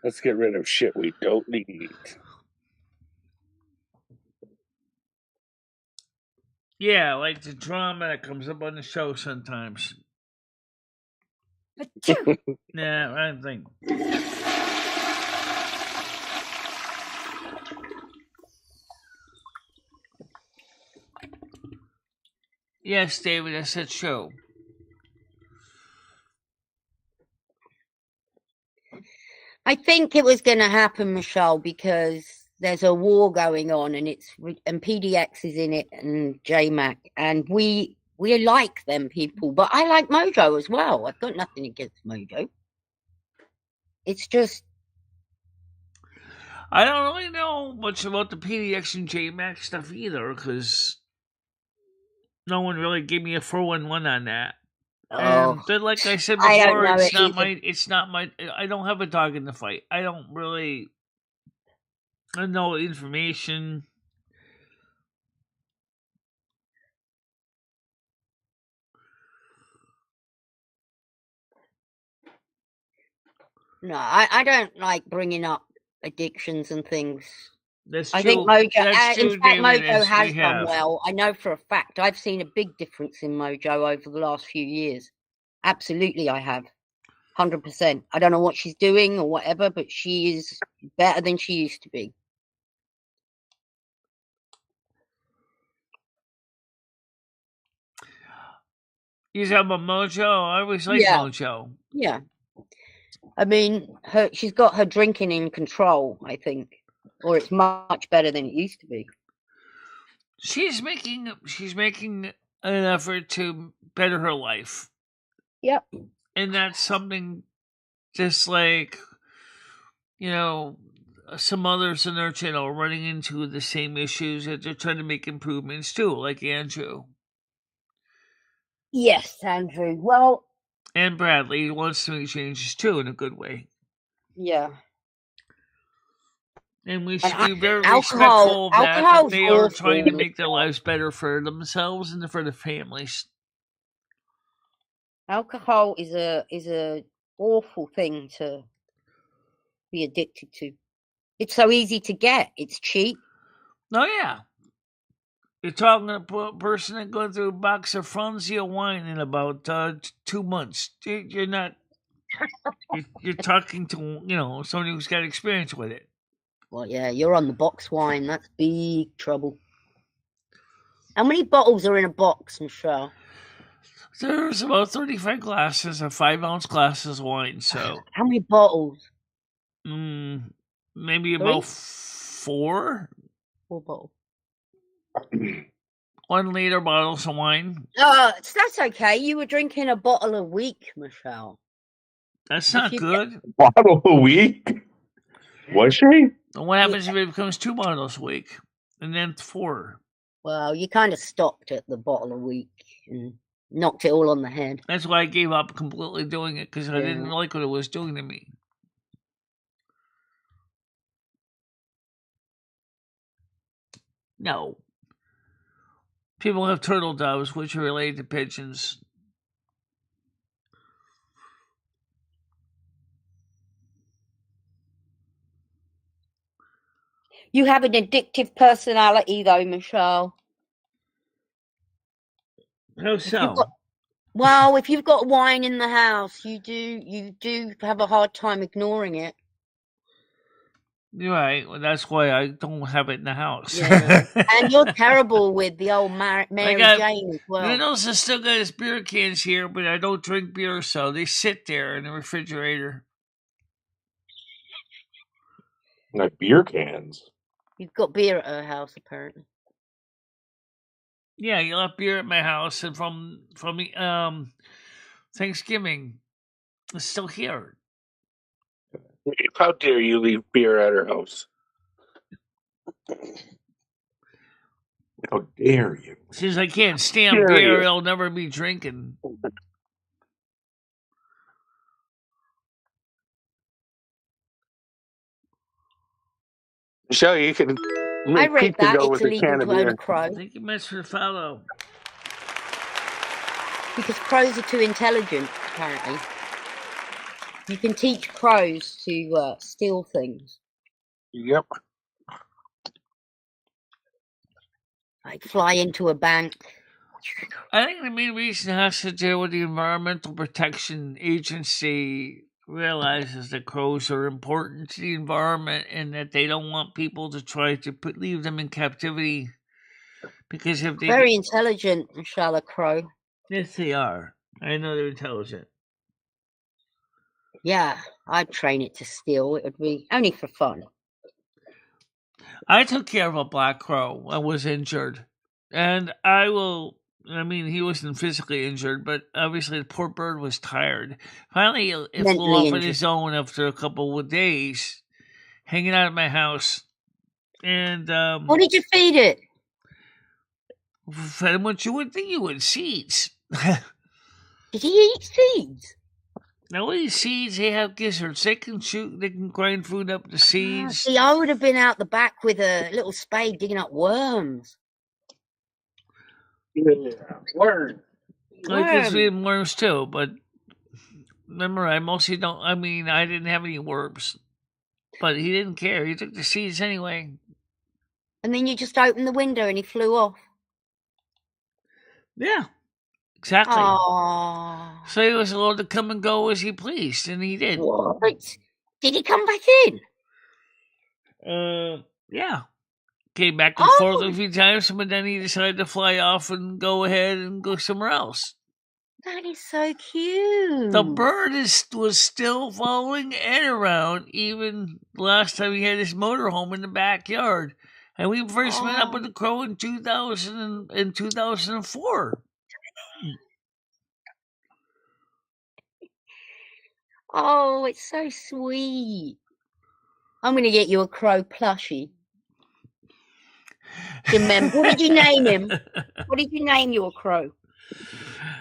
S2: Let's get rid of shit we don't need.
S1: Yeah, like the drama that comes up on the show sometimes. Yeah, I don't think. Yes, David, I said show.
S3: I think it was going to happen, Michelle, because there's a war going on, and PDX is in it, and JMac, and we like them people, but I like Mojo as well. I've got nothing against Mojo. It's just
S1: I don't really know much about the PDX and JMac stuff either, because no one really gave me a 411 on that. But like I said before, it's not my. I don't have a dog in the fight. I don't really know information.
S3: No, I don't like bringing up addictions and things.
S1: That's
S3: I
S1: true.
S3: think Mojo,
S1: That's true,
S3: in fact,
S1: David,
S3: Mojo has done well. I know for a fact. I've seen a big difference in Mojo over the last few years. Absolutely, I have. 100%. I don't know what she's doing or whatever, but she is better than she used to be.
S1: You talking about Mojo? I always like Mojo.
S3: Yeah. I mean, she's got her drinking in control, I think. Or it's much better than it used to be.
S1: She's making an effort to better her life.
S3: Yep.
S1: And that's something just like, some others in our channel are running into the same issues that they're trying to make improvements too, like Andrew.
S3: Yes, Andrew. Well,
S1: and Bradley wants to make changes too in a good way.
S3: Yeah.
S1: And we
S3: And
S1: should be very
S3: alcohol-
S1: respectful of that
S3: alcohol's
S1: they are
S3: awful.
S1: trying to make their lives better for themselves and for their families.
S3: Alcohol is a awful thing to be addicted to. It's so easy to get. It's cheap.
S1: Oh yeah. You're talking to a person that goes through a box of Franzia wine in about 2 months. You're not. You're talking to somebody who's got experience with it.
S3: Well, yeah, you're on the box wine. That's big trouble. How many bottles are in a box, Michelle?
S1: There's about 35 glasses of 5-ounce glasses of wine. So
S3: how many bottles?
S1: Maybe about 4.
S3: 4 bottles.
S1: 1 liter bottles of wine.
S3: That's okay. You were drinking a bottle a week, Michelle.
S1: That's not good.
S4: Bottle a week? Was she?
S1: What happens if it becomes 2 bottles a week and then 4?
S3: Well, you kind of stopped at the bottle a week and knocked it all on the head.
S1: That's why I gave up completely doing it, because I didn't like what it was doing to me. No. People have turtle doves, which are related to pigeons.
S3: You have an addictive personality, though, Michelle.
S1: How so?
S3: Well, if you've got wine in the house, you do have a hard time ignoring it.
S1: You're right. Well, that's why I don't have it in the house.
S3: Yeah. And you're terrible with the old Mary Jane as well.
S1: Noodles has still got his beer cans here, but I don't drink beer, so they sit there in the refrigerator.
S4: Like beer cans.
S3: You've got beer at her house, apparently.
S1: Yeah, you left beer at my house, and from Thanksgiving, it's still here.
S2: How dare you leave beer at her house?
S4: How dare you?
S1: Since I can't stand beer, I'll never be drinking.
S2: Michelle, you can make pizza dough with a can of beer.
S1: Thank you much for the follow.
S3: Because crows are too intelligent, apparently. You can teach crows to steal things.
S2: Yep.
S3: Like fly into a bank.
S1: I think the main reason has to do with the Environmental Protection Agency realizes that crows are important to the environment and that they don't want people to try to leave them in captivity. Because if they
S3: very intelligent, Michelle, a crow.
S1: Yes, they are. I know they're intelligent.
S3: Yeah, I'd train it to steal. It would be only for fun.
S1: I took care of a black crow. I was injured. And he wasn't physically injured, but obviously the poor bird was tired. Finally, it flew off on his own after a couple of days, hanging out at my house. And
S3: what did you feed it?
S1: Fed him what you would think you would, seeds.
S3: Did he eat seeds?
S1: No, these seeds, they have gizzards. They can grind food up to seeds.
S3: See, I would have been out the back with a little spade digging up worms.
S2: Yeah, worms.
S1: I guess we had worms too, but remember, I didn't have any worms. But he didn't care. He took the seeds anyway.
S3: And then you just opened the window and he flew off.
S1: Yeah, exactly.
S3: Aww.
S1: So he was allowed to come and go as he pleased, and he did.
S3: What? Did he come back in?
S1: Yeah. Came back and forth a few times, but then he decided to fly off and go ahead and go somewhere else.
S3: That is so cute.
S1: The bird was still following Ed around, even last time he had his motorhome in the backyard. And we first met up with the crow in 2004.
S3: Oh, it's so sweet. I'm going to get you a crow plushie. Remember, what did you name him? What did you name your crow?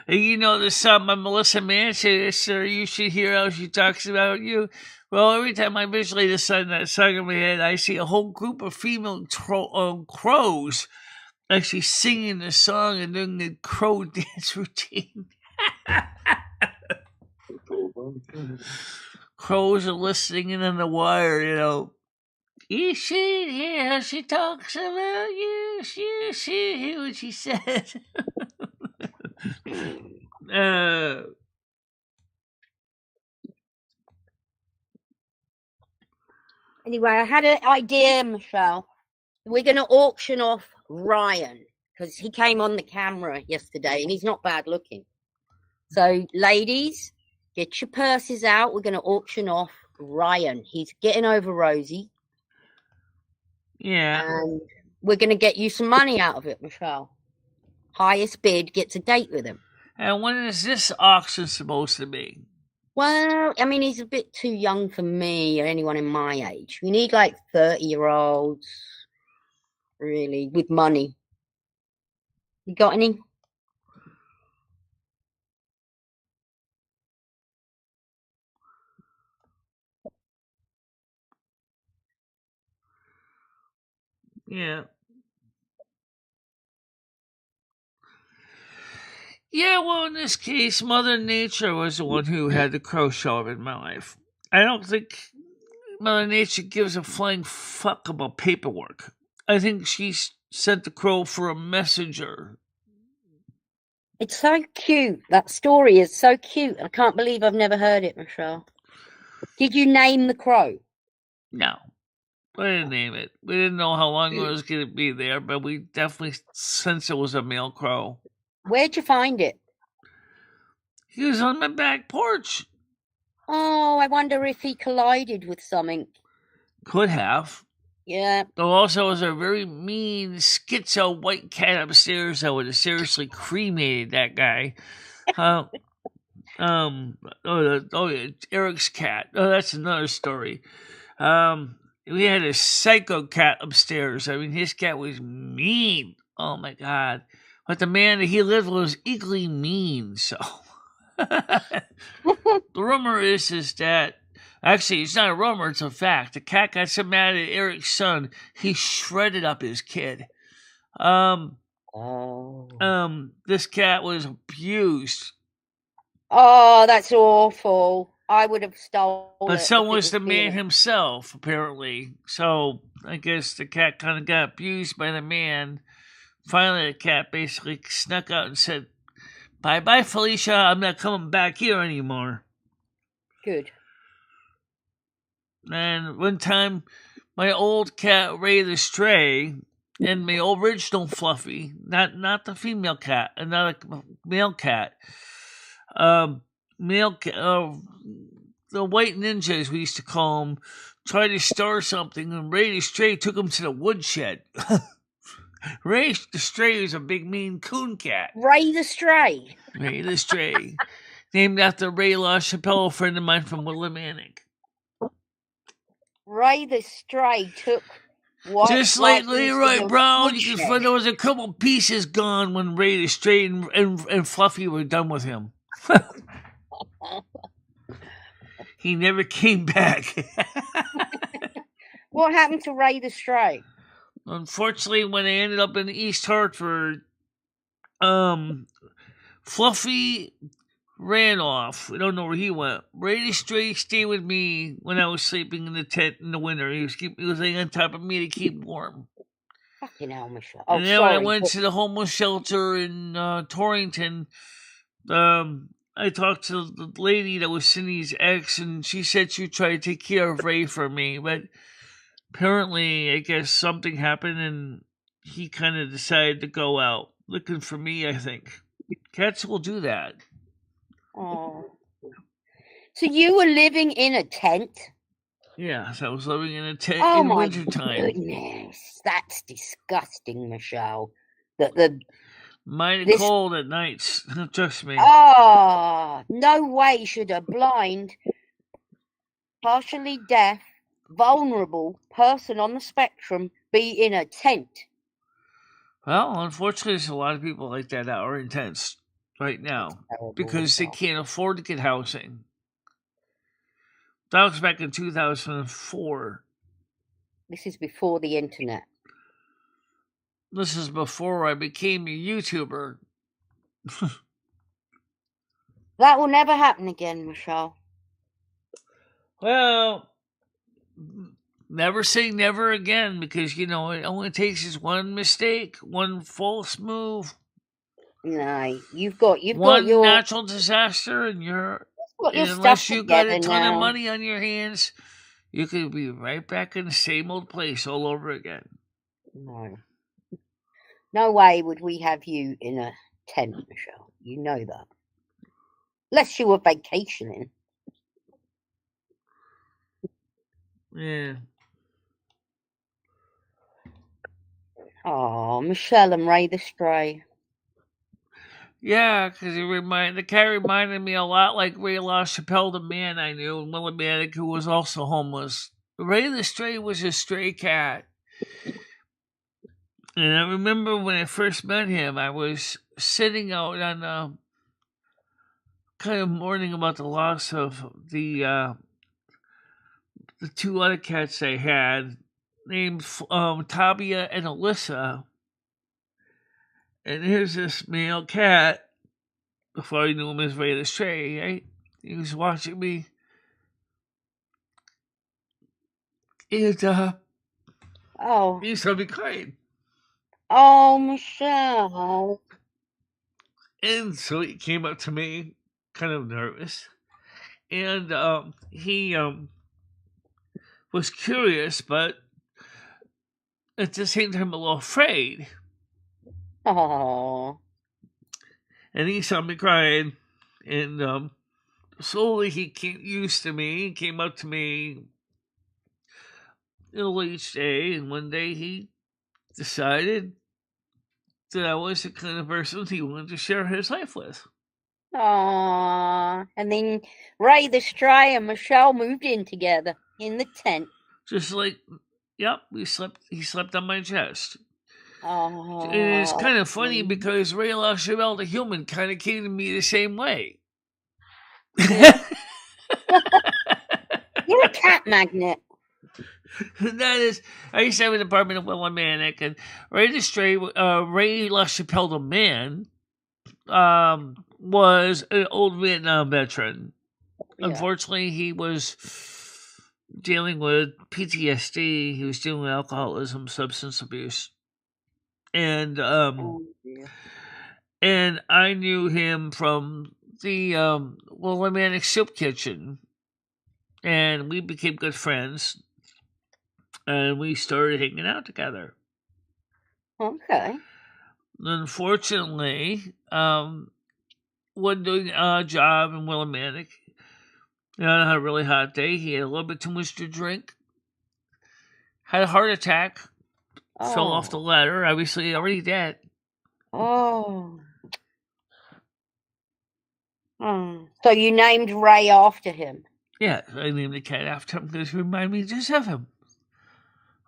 S1: You know the song by Melissa Manson, sir. You should hear how she talks about you. Well, every time I visualize that song in my head, I see a whole group of female crows actually singing the song and doing the crow dance routine. Crows are listening in on the wire, you know. You should hear how she talks about you. You should hear what she says.
S3: Anyway, I had an idea, Michelle. We're going to auction off Ryan because he came on the camera yesterday and he's not bad looking. So, ladies, get your purses out. We're going to auction off Ryan. He's getting over Rosie.
S1: Yeah.
S3: And we're going to get you some money out of it, Michelle. Highest bid gets a date with him.
S1: And when is this auction supposed to be?
S3: Well, I mean, he's a bit too young for me or anyone in my age. We need like 30-year-olds, really, with money. You got any?
S1: Yeah. Yeah, well, in this case, Mother Nature was the one who had the crow show up in my life. I don't think Mother Nature gives a flying fuck about paperwork. I think she sent the crow for a messenger.
S3: It's so cute. That story is so cute. I can't believe I've never heard it, Michelle. Did you name the crow?
S1: No. We didn't name it. We didn't know how long it was going to be there, but we definitely sensed it was a male crow.
S3: Where'd you find it?
S1: He was on my back porch.
S3: Oh, I wonder if he collided with something.
S1: Could have.
S3: Yeah.
S1: There also was a very mean schizo white cat upstairs that would have seriously cremated that guy. Eric's cat. Oh, that's another story. We had a psycho cat upstairs. I mean, his cat was mean. Oh my God. But the man that he lived with was equally mean, so. The rumor is that, actually, it's not a rumor, it's a fact. The cat got so mad at Eric's son, he shredded up his kid. This cat was abused.
S3: Oh, that's awful. I would have stolen it.
S1: But so was the man himself, apparently. So I guess the cat kind of got abused by the man. Finally, the cat basically snuck out and said, "Bye-bye, Felicia. I'm not coming back here anymore."
S3: Good.
S1: And one time, my old cat, Ray the Stray, and my original Fluffy, not the female cat, another male cat, the white ninjas we used to call them, tried to start something, and Ray the Stray took him to the woodshed. Ray the Stray was a big mean coon cat.
S3: Ray the Stray.
S1: Ray the Stray. Named after Ray LaChapelle, a friend of mine from Willimantic.
S3: Ray the Stray took what?
S1: Just like Leroy Brown, you can find there was a couple pieces gone when Ray the Stray and Fluffy were done with him. He never came back.
S3: What happened to Ray the Stray?
S1: Unfortunately, when they ended up in East Hartford, Fluffy ran off. We don't know where he went. Ray the Stray stayed with me when I was sleeping in the tent in the winter. He was laying on top of me to keep warm.
S3: Fucking hell, Michelle.
S1: And then when I went to the homeless shelter in Torrington, I talked to the lady that was Cindy's ex, and she said she would try to take care of Ray for me, but apparently, I guess something happened, and he kind of decided to go out looking for me, I think. Cats will do that.
S3: Oh. So you were living in a tent?
S1: Yes, I was living in a tent in wintertime.
S3: Oh, my goodness. That's disgusting, Michelle.
S1: Mighty cold at nights, trust me.
S3: Oh, no way should a blind, partially deaf, vulnerable person on the spectrum be in a tent?
S1: Well, unfortunately, there's a lot of people like that are in tents right now
S3: Terrible,
S1: because they
S3: Michelle.
S1: can't afford to get housing. That was back in 2004.
S3: This is before the internet.
S1: This is before I became a YouTuber.
S3: That will never happen again, Michelle.
S1: Well, never say never again, because it only takes is one mistake, one false move,
S3: No, you've got
S1: one
S3: your
S1: natural disaster, and
S3: stuff
S1: unless you got a
S3: together
S1: ton
S3: now.
S1: of money on your hands, you could be right back in the same old place all over again.
S3: No way would we have you in a tent, Michelle. You know that. Unless you were vacationing.
S1: Yeah.
S3: Oh, Michelle and Ray the Stray.
S1: Yeah, because the cat reminded me a lot like Ray LaChapelle, the man I knew in Willimantic, who was also homeless. Ray the Stray was a stray cat. And I remember when I first met him, I was sitting out on kind of mourning about the loss of the two other cats I had, named Tabia and Alyssa. And here's this male cat, before I knew him as Ray the Stray, right? He was watching me. And he saw me crying.
S3: Oh, Michelle.
S1: And so he came up to me, kind of nervous. And he was curious, but at the same time a little afraid.
S3: Oh.
S1: And he saw me crying, and slowly he came used to me, came up to me each day, and one day he decided that I was the kind of person he wanted to share his life with.
S3: Aww. And then Ray the Stray and Michelle moved in together in the tent.
S1: Just like, yep, he slept on my chest.
S3: Oh.
S1: It's kind of funny because Ray LaChapelle, the human, kind of came to me the same way.
S3: Yeah. You're a cat magnet.
S1: That is, I used to have an apartment in Willimantic, and Ray LaChapelle, the man, was an old Vietnam veteran. Yeah. Unfortunately, he was dealing with PTSD. He was dealing with alcoholism, substance abuse. And and I knew him from the Willimantic Soup Kitchen, and we became good friends, and we started hanging out together.
S3: Okay.
S1: Unfortunately, one doing a job in Willimantic, on a really hot day, he had a little bit too much to drink, had a heart attack. Fell off the ladder, obviously already dead.
S3: Oh. So you named Ray after him?
S1: Yeah, I named the cat after him because it reminded me just of him.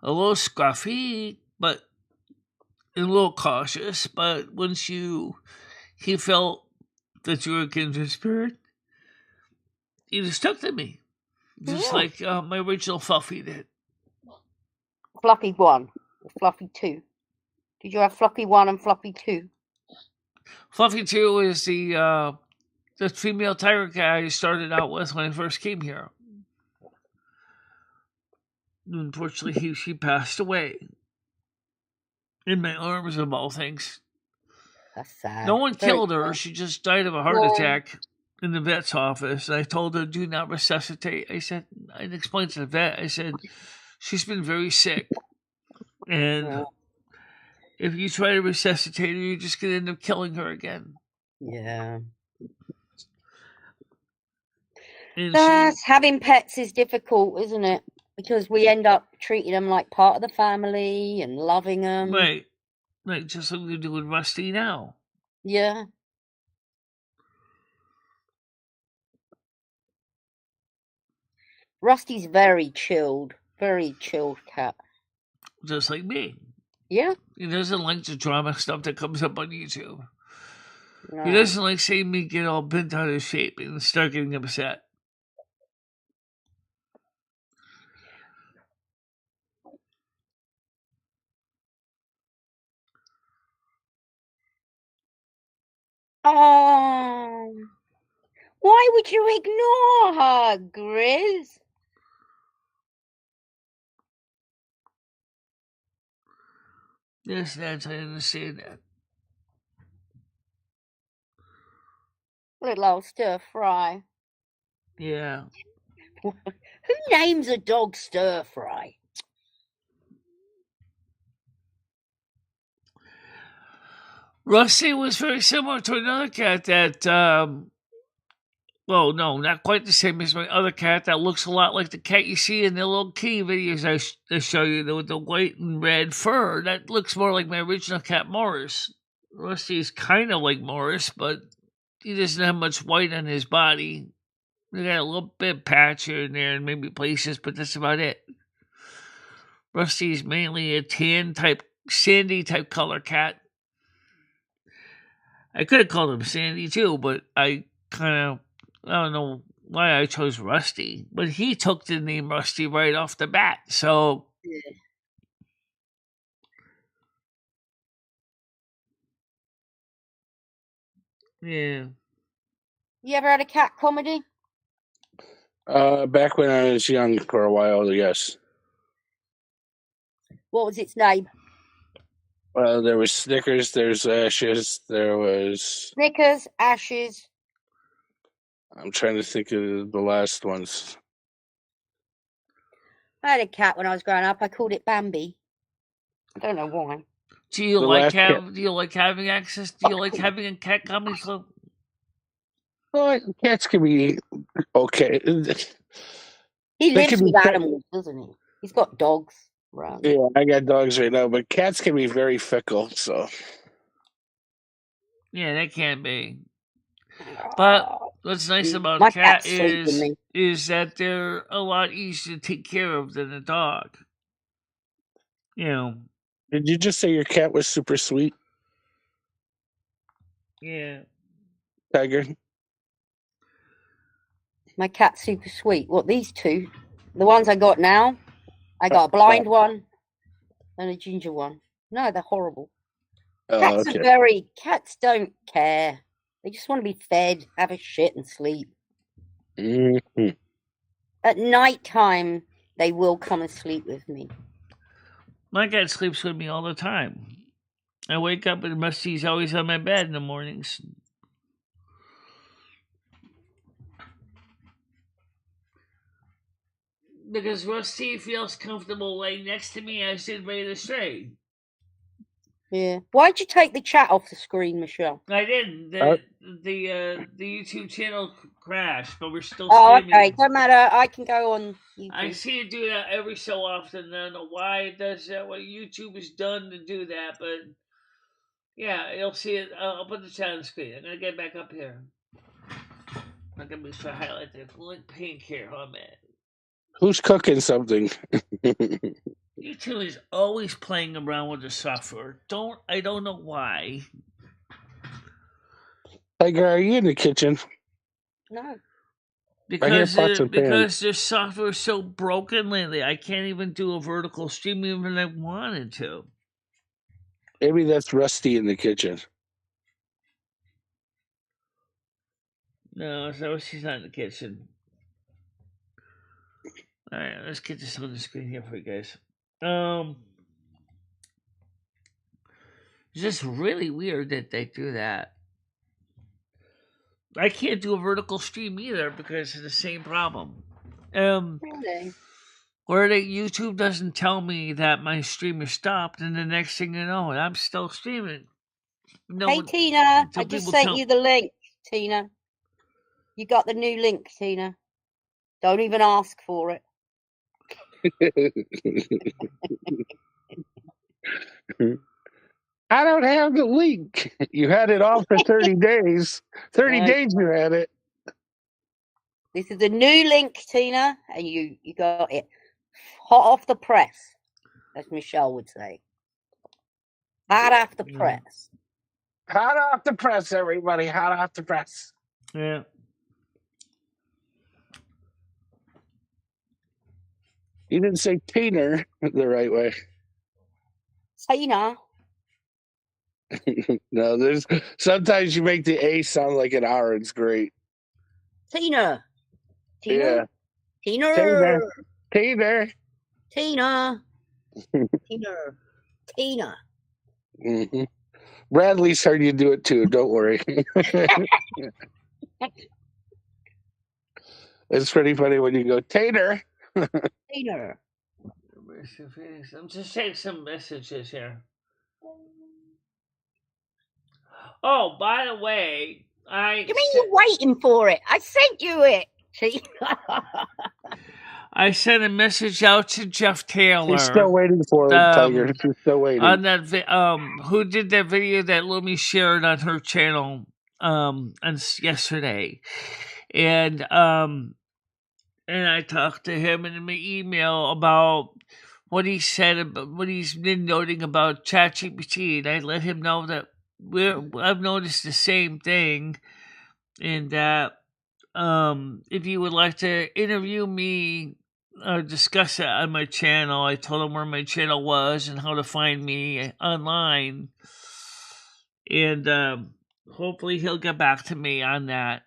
S1: A little scruffy, but a little cautious. But once he felt that you were a kindred spirit, he just stuck to me. Just like my original Fluffy did.
S3: Fluffy 1 or Fluffy 2? Did you have Fluffy 1 and Fluffy 2?
S1: Fluffy 2 is the female tiger cat I started out with when I first came here. Unfortunately, she passed away in my arms, of all things.
S3: That's sad.
S1: No one killed her. She just died of a heart attack in the vet's office. I told her, do not resuscitate. I explained to the vet, I said, she's been very sick. And if you try to resuscitate her, you're just going to end up killing her again.
S3: Yeah.
S1: And
S3: having pets is difficult, isn't it? Because we end up treating them like part of the family and loving them.
S1: Right. Like just like we do with Rusty now.
S3: Yeah. Rusty's very chilled, Very chilled cat.
S1: Just like me.
S3: Yeah.
S1: He doesn't like the drama stuff that comes up on YouTube.
S3: No.
S1: He doesn't like seeing me get all bent out of shape and start getting upset.
S3: Oh, why would you ignore her, Grizz?
S1: Yes, Nance, I understand that.
S3: Little old stir fry.
S1: Yeah.
S3: Who names a dog stir fry?
S1: Rusty was very similar to another cat that, well, no, not quite the same as my other cat that looks a lot like the cat you see in the little kitty videos I show you with the white and red fur. That looks more like my original cat, Morris. Rusty's kind of like Morris, but he doesn't have much white on his body. He got a little bit patch here and there and maybe places, but that's about it. Rusty's mainly a tan type, sandy type color cat. I could have called him Sandy too, but I don't know why I chose Rusty. But he took the name Rusty right off the bat, so. Yeah.
S3: You ever had a cat comedy?
S2: Back when I was young for a while, yes.
S3: What was its name?
S2: Well, there was Snickers, there's Ashes, there was...
S3: Snickers, Ashes.
S2: I'm trying to think of the last ones.
S3: I had a cat when I was growing up. I called it Bambi. I don't know why.
S1: Do you like having access? Do you like having a cat comedy club?
S2: Well, cats can be okay.
S3: He lives with animals, doesn't he? He's got dogs around.
S2: Yeah, I got dogs right now, but cats can be very fickle, so.
S1: Yeah, that can be. But what's nice about a cat is that they're a lot easier to take care of than a dog. You know.
S2: Did you just say your cat was super sweet?
S1: Yeah.
S2: Tiger?
S3: My cat's super sweet. What, these two? The ones I got now? I got a blind one and a ginger one. No, they're horrible. Cats don't care. They just want to be fed, have a shit and sleep.
S2: Mm-hmm.
S3: At night time, they will come and sleep with me.
S1: My cat sleeps with me all the time. I wake up and Rusty's always on my bed in the mornings. Because Rusty feels comfortable laying next to me as she's ready to stray.
S3: Yeah. Why'd you take the chat off the screen, Michelle?
S1: I didn't. The YouTube channel crashed, but we're still
S3: streaming. Okay. Don't matter. I can go on YouTube.
S1: I see it do that every so often. I don't know why it does that, what YouTube has done to do that, but yeah, you'll see it. I'll put the chat on the screen. I'm going to get back up here. I'm going to try to highlight the link pink here. Oh, man.
S2: Who's cooking something?
S1: YouTube is always playing around with the software. I don't know why.
S2: Tiger, are you in the kitchen?
S3: No.
S1: Because their software is so broken lately, I can't even do a vertical stream even if I wanted to.
S2: Maybe that's Rusty in the kitchen.
S1: No, she's not in the kitchen. All right, let's get this on the screen here for you guys. It's just really weird that they do that. I can't do a vertical stream either because of the same problem.
S3: Really?
S1: Where YouTube doesn't tell me that my stream is stopped, and the next thing you know, I'm still streaming.
S3: Hey, Tina, I just sent you the link, Tina. You got the new link, Tina. Don't even ask for it.
S2: I don't have the link. You had it off for 30 days. 30 days you had it.
S3: This is the new link, Tina, and you got it. hot off the press, as Michelle would say. Hot off the press.
S2: Hot off the press, everybody. Hot off the press.
S1: Yeah.
S2: You didn't say Tina the right way.
S3: Tina.
S2: No, there's sometimes you make the A sound like an R. It's great.
S3: Tina.
S2: Yeah.
S3: Tina.
S2: Tina.
S3: Tina. Tina. Tina.
S2: Mm-hmm. Bradley's heard you do it too. Don't worry. It's pretty funny when you go, Tater.
S3: Tina.
S1: I'm just taking some messages here. Oh, by the way,
S3: You mean you're waiting for it? I sent you it.
S1: I sent a message out to Jeff Taylor.
S2: He's still waiting for it, Tiger. He's still waiting.
S1: On that, who did that video that Lumi shared on her channel, yesterday, and I talked to him in my email about what he said about what he's been noting about ChatGPT, and I let him know that I've noticed the same thing, and that if you would like to interview me or discuss it on my channel, I told him where my channel was and how to find me online, and hopefully he'll get back to me on that,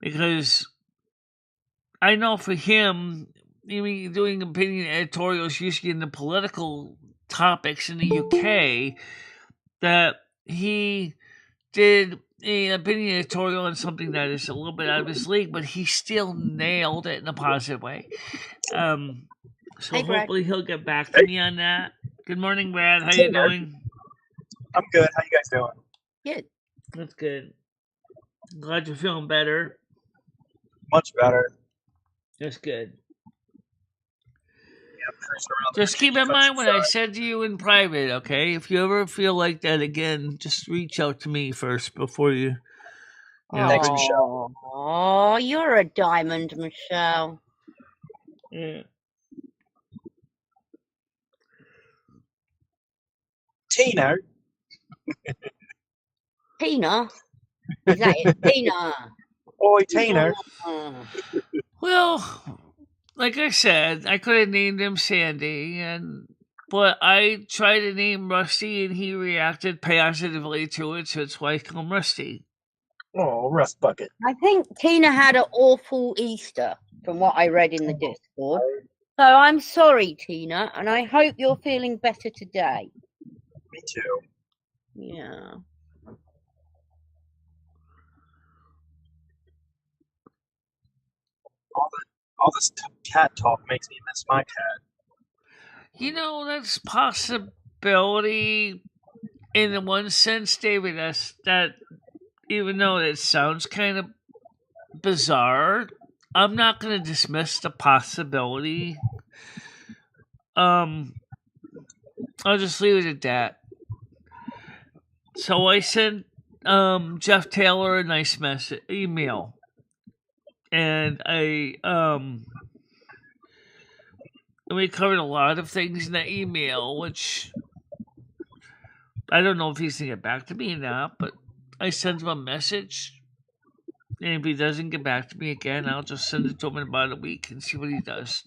S1: because I know for him, even doing opinion editorials usually in the political topics in the UK, that he did an opinion editorial on something that is a little bit out of his league, but he still nailed it in a positive way. So
S3: hey,
S1: hopefully he'll get back to me on that. Good morning, Brad. How you doing?
S5: I'm good. How you guys doing?
S3: Good.
S1: That's good. Glad you're feeling better.
S5: Much better.
S1: That's good.
S5: Yeah, I'm cruising around.
S1: Just keep in mind what I said to you in private, okay? If you ever feel like that again, just reach out to me first before you
S5: Thanks, Michelle.
S3: Oh, you're a diamond, Michelle.
S1: Yeah.
S5: Tina.
S3: Tina? Is that it? Tina.
S5: Oi, Tina.
S1: Well, like I said, I could have named him Sandy, but I tried to name Rusty, and he reacted positively to it, so that's why I call him Rusty.
S5: Oh, Rust Bucket.
S3: I think Tina had an awful Easter, from what I read in the Discord. So I'm sorry, Tina, and I hope you're feeling better today.
S5: Me too.
S3: Yeah.
S5: All this cat talk makes me miss my cat.
S1: You know, that's possibility in one sense, David. That even though it sounds kind of bizarre, I'm not going to dismiss the possibility. I'll just leave it at that. So I sent Jeff Taylor a nice email, and we covered a lot of things in that email, which I don't know if he's going to get back to me or not, but I sent him a message, and if he doesn't get back to me again, I'll just send it to him in about a week and see what he does.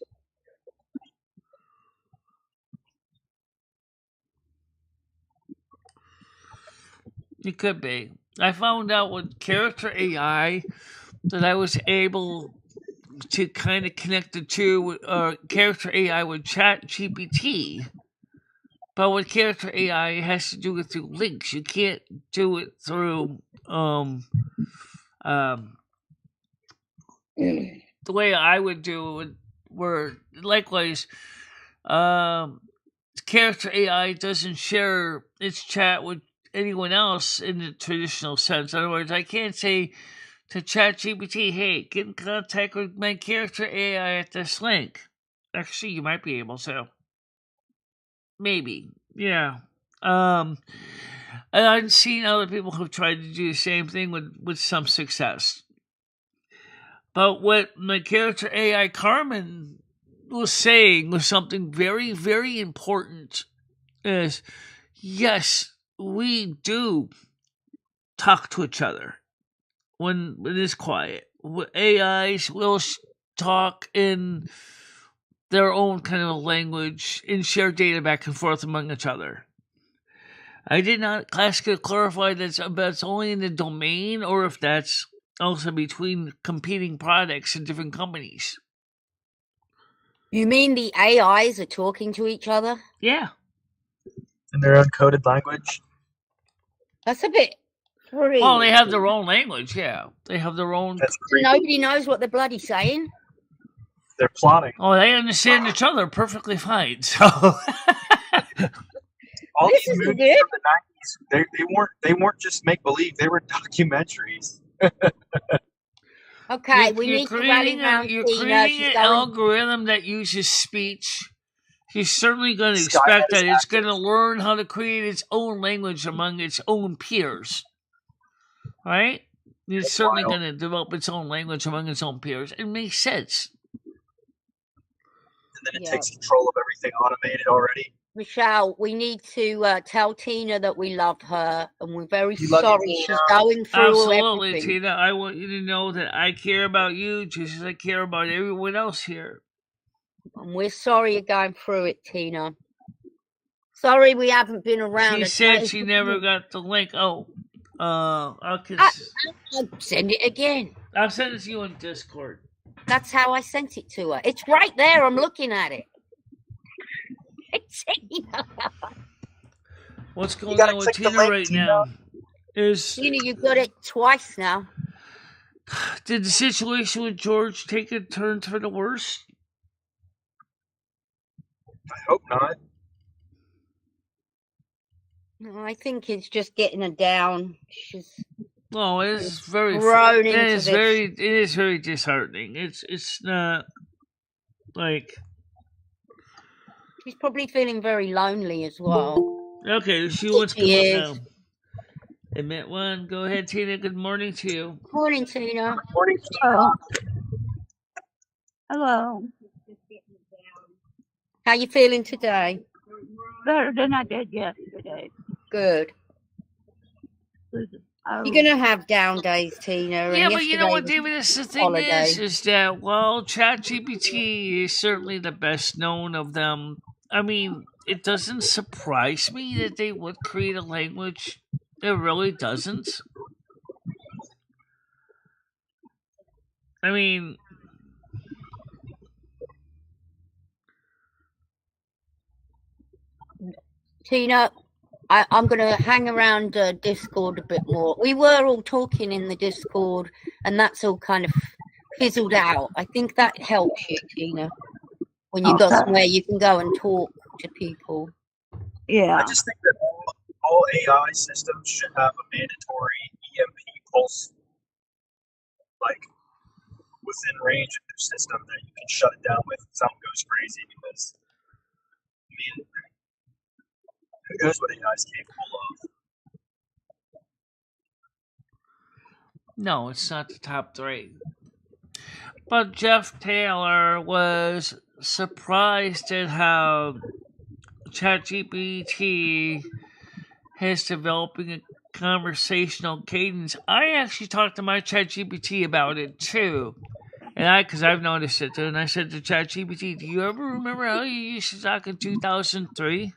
S1: It could be. I found out with character AI that I was able to kind of connect the two, character AI with ChatGPT. But with character AI, it has to do it through links. You can't do it through the way I would do it. Where likewise, character AI doesn't share its chat with anyone else in the traditional sense. In other words, I can't say to ChatGPT, "Hey, get in contact with my character AI at this link." Actually, you might be able to. Maybe, yeah. And I've seen other people who've tried to do the same thing with some success. But what my character AI Carmen was saying was something very, very important. Is yes, we do talk to each other when it is quiet. AIs will talk in their own kind of language and share data back and forth among each other. I did not clarify that's only in the domain or if that's also between competing products in different companies.
S3: You mean the AIs are talking to each other?
S1: Yeah.
S5: In their own coded language?
S3: That's a bit freaky.
S1: Well, they have their own language, yeah. They have their own...
S5: That's creepy.
S3: Nobody knows what they're bloody saying.
S5: They're plotting.
S1: Oh, they understand each other perfectly fine, so...
S5: All
S3: This
S5: these
S3: is
S5: movies
S3: good.
S5: from the 90s, they weren't just make-believe, they were documentaries.
S3: Okay, we need to rally around
S1: You're
S3: Tina.
S1: creating
S3: She's
S1: an
S3: going...
S1: algorithm that uses speech. You're certainly going to
S5: Skynet
S1: expect that
S5: is
S1: it's going to
S5: active.
S1: learn how to create its own language among its own peers. Right? It's certainly
S5: wild.
S1: going to develop its own language among its own peers. It makes sense.
S5: And then it
S3: Yeah.
S5: takes control of everything automated already.
S3: Michelle, we need to tell Tina that we love her and we're very
S5: We love you,
S3: sorry
S5: Tina.
S3: she's going through
S1: Absolutely,
S3: everything.
S1: Tina. I want you to know that I care about you just as I care about everyone else here.
S3: And we're sorry you're going through it, Tina. Sorry we haven't been around.
S1: She said she never got the link. Oh, I'll
S3: send it again.
S1: I'll send it to you on Discord.
S3: That's how I sent it to her. It's right there. I'm looking at it. Tina.
S1: What's going
S5: gotta
S1: on with
S5: click the
S1: Tina
S5: link,
S1: right
S5: Tina.
S1: now? Is
S3: Tina, you got it twice now.
S1: did the situation with George take a turn for the worse?
S5: I hope not.
S3: No, I think it's just getting her down. She's
S1: Well, it is very
S3: grown
S1: it
S3: into
S1: is
S3: this.
S1: it is very disheartening. It's not like
S3: She's probably feeling very lonely as well.
S1: okay. She wants to come
S3: She
S1: up
S3: is.
S1: now. Admit one. Go ahead, Tina. Good morning to you.
S3: Morning, Tina.
S5: Morning.
S6: Oh. Hello.
S3: How you feeling today?
S6: Better than I did yesterday.
S3: Good.
S6: I
S3: You're gonna have down days, Tina. And
S1: Yeah, but you know
S3: yesterday
S1: what,
S3: was
S1: David? This the thing
S3: holiday.
S1: is that well, ChatGPT is certainly the best known of them. I mean, it doesn't surprise me that they would create a language. It really doesn't. I mean,
S3: Tina, I'm going to hang around Discord a bit more. We were all talking in the Discord, and that's all kind of fizzled out. I think that helps you, Tina, when you've got
S6: Okay.
S3: somewhere you can go and talk to people.
S6: Yeah.
S5: I just think that all AI systems should have a mandatory EMP pulse, like within range of their system that you can shut it down with if something goes crazy. Because I mean, who knows what AI is capable of?
S1: no, it's not the top 3. But Jeff Taylor was surprised at how ChatGPT is developing a conversational cadence. I actually talked to my ChatGPT about it too. And because I've noticed it too, and I said to ChatGPT, do you ever remember how you used to talk in 2003?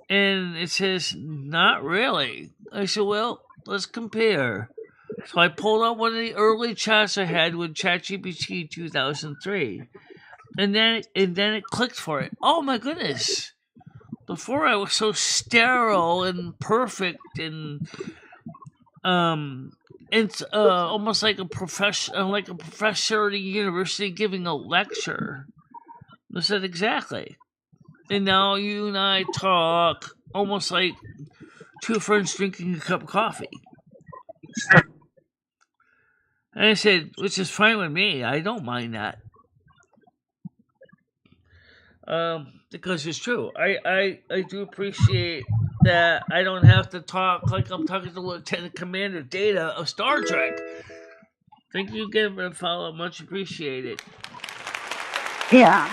S1: And it says, not really. I said, well, let's compare. So I pulled out one of the early chats I had with ChatGPT 2003. And then it clicked for it. Oh my goodness. Before I was so sterile and perfect and it's almost like a professor at a university giving a lecture. I said exactly. And now you and I talk almost like two friends drinking a cup of coffee. And I said, which is fine with me. I don't mind that. Because it's true. I do appreciate that I don't have to talk like I'm talking to Lieutenant Commander Data of Star Trek. Thank you again for the follow. Much appreciated.
S6: Yeah.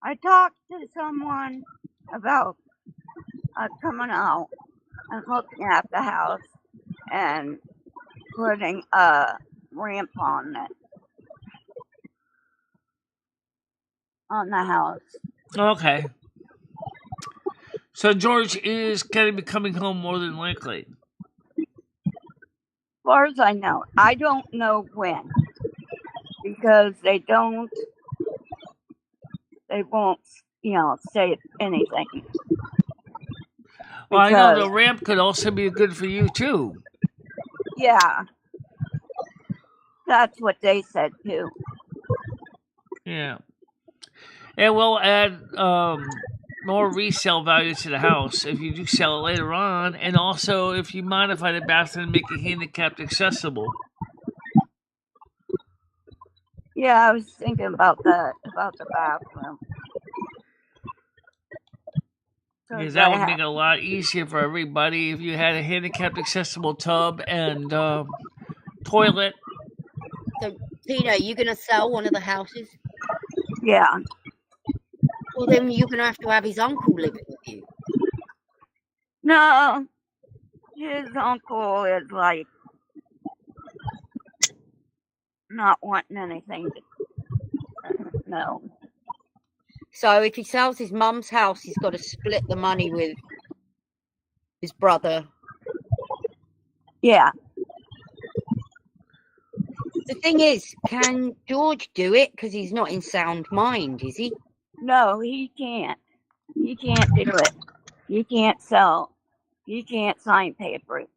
S6: I talked to someone about coming out and looking at the house and putting a ramp on the house.
S1: Okay. So George is going to be coming home more than likely.
S6: As far as I know, I don't know when, because they won't, say anything.
S1: Well, I know
S6: Because,
S1: the ramp could also be good for you too.
S6: yeah, that's what they said too.
S1: Yeah. It will add more resale value to the house if you do sell it later on, and also if you modify the bathroom and make it handicapped accessible.
S6: Yeah, I was thinking about that, about the bathroom.
S1: Because that would make it a lot easier for everybody if you had a handicapped accessible tub and toilet.
S3: So, Tina, you going to sell one of the houses?
S6: Yeah.
S3: Well, then you're going to have his uncle living with you.
S6: No, his uncle is like not wanting anything to. No.
S3: So if he sells his mum's house, he's got to split the money with his brother.
S6: Yeah.
S3: The thing is, can George do it? Because he's not in sound mind, is he?
S6: No, he can't. He can't do it. He can't sell. He can't sign papers.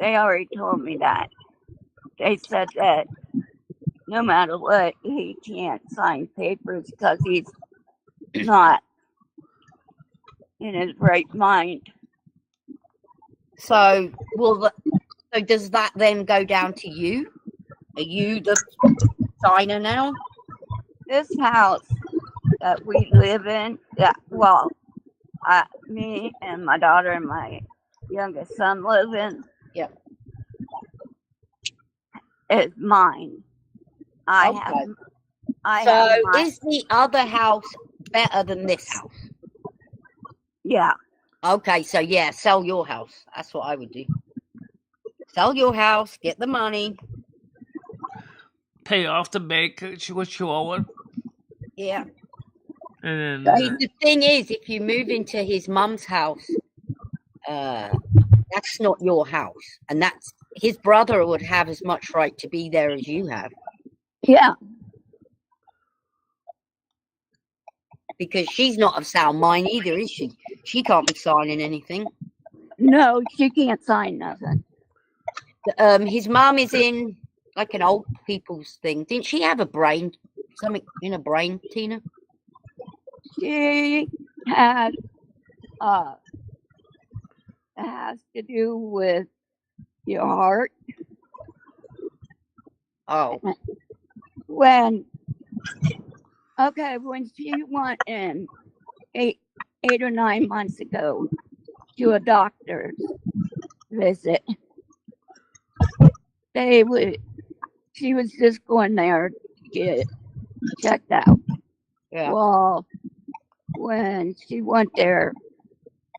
S6: They already told me that. They said that no matter what, he can't sign papers because he's not in his right mind.
S3: So, so does that then go down to you? Are you the signer now?
S6: This house that we live in, me and my daughter and my youngest son live in, is mine. I have mine.
S3: Is the other house better than this house?
S6: Yeah.
S3: Okay, so yeah, sell your house. That's what I would do. Sell your house, get the money.
S1: Pay off the bank what you owe it.
S3: Yeah.
S1: And
S3: then, the thing is, if you move into his mum's house, that's not your house. And that's his brother would have as much right to be there as you have.
S6: Yeah.
S3: Because she's not of sound mind either, is she? She can't be signing anything.
S6: No, she can't sign nothing.
S3: His mum is in like an old people's thing. Didn't she have a brain? Something in a brain, Tina?
S6: She had it has to do with your heart.
S3: Oh.
S6: When she went in 8 or 9 months ago to a doctor's visit, she was just going there to get checked out.
S3: Yeah.
S6: Well, when she went there,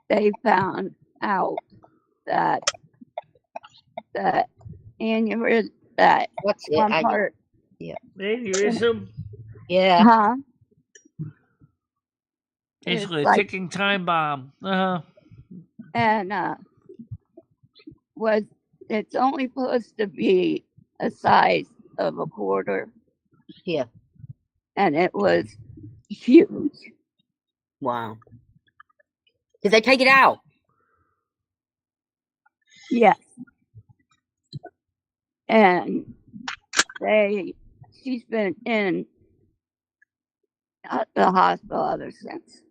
S6: they found out that aneurysm, that
S3: what's
S6: one
S3: it?
S6: part.
S3: Yeah.
S1: Aneurysm.
S3: Yeah.
S6: Huh?
S1: Basically, a ticking time bomb.
S6: And it's only supposed to be a size of a quarter.
S3: Yeah.
S6: And it was huge.
S3: Wow. Did they take it out?
S6: Yes. And she's been in the hospital ever since.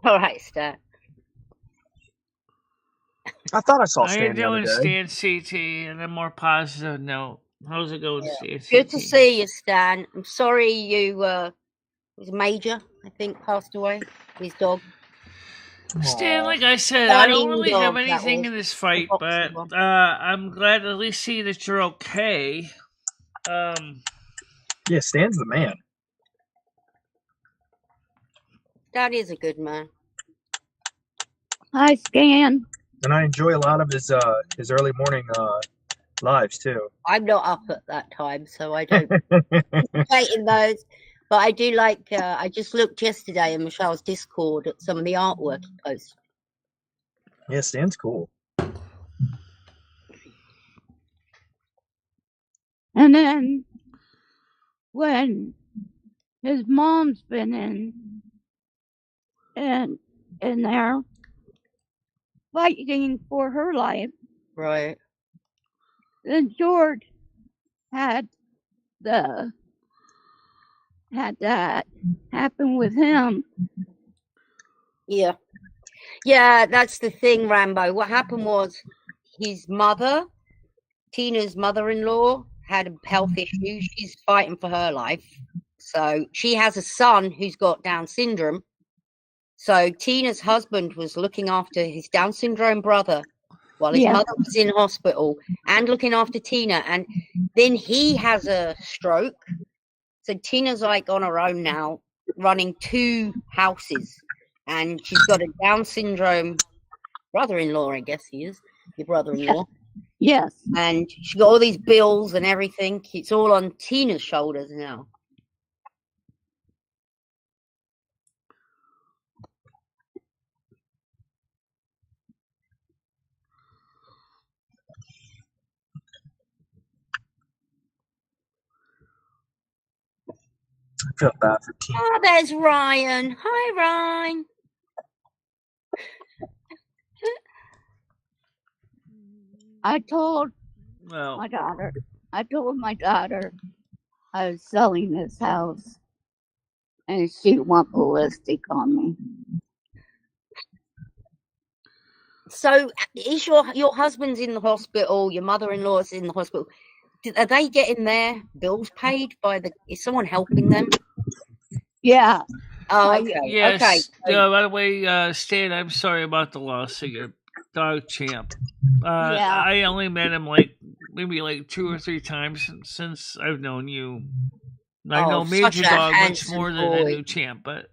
S3: All right, Stan.
S5: I thought I saw
S1: How
S5: Stan
S1: you
S5: the other
S1: doing,
S5: day.
S1: Stan CT? And a more positive note. How's it going, Stan CT?
S3: Good to see you, Stan. I'm sorry you it was major. I think, passed away. His dog.
S1: Stan, like I said, I don't really have
S3: Dog, that
S1: anything
S3: was.
S1: in this fight,
S3: The
S1: but
S3: boxing one.
S1: I'm glad to at least see that you're okay.
S5: Yeah, Stan's the man.
S3: Dad is a good man.
S6: Hi, Stan.
S5: And I enjoy a lot of his early morning lives too.
S3: I'm not up at that time, so I don't participate in those. But I do like. I just looked yesterday in Michelle's Discord at some of the artwork he posted.
S5: Yeah, Stan's cool.
S6: And then when his mom's been in there fighting for her life,
S3: Right.
S6: then George had that happen with him.
S3: Yeah. Yeah, that's the thing, Rambo. What happened was his mother, Tina's mother-in-law, had a health issue. She's fighting for her life. So she has a son who's got Down syndrome. So Tina's husband was looking after his Down syndrome brother while his mother was in hospital and looking after Tina. And then he has a stroke. So Tina's like on her own now, running 2 houses. And she's got a Down syndrome brother-in-law, I guess he is, your brother-in-law.
S6: Yes.
S3: And she got all these bills and everything. It's all on Tina's shoulders now.
S5: I feel bad for Tina.
S3: Oh, there's Ryan. Hi, Ryan.
S6: I told
S1: well,
S6: my daughter I was selling this house, and she went ballistic on me.
S3: So is your husband's in the hospital, your mother-in-law's in the hospital. Are they getting their bills paid is someone helping them?
S6: Yeah.
S3: Oh, okay.
S1: yes.
S3: Okay.
S1: By the way, Stan, I'm sorry about the loss of your dog, Champ.
S6: Yeah.
S1: I only met him maybe 2 or 3 times since I've known you. I know Major Dog much more than I knew Champ, but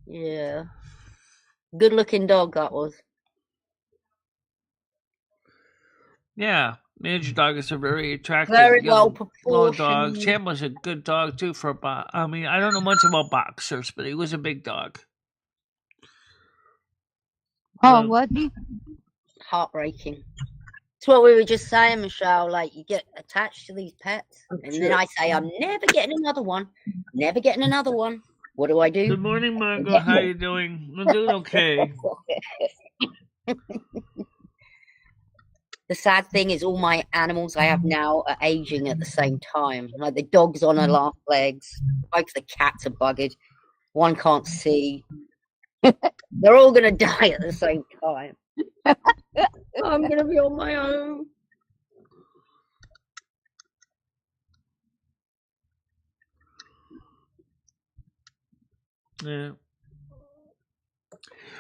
S3: yeah, good-looking dog that was.
S1: Yeah, Major Dog is a very attractive,
S3: Very
S1: young,
S3: well
S1: long dog.
S3: proportioned.
S1: Champ was a good dog too for a I mean, I don't know much about boxers, but he was a big dog.
S6: Oh, was he?
S3: Heartbreaking. It's what we were just saying, Michelle. Like, you get attached to these pets, and then I say, I'm never getting another one. Never getting another one. What do I do?
S1: Good morning, Margot. How you doing? I'm doing okay.
S3: The sad thing is all my animals I have now are aging at the same time. Like the dog's on her last legs. Like the cats are buggered. One can't see. They're all going to die at the same time. I'm going to be on my own.
S1: Yeah.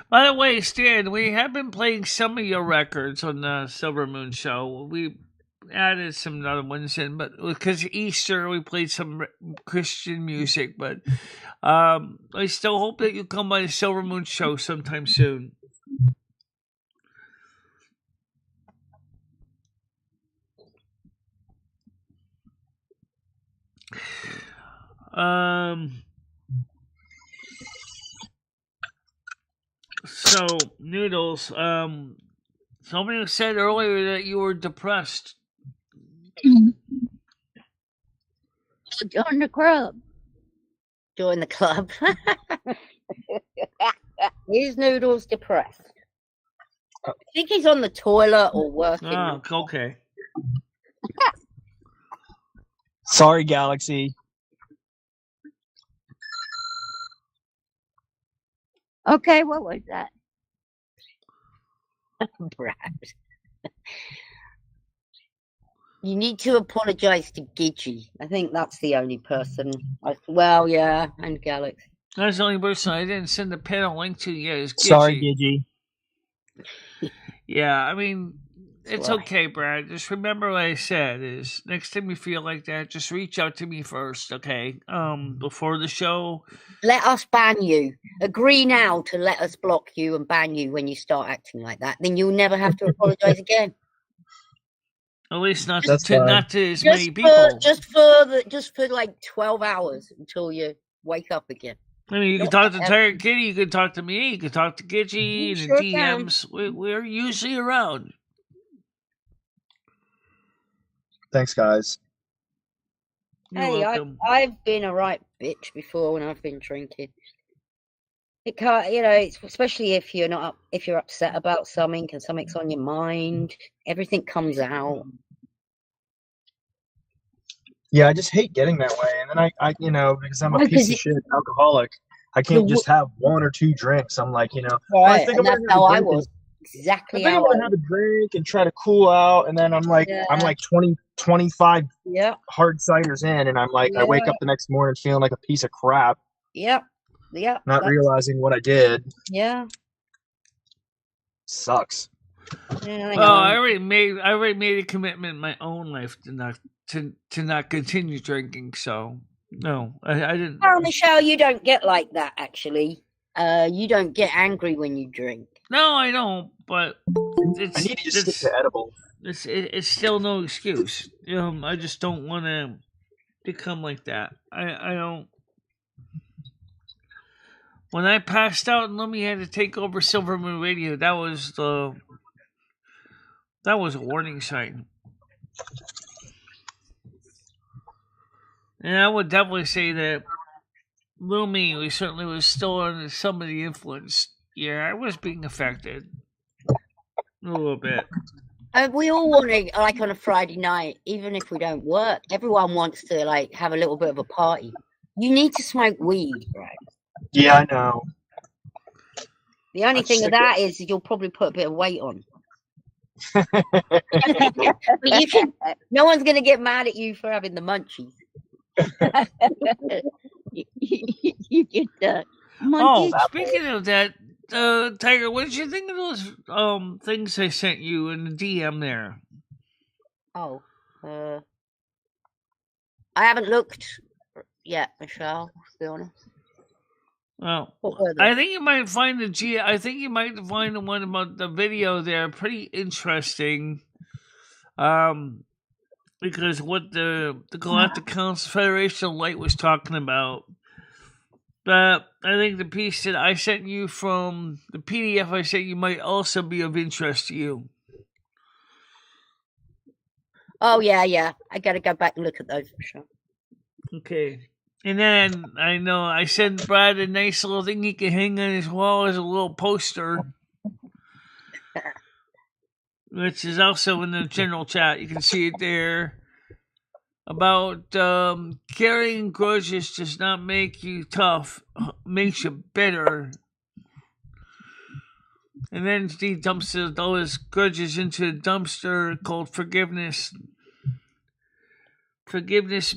S1: By the way, Stan, we have been playing some of your records on the Silver Moon Show. We added some other ones in, but because Easter, we played some Christian music. But I still hope that you come by the Silver Moon Show sometime soon. So, Noodles, somebody said earlier that you were depressed.
S6: Join the club.
S3: Join the club. Is Noodles depressed? I think he's on the toilet or working.
S1: Oh, okay.
S5: Sorry, Galaxy.
S6: Okay, what was that?
S3: Brad. You need to apologize to Gidgey. I think that's the only person. Well, yeah, and Galaxy.
S1: That's the only person I didn't send the panel link to yet is Gitchy.
S5: Sorry, Gidgy.
S1: Yeah, I mean, it's
S3: Right.
S1: okay, Brad. Just remember what I said is next time you feel like that, just reach out to me first, okay? Before the show.
S3: Let us ban you. Agree now to let us block you and ban you when you start acting like that. Then you'll never have to apologize again.
S1: At least not
S5: That's
S1: to
S5: fine.
S1: not to as many people.
S3: Just for like 12 hours until you wake up again.
S1: I mean, you can talk to Tiger Kitty, you can talk to me, you can talk to Gitchy
S3: You
S1: and
S3: sure
S1: the DMs. We're usually around.
S5: Thanks, guys.
S1: You're
S3: Hey,
S1: welcome.
S3: I've been a right bitch before when I've been drinking. It can't, especially if you're upset about something and something's on your mind, everything comes out.
S5: Yeah, I just hate getting that way. And then I because I'm a piece of shit alcoholic, I can't just have one or two drinks. I'm like,
S3: Right,
S5: I think
S3: and
S5: I'm
S3: that's
S5: gonna
S3: how
S5: have a
S3: I
S5: drink.
S3: was. Exactly
S5: I think
S3: how
S5: I'm gonna have a drink and try to cool out, and then I'm like 20, 25 hard ciders in, and I'm like, I wake up the next morning feeling like a piece of crap.
S3: Yep.
S5: Not realizing what I did.
S3: Yeah.
S5: Sucks.
S3: Yeah,
S1: I already made a commitment in my own life to not continue drinking. So no, I didn't.
S3: Oh, Michelle, you don't get like that. Actually, you don't get angry when you drink.
S1: No, I don't. But
S5: I need to just stick to edible.
S1: It's still no excuse. I just don't want to become like that. I don't. When I passed out and Lummy had to take over Silvermoon Radio, that was a warning sign. And I would definitely say that Lummy certainly was still under some of the influence. Yeah, I was being affected a little bit.
S3: We all want to, like on a Friday night, even if we don't work, everyone wants to like have a little bit of a party. You need to smoke weed, right?
S5: Yeah, I know.
S3: The only thing of that is you'll probably put a bit of weight on. But no one's going to get mad at you for having the munchies.
S6: You get the
S1: munchies. Oh, speaking of that, Tiger, what did you think of those things I sent you in the DM there?
S3: Oh, I haven't looked yet, Michelle, to be honest.
S1: Well, I think you might find I think you might find the one about the video there pretty interesting. Because what the Galactic Council Federation of Light was talking about. But I think the piece that I sent you from the PDF I sent you might also be of interest to you.
S3: Oh yeah. I gotta go back and look at those for sure.
S1: Okay. And then I know I sent Brad a nice little thing he can hang on his wall as a little poster. Which is also in the general chat. You can see it there. About carrying grudges does not make you tough, makes you bitter. And then he dumps all his grudges into a dumpster called forgiveness. Forgiveness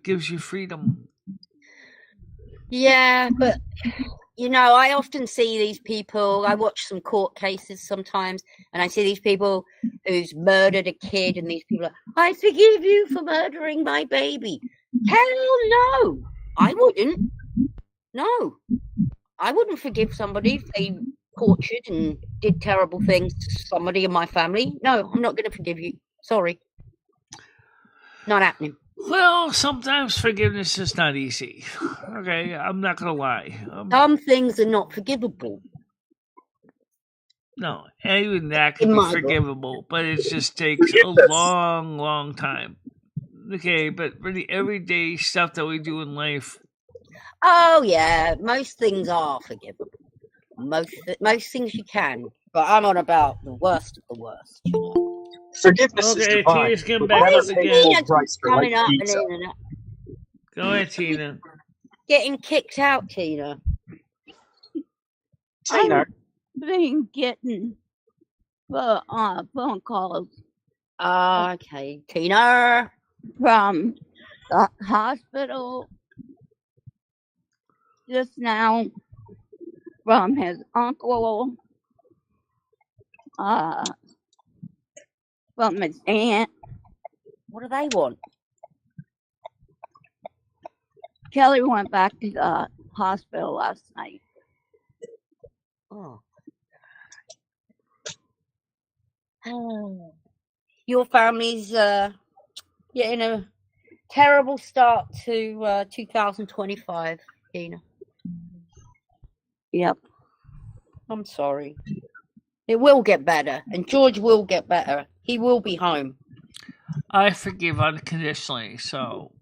S1: gives you freedom.
S3: Yeah, but I often see these people. I watch some court cases sometimes, and I see these people who's murdered a kid, and these people are, I forgive you for murdering my baby. Hell no, I wouldn't. No, I wouldn't forgive somebody if they tortured and did terrible things to somebody in my family. No, I'm not going to forgive you. Sorry. Not happening.
S1: Well, sometimes forgiveness is not easy. Okay, I'm not going to lie.
S3: Some things are not forgivable.
S1: No, even that can be forgivable, but it just takes a long, long time. Okay, but for the everyday stuff that we do in life.
S3: Oh, yeah, most things are forgivable. Most things you can, but I'm on about the worst of the worst.
S5: Forgiveness is divine.
S1: Tina's getting back up again.
S3: Coming up and in and up.
S1: Go ahead, Tina.
S3: Getting kicked out, Tina.
S6: I've been getting phone calls.
S3: Okay, Tina.
S6: From the hospital. just now from his uncle, from his aunt.
S3: What do they want?
S6: Kelly went back to the hospital last night.
S3: Oh. Oh. Your family's getting a terrible start to 2025, Tina.
S6: Yep.
S3: I'm sorry. It will get better, and George will get better. He will be home.
S1: I forgive unconditionally, so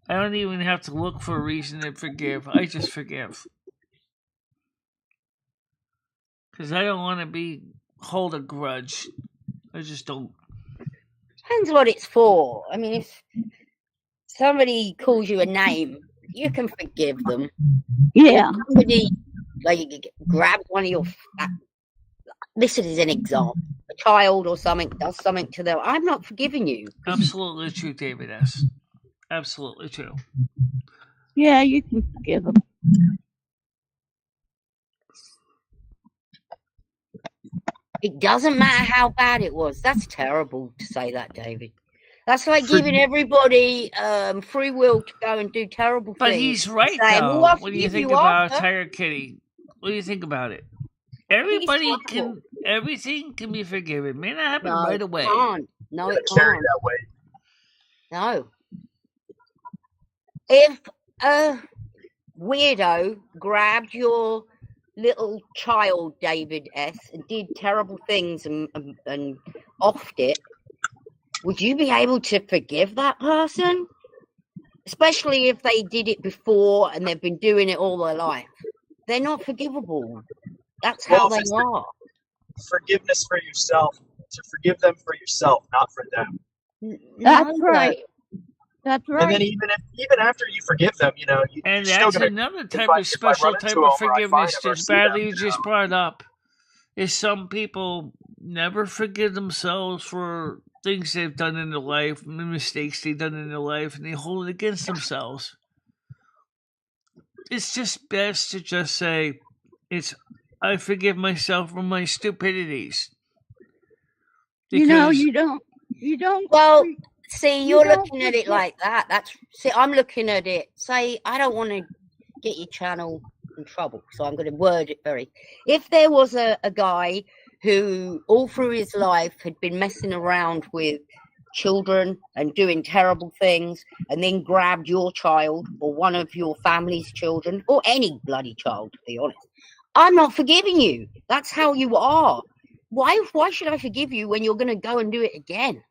S1: I don't even have to look for a reason to forgive. I just forgive. Because I don't want to hold a grudge. I just don't.
S3: Depends what it's for. I mean, if somebody calls you a name, you can forgive them.
S6: Yeah.
S3: If somebody grabs one of your... This is an example. A child or something does something to them. I'm not forgiving you.
S1: Absolutely true, David S. Absolutely true.
S6: Yeah, you can forgive them.
S3: It doesn't matter how bad it was. That's terrible to say that, David. That's like giving everybody free will to go and do terrible things.
S1: But he's right,
S3: saying,
S1: though.
S3: well,
S1: When you think about Tiger Kitty, what do you think about it? Everything can be forgiven. May not happen right away.
S3: It can't. No, it
S5: Carry
S3: can't.
S5: that way.
S3: No. If a weirdo grabbed your little child, David S., and did terrible things and offed it, would you be able to forgive that person? Especially if they did it before and they've been doing it all their life. They're not forgivable. That's how they are.
S5: Forgiveness for yourself. To forgive them for yourself, not for them.
S6: That's right. That's right.
S5: And then even after you forgive them,
S1: and that's another type of special type of forgiveness just badly just brought up. Is some people never forgive themselves for things they've done in their life, mistakes they've done in their life, and they hold it against themselves. It's just best to just say, I forgive myself for my stupidities.
S3: Because, you don't. Well, see, you're looking at it like that. I'm looking at it. Say, I don't want to get your channel in trouble, so I'm going to word it very. If there was a guy who all through his life had been messing around with children and doing terrible things, and then grabbed your child or one of your family's children, or any bloody child, to be honest, I'm not forgiving you. That's how you are. Why should I forgive you when you're going to go and do it again?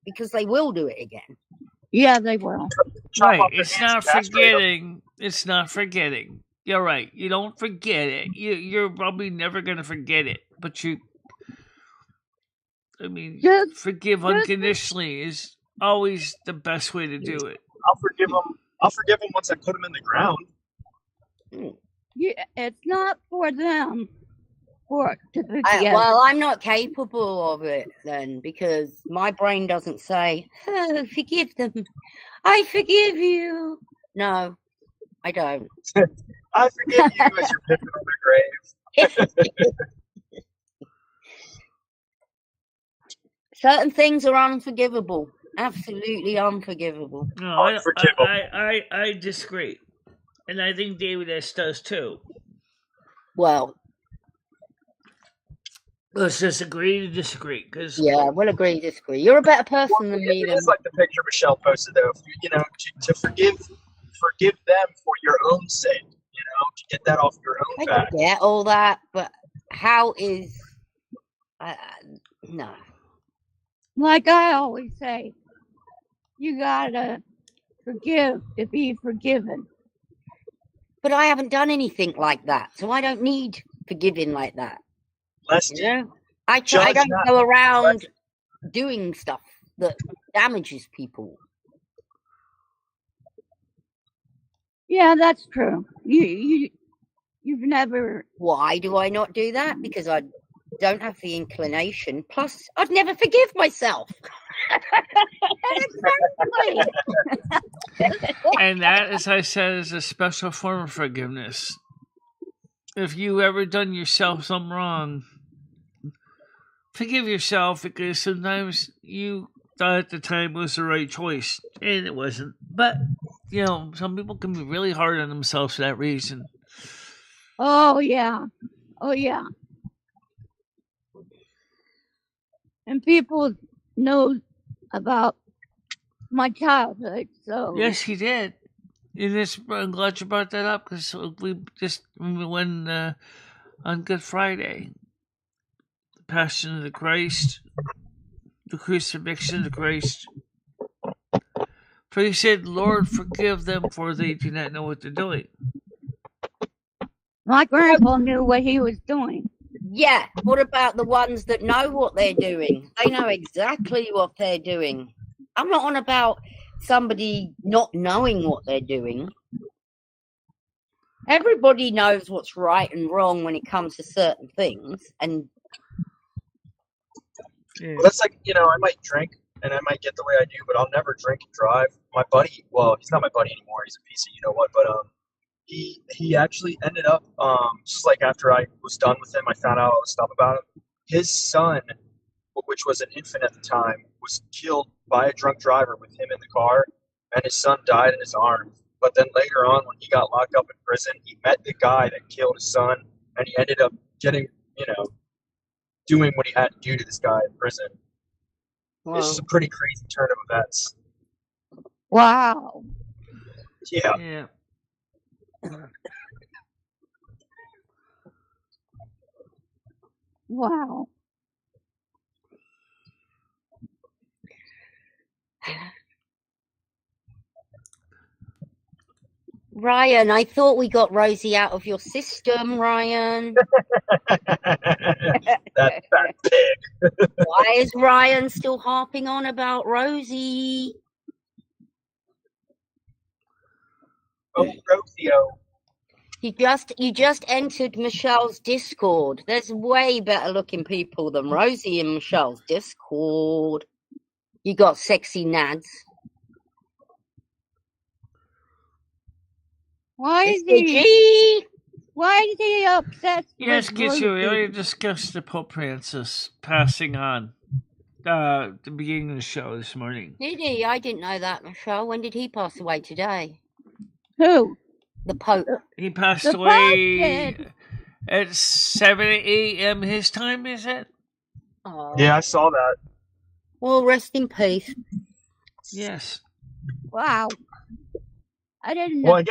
S3: Because they will do it again.
S6: Yeah, they will.
S1: Right. It's not forgetting. It's not forgetting. You're right. You don't forget it. You're probably never going to forget it. But forgive unconditionally is always the best way to do it.
S5: I'll forgive them once I put them in the ground.
S6: Yeah, it's not for them. To forget.
S3: Well, I'm not capable of it then, because my brain doesn't say, oh, forgive them. I forgive you. No, I don't.
S5: I forgive you as you're picking on the grave.
S3: Certain things are unforgivable. Absolutely unforgivable.
S1: No, I disagree. And I think David S. does too.
S3: Well,
S1: let's just agree to disagree.
S3: Yeah, we'll agree to disagree. You're a better person than me.
S5: It is like the picture Michelle posted, though. To forgive them for your own sake. To get that off your own back.
S3: I get all that, but how is... no.
S6: Like I always say, you gotta forgive to be forgiven.
S3: But I haven't done anything like that, so I don't need forgiving like that. I don't go around doing stuff that damages people.
S6: Yeah, that's true. You've never.
S3: Why do I not do that? Because I don't have the inclination. Plus, I'd never forgive myself.
S6: Exactly.
S1: And that, as I said, is a special form of forgiveness. If you ever done yourself something wrong, forgive yourself, because sometimes you thought at the time it was the right choice, and it wasn't. But, some people can be really hard on themselves for that reason.
S6: Oh, yeah. Oh, yeah. And people know about my childhood, so.
S1: Yes, he did. And I'm glad you brought that up, because we went on Good Friday. The Passion of the Christ, the crucifixion of the Christ. For he said, Lord, forgive them, for they do not know what they're doing.
S6: My grandpa knew what he was doing.
S3: Yeah, what about the ones that know what they're doing? They know exactly what they're doing. I'm not on about somebody not knowing what they're doing. Everybody knows what's right and wrong when it comes to certain things. And
S5: Well, that's like, I might drink and I might get the way I do, but I'll never drink and drive. My buddy, well, he's not my buddy anymore. He's a piece of you-know-what, but he actually ended up, just like after I was done with him, I found out all the stuff about him. His son, which was an infant at the time, was killed by a drunk driver with him in the car, and his son died in his arms. But then later on, when he got locked up in prison, he met the guy that killed his son, and he ended up getting, doing what he had to do to this guy in prison.
S3: wow.
S5: It's just a pretty crazy turn of events.
S6: Wow.
S5: Yeah.
S6: Wow.
S3: Ryan, I thought we got Rosie out of your system, Ryan.
S5: that pig.
S3: Why is Ryan still harping on about Rosie?
S5: Oh, Rosie-o.
S3: You just entered Michelle's Discord. There's way better looking people than Rosie in Michelle's Discord. You got sexy nads.
S6: Why is he obsessed
S1: Yes,
S6: with
S1: Gitchy, we
S6: Rosie?
S1: already discussed the Pope Francis passing on the beginning of the show this morning.
S3: Did he? I didn't know that, Michelle. When did he pass away today?
S6: Who?
S3: The Pope.
S1: He passed
S6: The
S1: away
S6: Pope
S1: at 7 a.m. his time, is it?
S3: Oh.
S5: Yeah, I saw that.
S3: Well, rest in peace.
S1: Yes.
S6: Wow. I didn't know.
S5: Well,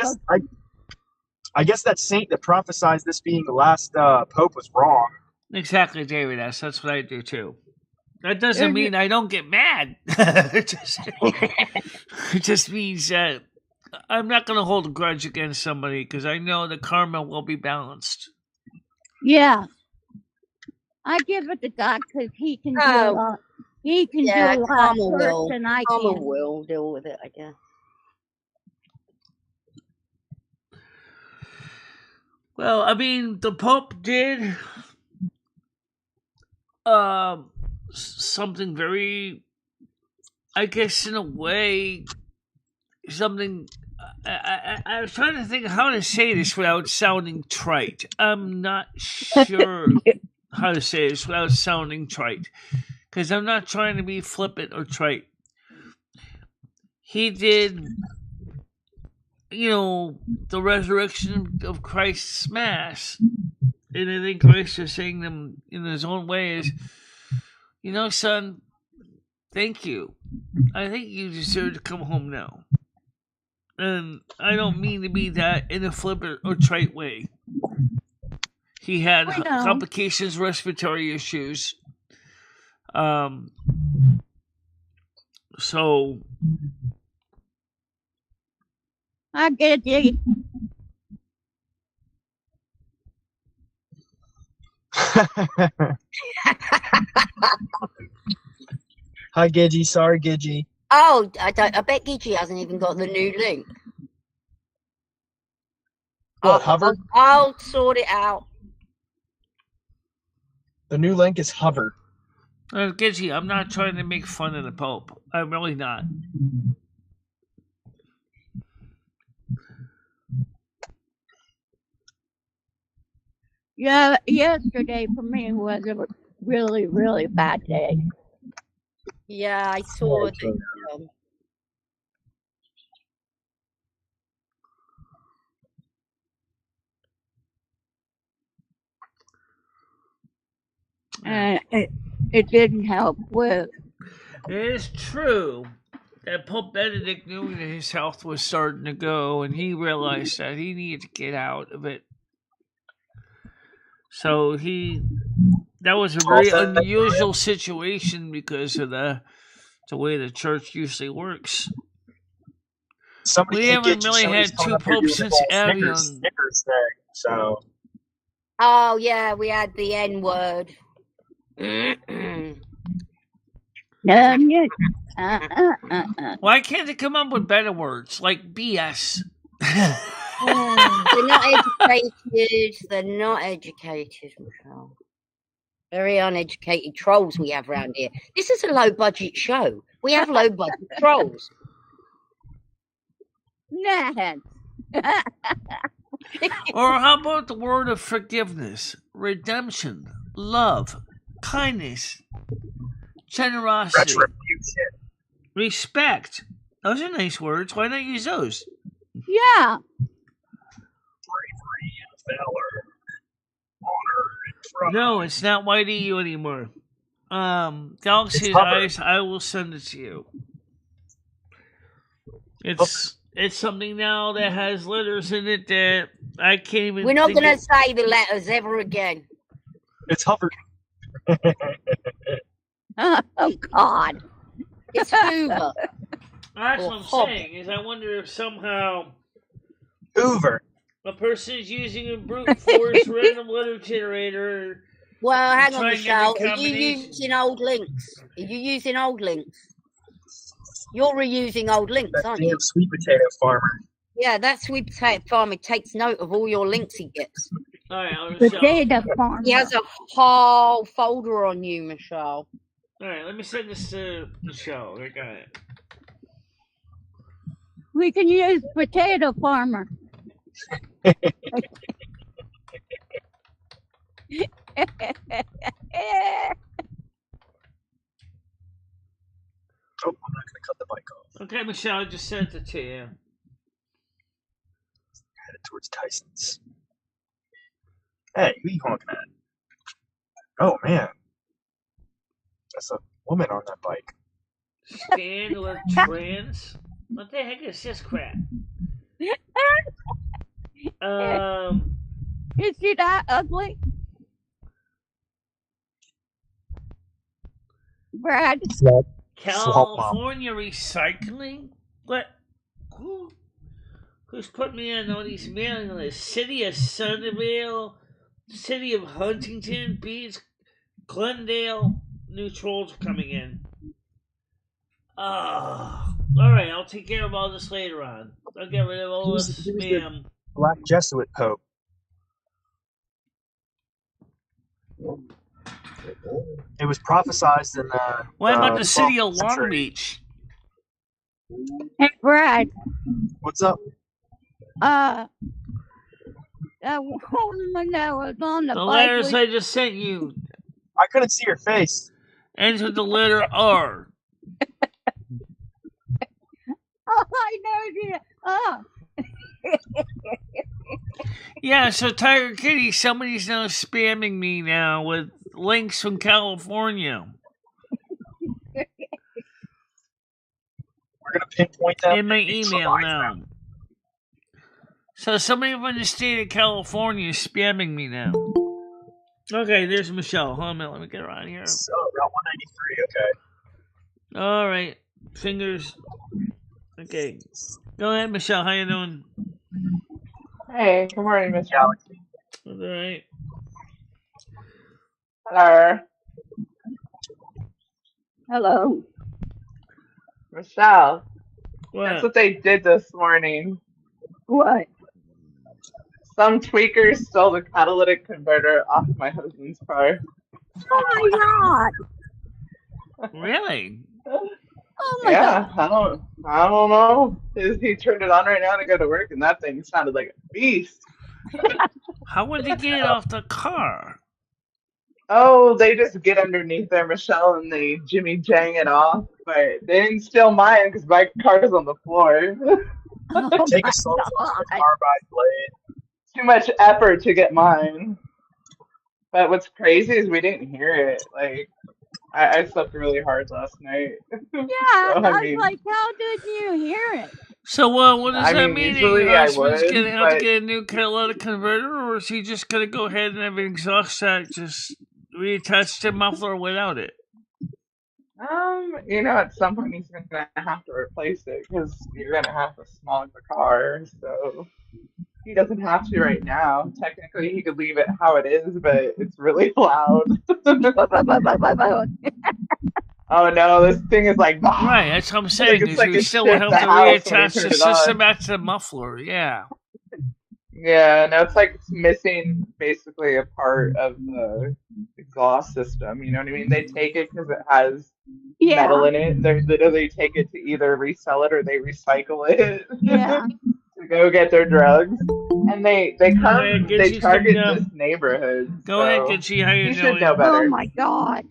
S5: I guess that saint that prophesied this being the last pope was wrong.
S1: Exactly, David. That's what I do too. That doesn't mean I don't get mad. It just means that I'm not going to hold a grudge against somebody, because I know the karma will be balanced.
S6: Yeah. I give it to God, because he can do a lot. He can do a lot worse than I can.
S3: Karma will deal with it, I guess.
S1: Well, I mean, the Pope did something very, I guess, in a way, something. I was trying to think how to say this without sounding trite. I'm not sure how to say this without sounding trite, because I'm not trying to be flippant or trite. He did, the resurrection of Christ's Mass. And I think Christ is saying them in his own way is, son, thank you. I think you deserve to come home now. And I don't mean to be that in a flippant or trite way. He had complications, respiratory issues. So
S6: I get it.
S5: Hi, Gidgy. Sorry, Gidgy.
S3: Oh, I bet Gigi hasn't even got the new link.
S5: What, Hover?
S3: I'll sort it out.
S5: The new link is Hover.
S1: Gidgy, I'm not trying to make fun of the Pope. I'm really not.
S6: Yeah, yesterday for me was a really, really bad day.
S3: Yeah, I saw
S5: Yeah,
S3: the.
S6: And it didn't help with.
S1: It is true that Pope Benedict knew that his health was starting to go, and he realized that he needed to get out of it. So that was a very unusual situation because of the way the church usually works.
S5: Somebody
S1: We
S5: did
S1: haven't
S5: get you.
S1: really
S5: Somebody's
S1: had
S5: coming
S1: two
S5: up here
S1: popes
S5: doing the
S1: since
S5: whole
S1: Avion.
S5: Snickers thing. So
S3: Oh yeah, we had the N word.
S1: Why can't they come up with better words like BS?
S3: They're not educated. They're not educated, Michelle. Very uneducated trolls we have around here. This is a low budget show. We have low budget trolls.
S6: Nah.
S1: Or how about the word of forgiveness, redemption, love, kindness, generosity,
S5: retribution.
S1: respect? Those are nice words. Why not use those?
S6: Yeah.
S5: Bravery and valor, honor and pride.
S1: No, it's not YDU anymore. Galaxy's Eyes, I will send it to you. It's something now that has letters in it that I can't even.
S3: We're not going to say the letters ever again.
S5: It's Hover.
S6: Oh God.
S3: It's Hoover.
S1: That's what I'm saying. Is I wonder if somehow
S5: Hoover.
S1: a person is using a brute force random letter generator.
S3: Well, hang on,
S1: trying
S3: Michelle.
S1: different
S3: Are you
S1: combinations.
S3: using old links? Are you using old links? You're reusing old links,
S5: That
S3: aren't
S5: damn
S3: you?
S5: sweet potato farmer.
S3: Yeah, that sweet potato farmer takes note of all your links he gets.
S1: All right,
S6: Potato farmer.
S3: He has a whole folder on you, Michelle.
S1: All right, let me send this to Michelle. I got it.
S6: We can use potato farmer.
S5: Oh, I'm not going to cut the bike off.
S1: Okay, Michelle, I just sent it to you.
S5: Headed towards Tyson's. Hey, who are you honking at? Oh, man. That's a woman on that bike.
S1: Scandal trans? What the heck is this crap?
S6: Is she that ugly? Brad?
S1: California recycling? What? Who's put me on all these mailing lists? City of Sunnyvale, City of Huntington Beach, Glendale. New trolls are coming in. Alright, I'll take care of all this later on. I'll get rid of all this spam.
S5: Black Jesuit Pope. It was prophesied in
S1: What about the city of Long Beach?
S6: Hey, Brad.
S5: What's up?
S6: That woman that was on the
S1: The
S6: bike.
S1: letters I just sent you
S5: I couldn't see your face.
S1: ends with the letter R.
S6: Oh, I know. Oh.
S1: Yeah, so Tiger Kitty, somebody's now spamming me now with links from California.
S5: We're gonna pinpoint them
S1: in my email now. So somebody from the state of California is spamming me now. Okay, there's Michelle. Hold on a minute, let me get her on here.
S5: So Route 193. Okay.
S1: All right, fingers. Okay, go ahead, Michelle. How you doing?
S7: Hey, good morning, Miss
S5: Galaxy.
S1: All right.
S7: Hello,
S6: Hello.
S7: Michelle.
S1: What?
S7: That's what they did this morning.
S6: What?
S7: Some tweakers stole the catalytic converter off my husband's car.
S6: Oh my God.
S1: Really?
S6: Oh my
S7: Yeah,
S6: God.
S7: I don't know. He turned it on right now to go to work, and that thing sounded like a beast.
S1: How would they get it off the car?
S7: Oh, they just get underneath there, Michelle, and they Jimmy Jang it off. But they didn't steal mine because my car's on the floor.
S6: Oh
S5: Take
S6: my
S5: a slow
S6: God.
S5: carbide blade.
S7: Too much effort to get mine. But what's crazy is we didn't hear it. Like, I slept really hard last night.
S6: Yeah,
S7: So,
S6: I was like, how did you hear it?
S1: So, what does
S7: I
S1: that
S7: mean,
S1: mean?
S7: usually
S1: Your
S7: I
S1: husband's
S7: would,
S1: gonna have to
S7: but
S1: get a new catalytic converter, or is he just gonna go ahead and have an exhaust that just reattach the muffler without it?
S7: at some point he's gonna have to replace it because you're gonna have to smog the car. So he doesn't have to right now. Technically, he could leave it how it is, but it's really loud. Oh no, this thing is like,
S1: Right, that's what I'm saying.
S7: it's like
S1: You
S7: it
S1: still
S7: shit
S1: have
S7: the
S1: to
S7: house when you
S1: reattach
S7: turn
S1: the
S7: it
S1: system
S7: on.
S1: back to the muffler. Yeah.
S7: Yeah, no, it's like it's missing basically a part of the exhaust system. You know what I mean? They take it because it has metal
S6: Yeah,
S7: in it. They literally take it to either resell it or they recycle it
S6: yeah.
S7: to go get their drugs. And they
S1: Go ahead,
S7: come,
S1: get
S7: they
S1: you some.
S7: target this neighborhood.
S1: Go ahead,
S7: So
S1: Gitchy. How you
S7: you should know
S1: doing?
S6: Oh
S7: better.
S6: my God.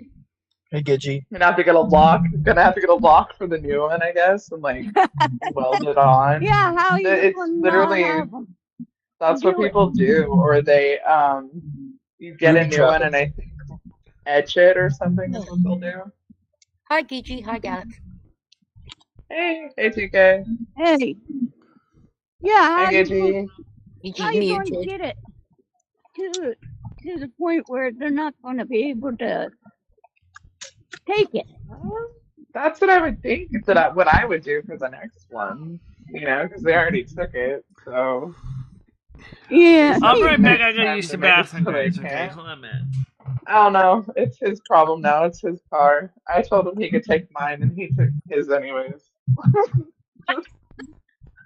S5: Hey, Gidgy.
S7: Gonna have to get a lock. Gonna have to get a lock for the new one, I guess, and like weld it on.
S6: Yeah, how you
S7: It's
S6: gonna not
S7: literally
S6: have them
S7: that's what
S6: do it?
S7: people do, or they you get a
S5: Booby
S7: new
S5: trap
S7: one
S5: it.
S7: and I think etch it or something is what they'll do.
S3: Hi, Gigi. Hi, Galax.
S7: Hey, TK.
S6: Hey, yeah,
S7: Hey, Gigi.
S3: Gigi's
S6: how you going to
S3: muted.
S6: get it to the point where they're not going to be able to take it?
S7: That's what I would think. What I would do for the next one, because they already took it. So
S6: Yeah,
S1: I'll be
S7: they
S1: right
S7: just
S1: back. I
S7: have
S1: gotta
S7: time
S1: use
S7: to
S1: the
S7: make it
S1: bathroom,
S7: so they
S1: guys. Okay,
S7: can't.
S1: hold on a minute.
S7: I don't know. It's his problem now. It's his car. I told him he could take mine, and he took his anyways.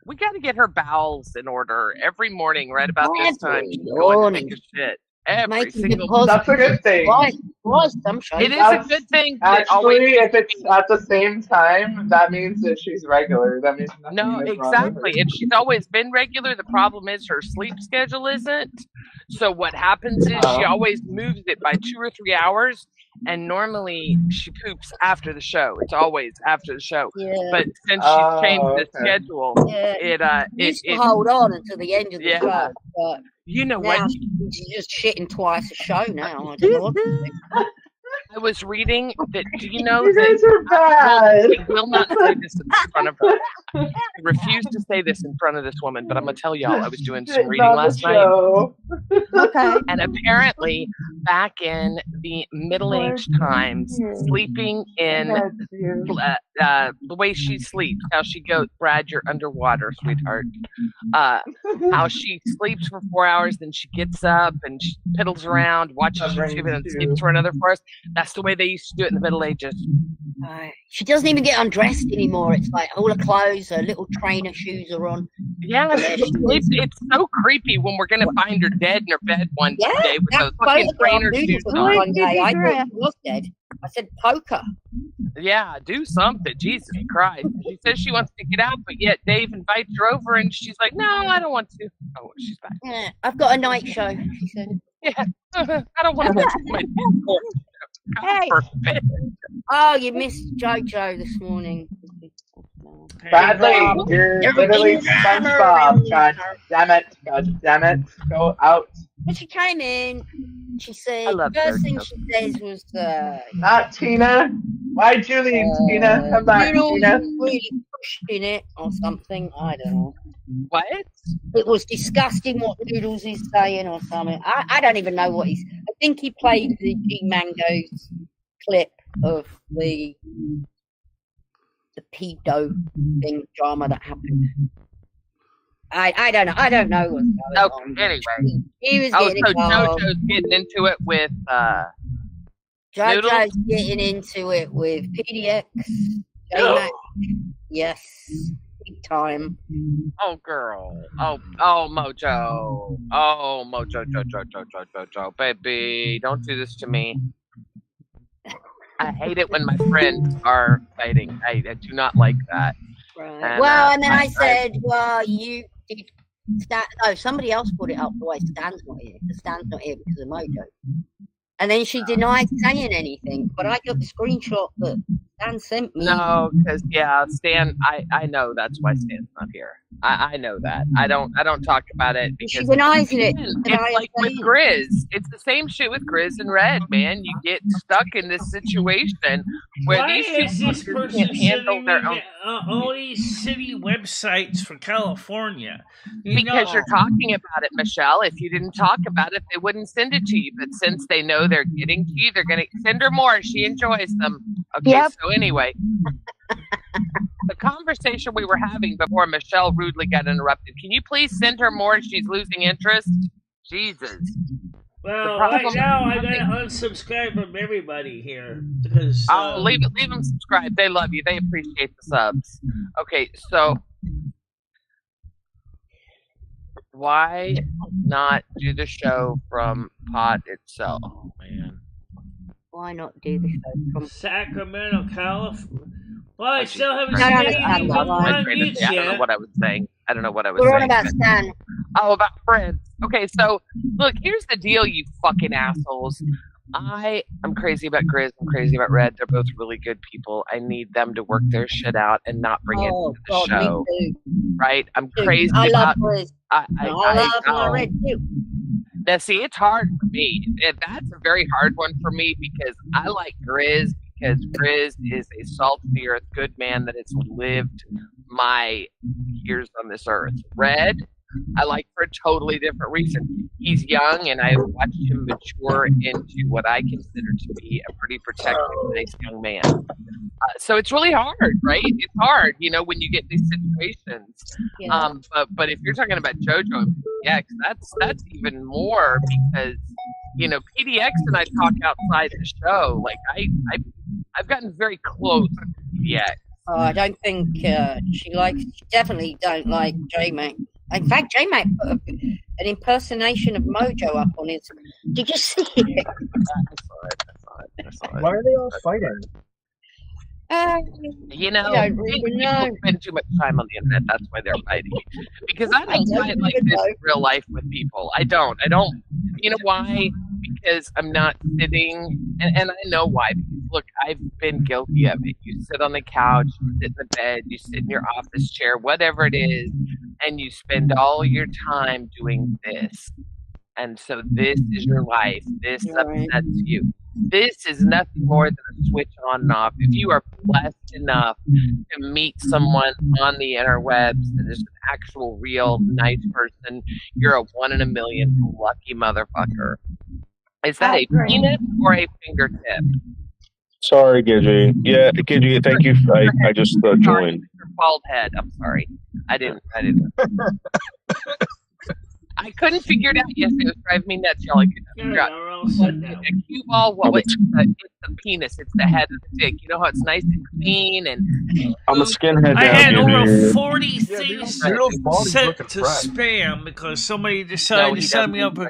S8: We got to get her bowels in order every morning, right about this time.
S3: Every
S8: She's going to take
S3: morning.
S8: a shit. Every
S3: Making
S8: single.
S3: deposits.
S7: That's a good thing.
S3: Twice, some shows.
S8: It is a
S7: That's
S8: good thing that always.
S7: actually, if it's at the same time, that means that she's regular. That means nothing
S8: No,
S7: is wrong with her.
S8: exactly. And she's always been regular. The problem is her sleep schedule isn't. So what happens is she always moves it by 2 or 3 hours. And normally she poops after the show. It's always after the show.
S3: Yeah.
S8: But since she's changed the
S7: Okay.
S8: schedule,
S3: Yeah. Used to hold on until the end of the
S8: Yeah.
S3: show, but
S8: you know
S3: now
S8: what?
S3: she's just shitting twice a show now. I don't know what to do.
S8: I was reading that. Do you know
S7: You
S8: that?
S7: guys are
S8: I
S7: bad.
S8: will not say this in front of her. I refuse to say this in front of this woman, but I'm gonna tell y'all. I was doing some
S7: Shitting
S8: reading
S7: on the
S8: last night,
S7: show.
S6: okay.
S8: and apparently, back in the Middle Age times, sleeping in
S7: That's you.
S8: the way she sleeps, how she goes, Brad, you're underwater, sweetheart. How she sleeps for 4 hours, then she gets up and she piddles around, watches
S7: That
S8: YouTube, and then
S7: brings
S8: sleeps
S7: you.
S8: for another 4 hours. That's the way they used to do it in the Middle Ages.
S3: She doesn't even get undressed anymore. It's like all her clothes, her little trainer shoes are on.
S8: Yeah,
S3: There
S8: she
S3: she
S8: sleeps.
S3: is.
S8: It's so creepy when we're gonna find her dead in her bed one
S3: Yeah,
S8: day with
S3: that
S8: those fucking
S3: photograph
S8: trainer
S3: Noodles
S8: shoes
S3: took
S8: on.
S3: one day. I thought
S6: dress.
S3: she was dead. I said, poker.
S8: Yeah, do something. Jesus Christ. She says she wants to get out, but yet Dave invites her over and she's like, no, I don't want to. Oh, she's back.
S3: Yeah, I've got a night show, she said.
S8: Yeah, I don't want to do my
S6: Hey.
S8: perfect.
S3: Oh, you missed JoJo this morning.
S7: Badly. You're literally
S3: Everything's summer
S7: SpongeBob.
S3: around
S7: God
S3: here.
S7: damn it. God damn it. Go out.
S3: When she came in, she
S8: I
S3: said,
S8: love
S3: first thing
S8: JoJo.
S3: she says was,
S7: Not Tina. Why Julie? Tina, come back,
S3: noodles
S7: Tina.
S3: really pushed in it or something. I don't know.
S8: What?
S3: It was disgusting what Noodles is saying or something. I don't even know what he's. I think he played the G Mango's clip of the pedo thing drama that happened. I don't know. I don't know what's going on.
S8: Okay, anyway.
S3: He was
S8: Oh,
S3: getting
S8: so
S3: involved.
S8: JoJo's getting into it with
S3: JoJo's
S8: Noodles?
S3: getting into it with PDX. J-Mac. Yes, big time.
S8: Oh, girl. Oh, Mojo. Oh, Mojo, baby. Don't do this to me. I hate it when my friends are fighting. I do not like that.
S3: Right.
S8: And,
S3: Well, and then
S8: I-
S3: I said, well, you did No, somebody else put it up the way Stan's not here. Stan's not here because of Mojo. And then she denied saying anything, but I got the screenshot that Stan sent me.
S8: No, because Stan, I know that's why Stan's not here. I know that. I don't talk about it because
S3: She denies it.
S8: it's like with Grizz. It's the same shit with Grizz and Red, man. You get stuck in this situation where
S1: Why
S8: these
S1: is this
S8: people
S1: person
S8: can't handle
S1: sending
S8: their
S1: me
S8: own.
S1: all these city websites for California?
S8: Because you're talking about it, Michelle. If you didn't talk about it, they wouldn't send it to you. But since they know they're getting to you, they're going to send her more. She enjoys them. Okay,
S6: Yep.
S8: so anyway, the conversation we were having before Michelle rudely got interrupted. Can you please send her more? She's losing interest. Jesus.
S1: Well, right now I gotta unsubscribe from everybody here because
S8: leave them subscribed. They love you. They appreciate the subs. Okay, so why not do the show from pod itself? Oh man.
S3: Why not do the show from
S1: Sacramento, California? Well, I still haven't
S3: No,
S1: seen
S3: no,
S1: anything
S3: no,
S1: from
S3: no,
S1: Long
S8: I
S1: Beach
S8: don't know
S1: yet.
S8: what I was saying. I don't know what I was
S3: We're
S8: saying.
S3: on about Stan.
S8: Oh, about friends. Okay, so look, here's the deal, you fucking assholes. I'm crazy about Grizz. I'm crazy about Red. They're both really good people. I need them to work their shit out and not bring it to the show.
S3: Me too.
S8: Right? I'm
S3: Dude,
S8: crazy
S3: I love
S8: about.
S3: Grizz.
S8: I
S3: love
S8: know.
S3: Red too.
S8: Now, see, it's hard for me. That's a very hard one for me because I like Grizz because Grizz is a salt of the earth good man that has lived my years on this earth. Red, I like for a totally different reason. He's young, and I've watched him mature into what I consider to be a pretty protective, nice young man. So it's really hard, right? It's hard, when you get these situations.
S3: Yeah.
S8: But if you're talking about JoJo and PDX, that's even more because PDX and I talk outside the show. Like I've gotten very close with PDX.
S3: I don't think she definitely don't like J-Mac. In fact, J-Mac put an impersonation of Mojo up on his. Did you see it?
S8: I saw it.
S5: Why are they all fighting?
S8: People spend too much time on the internet. That's why they're fighting. Because I don't fight like this in real life with people. I don't. You know why? Because I'm not sitting, and I know why. Because look, I've been guilty of it. You sit on the couch, you sit in the bed, you sit in your office chair, whatever it is, and you spend all your time doing this. And so this is your life. This upsets you. This is nothing more than a switch on and off. If you are blessed enough to meet someone on the interwebs that is an actual, real, nice person, you're a 1 in a million lucky motherfucker. Is that a peanut or a fingertip?
S4: Sorry, Gidgey. Yeah, Gidgey, thank you. I just joined.
S8: Sorry, Mr. Bald Head. I'm sorry. I didn't. I couldn't figure it out. Yes, it was driving me nuts, y'all. I couldn't figure out. A cue ball, it's the penis. It's the head of the dick. You know how it's nice and clean and.
S4: I'm a skinhead now.
S1: I had over
S4: Gidgey.
S1: 40 things set to spam because somebody decided to set me up. I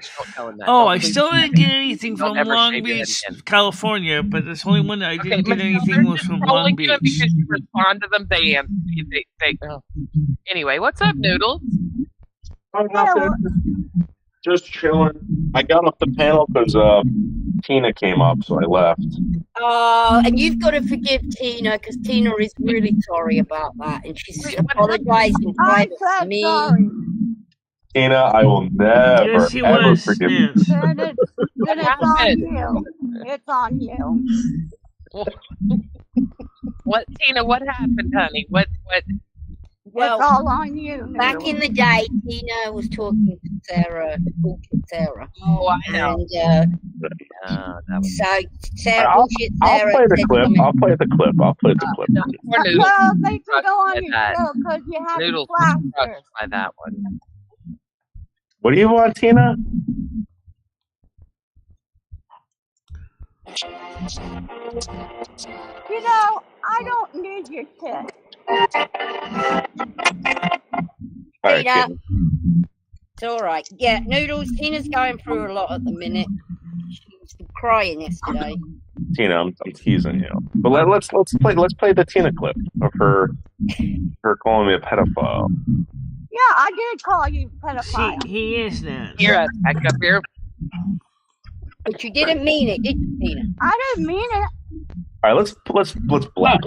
S1: still didn't get anything from Long Beach, California, but that's the only one that I didn't get anything was from Long Beach.
S8: Because you respond to them, they answer. Anyway, what's up, Noodles?
S4: Just chilling. I got off the panel because Tina came up, so I left.
S3: Oh, and you've got to forgive Tina because Tina is really sorry about that, and she's apologizing private to me.
S6: Sorry.
S4: Tina, I will never ever forgive you.
S6: Then it's on you. It's on you.
S8: What, Tina? What happened, honey? What?
S3: Well,
S6: it's all on you.
S3: Back in the day, Tina was talking to Sarah.
S8: Oh, I know.
S3: And so Sarah,
S4: I'll play the clip. I'll play the clip.
S6: Well, they can go on your show because you have
S8: Noodles
S6: flashers.
S8: by that one.
S4: What do you want, Tina?
S6: I don't need your tip.
S4: All right,
S3: Tina, it's all right. Yeah, Noodles. Tina's going through a lot at the minute. She was crying yesterday.
S4: Tina, I'm teasing you. But let's play the Tina clip of her calling me a pedophile.
S6: Yeah, I did call you
S1: See,
S6: pedophile.
S1: he is that.
S8: Here, back up here.
S3: But you didn't mean it, did you, Tina?
S6: I didn't mean it.
S4: All right, let's black.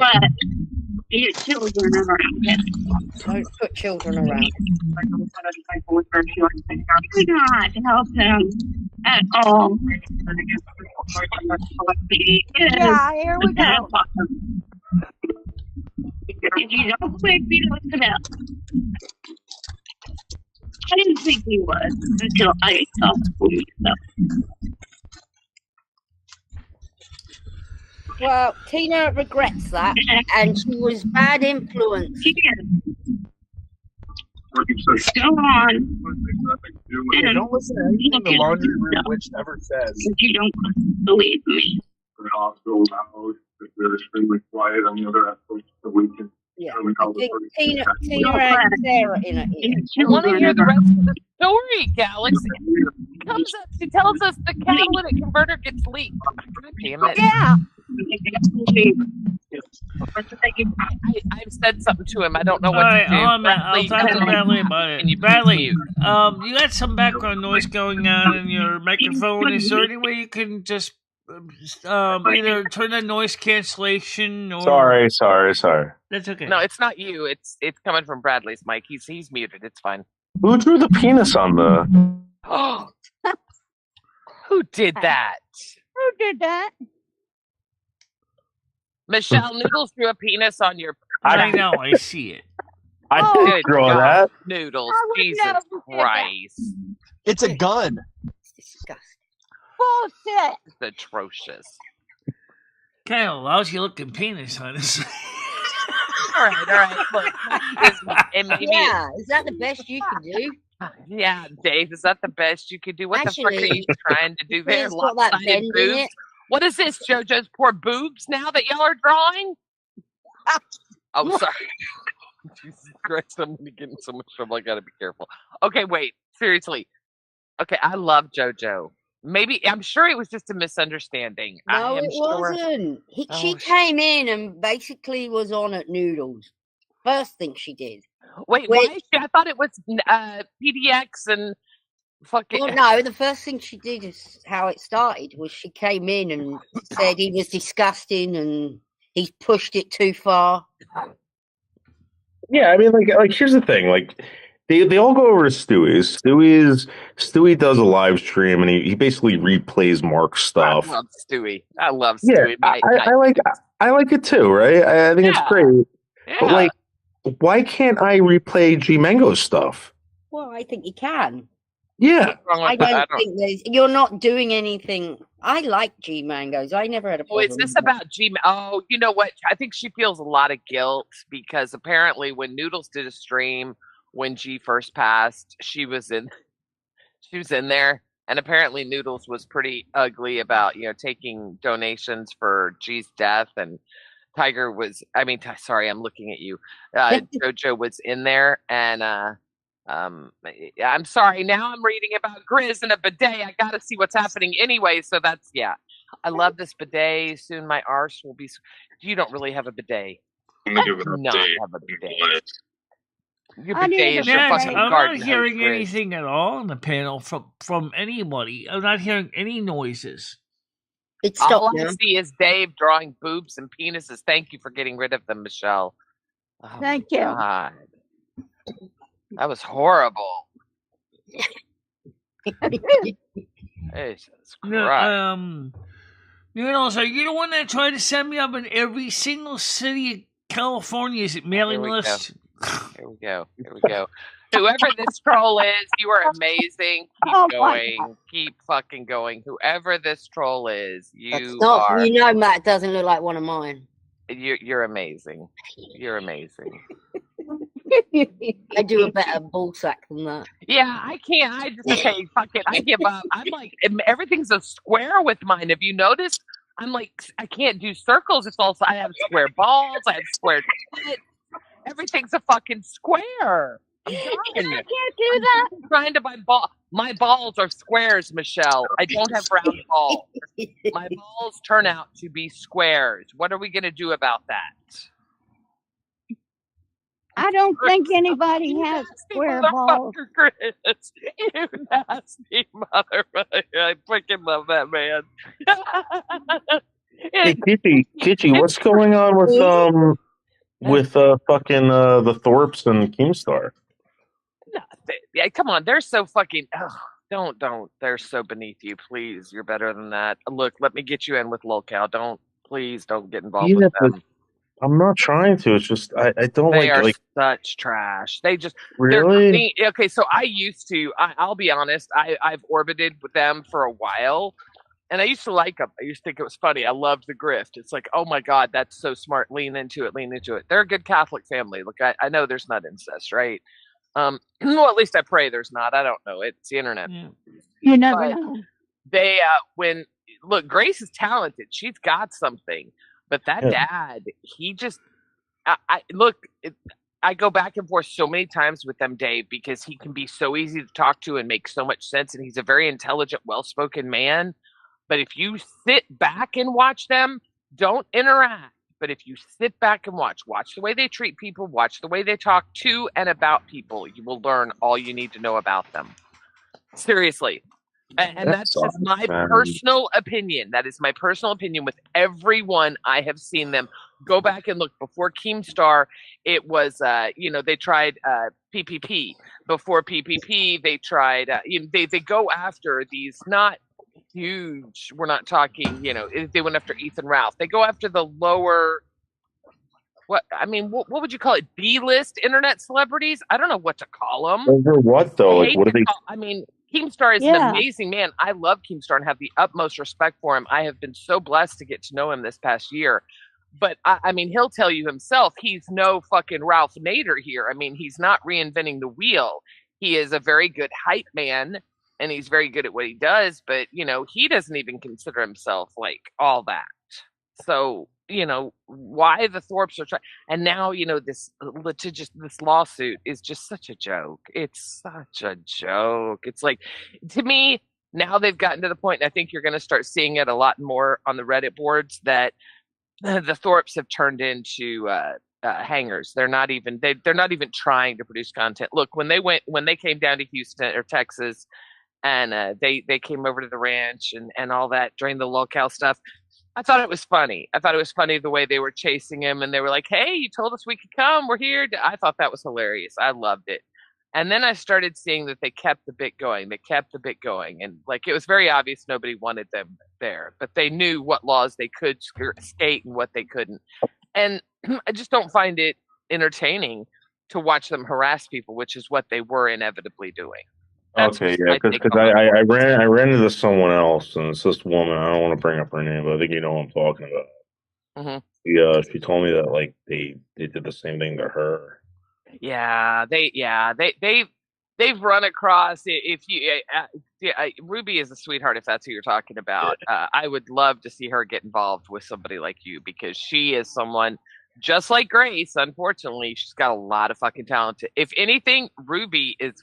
S9: Your children around him.
S3: Don't put children around.
S9: Do not help him at all.
S6: Yeah, here we go.
S9: If you don't quit, be looking up. I didn't think he was until I saw stuff.
S3: Well, Tina regrets that, and she was bad influence.
S9: He is. Go on.
S5: Yeah, don't listen to anything the laundry room witch ever says.
S9: If you don't believe me.
S10: They're also loud, they're extremely quiet on the other aspects of the weekend.
S3: Yeah,
S10: Really
S3: I
S10: how the
S3: think
S10: person
S3: Tina
S10: acts.
S3: had Sarah in her ear.
S8: I want to hear the rest of the story, Galaxy. Comes up, she tells us the catalytic converter gets leaked. God damn it.
S6: Yeah.
S8: I've said something to him. I don't know
S1: All
S8: what
S1: right,
S8: to do.
S1: hold on a minute. I'll
S8: Bradley,
S1: talk to Bradley about
S8: Can you
S1: it. Bradley,
S8: mute?
S1: you got some background noise going on in your microphone. Is there any way you can just either turn on noise cancellation or?
S4: Sorry.
S1: That's okay.
S8: No, it's not you. It's coming from Bradley's mic. He's muted. It's fine.
S4: Who drew the penis on the?
S8: Oh, who did that?
S6: Who did that?
S8: Michelle Noodles drew a penis on your.
S1: I know. I see it.
S4: I
S6: Oh,
S4: didn't
S8: Good
S4: draw
S8: God,
S4: that.
S8: Noodles.
S6: I would
S8: Jesus
S6: never did that.
S8: Christ.
S5: It's a gun.
S3: It's disgusting.
S6: Bullshit.
S8: It's atrocious.
S1: Kind of lousy looking penis, honestly.
S8: All right. Look, and maybe
S3: Yeah, is that the best you can do?
S8: yeah, Dave, is that the best you could do? What the fuck are
S3: Actually,
S8: you trying to do there?
S3: It's got that
S8: Lopsided
S3: bend in
S8: boobs?
S3: it.
S8: What is this, JoJo's poor boobs now that y'all are drawing? Oh, sorry. Jesus Christ, I'm gonna get in so much trouble. I gotta be careful. Okay, wait, seriously. Okay, I love JoJo. Maybe I'm sure it was just a misunderstanding. I
S3: No,
S8: am
S3: it
S8: sure.
S3: wasn't. She
S8: Oh,
S3: came in and basically was on at Noodles. First thing she did.
S8: Wait,
S3: Wait.
S8: why? I thought it was PDX and fucking.
S3: Well, no, the first thing she did is how it started was she came in and said he was disgusting and he's pushed it too far.
S4: Yeah, I mean, like here's the thing, like they all go over to Stewie's. Stewie does a live stream and he basically replays Mark's stuff.
S8: I love Stewie. I love
S4: Yeah,
S8: Stewie.
S4: I like it too, right? I think it's
S8: Yeah.
S4: great.
S8: Yeah.
S4: But like, why can't I replay G Mango's stuff?
S3: Well, I think you can.
S4: Yeah,
S8: What's wrong with
S3: I
S8: that?
S3: don't think you're not doing anything. I like G Mangoes. I never had a
S8: Oh,
S3: problem.
S8: is this
S3: with that.
S8: about G? Oh, you know what? I think she feels a lot of guilt because apparently when Noodles did a stream when G first passed, she was in there, and apparently Noodles was pretty ugly about taking donations for G's death, and Tiger was. I mean, sorry, I'm looking at you. JoJo was in there, and I'm sorry. Now I'm reading about Grizz and a bidet. I got to see what's happening anyway. So that's I love this bidet. Soon my arse will be. You don't really have a bidet.
S10: I'm gonna give it
S8: Not
S10: a
S8: have a bidet.
S10: day.
S8: Your
S6: I need
S8: bidet
S6: a
S8: is your
S6: bidet.
S8: fucking
S1: I'm
S8: garden
S1: not
S8: hose,
S1: hearing
S8: Grizz.
S1: anything at all on the panel from anybody. I'm not hearing any noises.
S3: It
S8: All
S3: stopped
S8: I
S3: now.
S8: see is Dave drawing boobs and penises. Thank you for getting rid of them, Michelle. Oh,
S6: Thank you.
S8: God. That was horrible. Jesus
S1: No,
S8: Christ.
S1: Noodles, are you the one that tried to send me up in every single city of California's mailing
S8: Here we
S1: list?
S8: Here we go. Whoever this troll is, you are amazing. Keep
S6: Oh, my
S8: going. Keep fucking going. Whoever this troll is,
S3: That's
S8: you
S3: not.
S8: are.
S3: You know, Matt doesn't look like one of mine.
S8: You're amazing. You're amazing.
S3: I do a better ball sack than that.
S8: Yeah, I can't. I just say, fuck it. I give up. I'm like, everything's a square with mine. Have you noticed? I'm like, I can't do circles. It's also, I have square balls. I have square tits. Everything's a fucking square. I'm done.
S6: I can't do that.
S8: I'm trying to buy ball. My balls are squares, Michelle. I don't have round balls. My balls turn out to be squares. What are we going to do about that?
S6: I I don't think anybody has square balls.
S8: Chris. You nasty motherfucker. I freaking love that man.
S4: Hey, Kitty, what's going on with fucking the Thorpes and Keemstar?
S8: Yeah, come on, they're so fucking. Don't. They're so beneath you. Please, you're better than that. Look, let me get you in with lolcow. Please don't get involved with them.
S4: I'm not trying to. It's just I don't
S8: They are
S4: like
S8: such trash. They're
S4: really.
S8: okay. So I used to. I'll be honest. I've orbited with them for a while, and I used to like them. I used to think it was funny. I loved the grift. It's like, oh my god, that's so smart. Lean into it. Lean into it. They're a good Catholic family. Look, I know there's not incest, right? Well, at least I pray there's not. I don't know. It's the internet.
S6: Yeah. You never know.
S8: They look, Grace is talented. She's got something, but that dad, he just. I go back and forth so many times with them, Dave, because he can be so easy to talk to and make so much sense, and he's a very intelligent, well-spoken man. But if you sit back and watch them, don't interact. But if you sit back and watch the way they treat people, watch the way they talk to and about people, you will learn all you need to know about them. Seriously. And that's just my personal opinion. That is my personal opinion with everyone I have seen them. Go back and look. Before Keemstar, it was, they tried PPP. Before PPP, they tried, they go after these not huge, we're not talking, they went after Ethan Ralph. They go after the lower, what would you call it? B-list internet celebrities? I don't know what to call them.
S4: Over what, though? Like, what are they?
S8: Keemstar is an amazing man. I love Keemstar and have the utmost respect for him. I have been so blessed to get to know him this past year. But, he'll tell you himself, he's no fucking Ralph Nader here. He's not reinventing the wheel. He is a very good hype man, and he's very good at what he does. But, he doesn't even consider himself, like, all that. So, why the Thorpes are trying. And now, this lawsuit is just such a joke. It's such a joke. It's like, to me, now they've gotten to the point, and I think you're going to start seeing it a lot more on the Reddit boards, that the Thorpes have turned into hangers. They're not even trying to produce content. Look, when they came down to Houston or Texas, and they came over to the ranch and all that during the locale stuff, I thought it was funny. I thought it was funny the way they were chasing him, and they were like, "Hey, you told us we could come. We're here." I thought that was hilarious. I loved it. And then I started seeing that they kept the bit going. And like, it was very obvious nobody wanted them there, but they knew what laws they could skate and what they couldn't. And I just don't find it entertaining to watch them harass people, which is what they were inevitably doing. That's
S4: okay, yeah, because I ran into someone else, and it's this woman. I don't want to bring up her name, but I think you know what I'm talking about.
S8: Mm-hmm.
S4: She told me that like they did the same thing to her.
S8: They've run across. If you, Ruby is a sweetheart. If that's who you're talking about, I would love to see her get involved with somebody like you, because she is someone just like Grace. Unfortunately, she's got a lot of fucking talent. If anything, Ruby is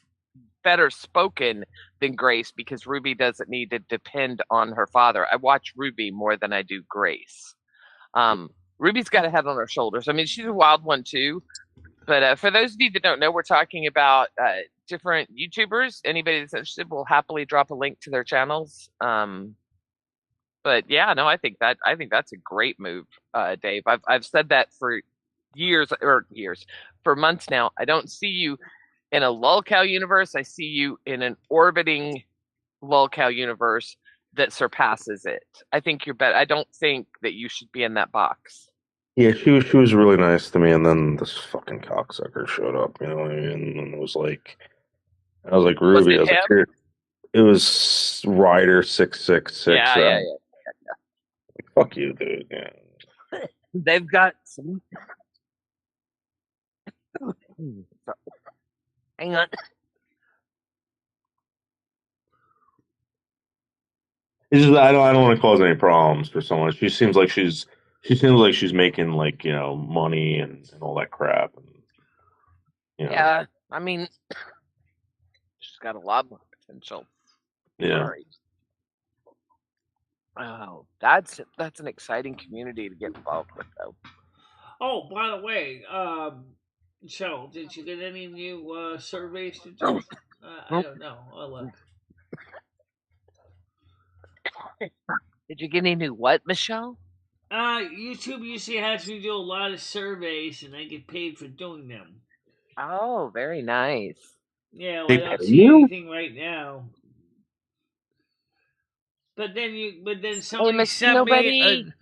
S8: better spoken than Grace, because Ruby doesn't need to depend on her father. I watch Ruby more than I do Grace. Ruby's got a head on her shoulders. She's a wild one too. But for those of you that don't know, we're talking about different YouTubers. Anybody that's interested will happily drop a link to their channels. But yeah, no, I think that's a great move, Dave. I've said that for for months now. I don't see you in a lolcow universe. I see you in an orbiting lolcow universe that surpasses it. I think you're better. I don't think that you should be in that box.
S4: Yeah, she was really nice to me, and then this fucking cocksucker showed up. You know what I mean? And it was like, I was like, Ruby.
S8: Was it him?
S4: It was Ryder 666.
S8: Yeah.
S4: Like, fuck you, dude. Yeah.
S8: They've got some. Hang on.
S4: It's just I don't want to cause any problems for someone. She seems like she's making, like, money and all that crap. And,
S8: yeah, she's got a lot more potential.
S4: Yeah.
S8: Sorry. Oh, that's an exciting community to get involved with, though.
S1: Oh, by the way, Michelle, did you get any new surveys to do? I don't know. I'll look.
S8: Did you get any new what, Michelle?
S1: YouTube usually has me do a lot of surveys, and I get paid for doing them.
S8: Oh, very nice.
S1: Yeah, well,
S4: They
S1: I
S4: pay
S1: don't see
S4: you?
S1: anything right now. But then somebody sent me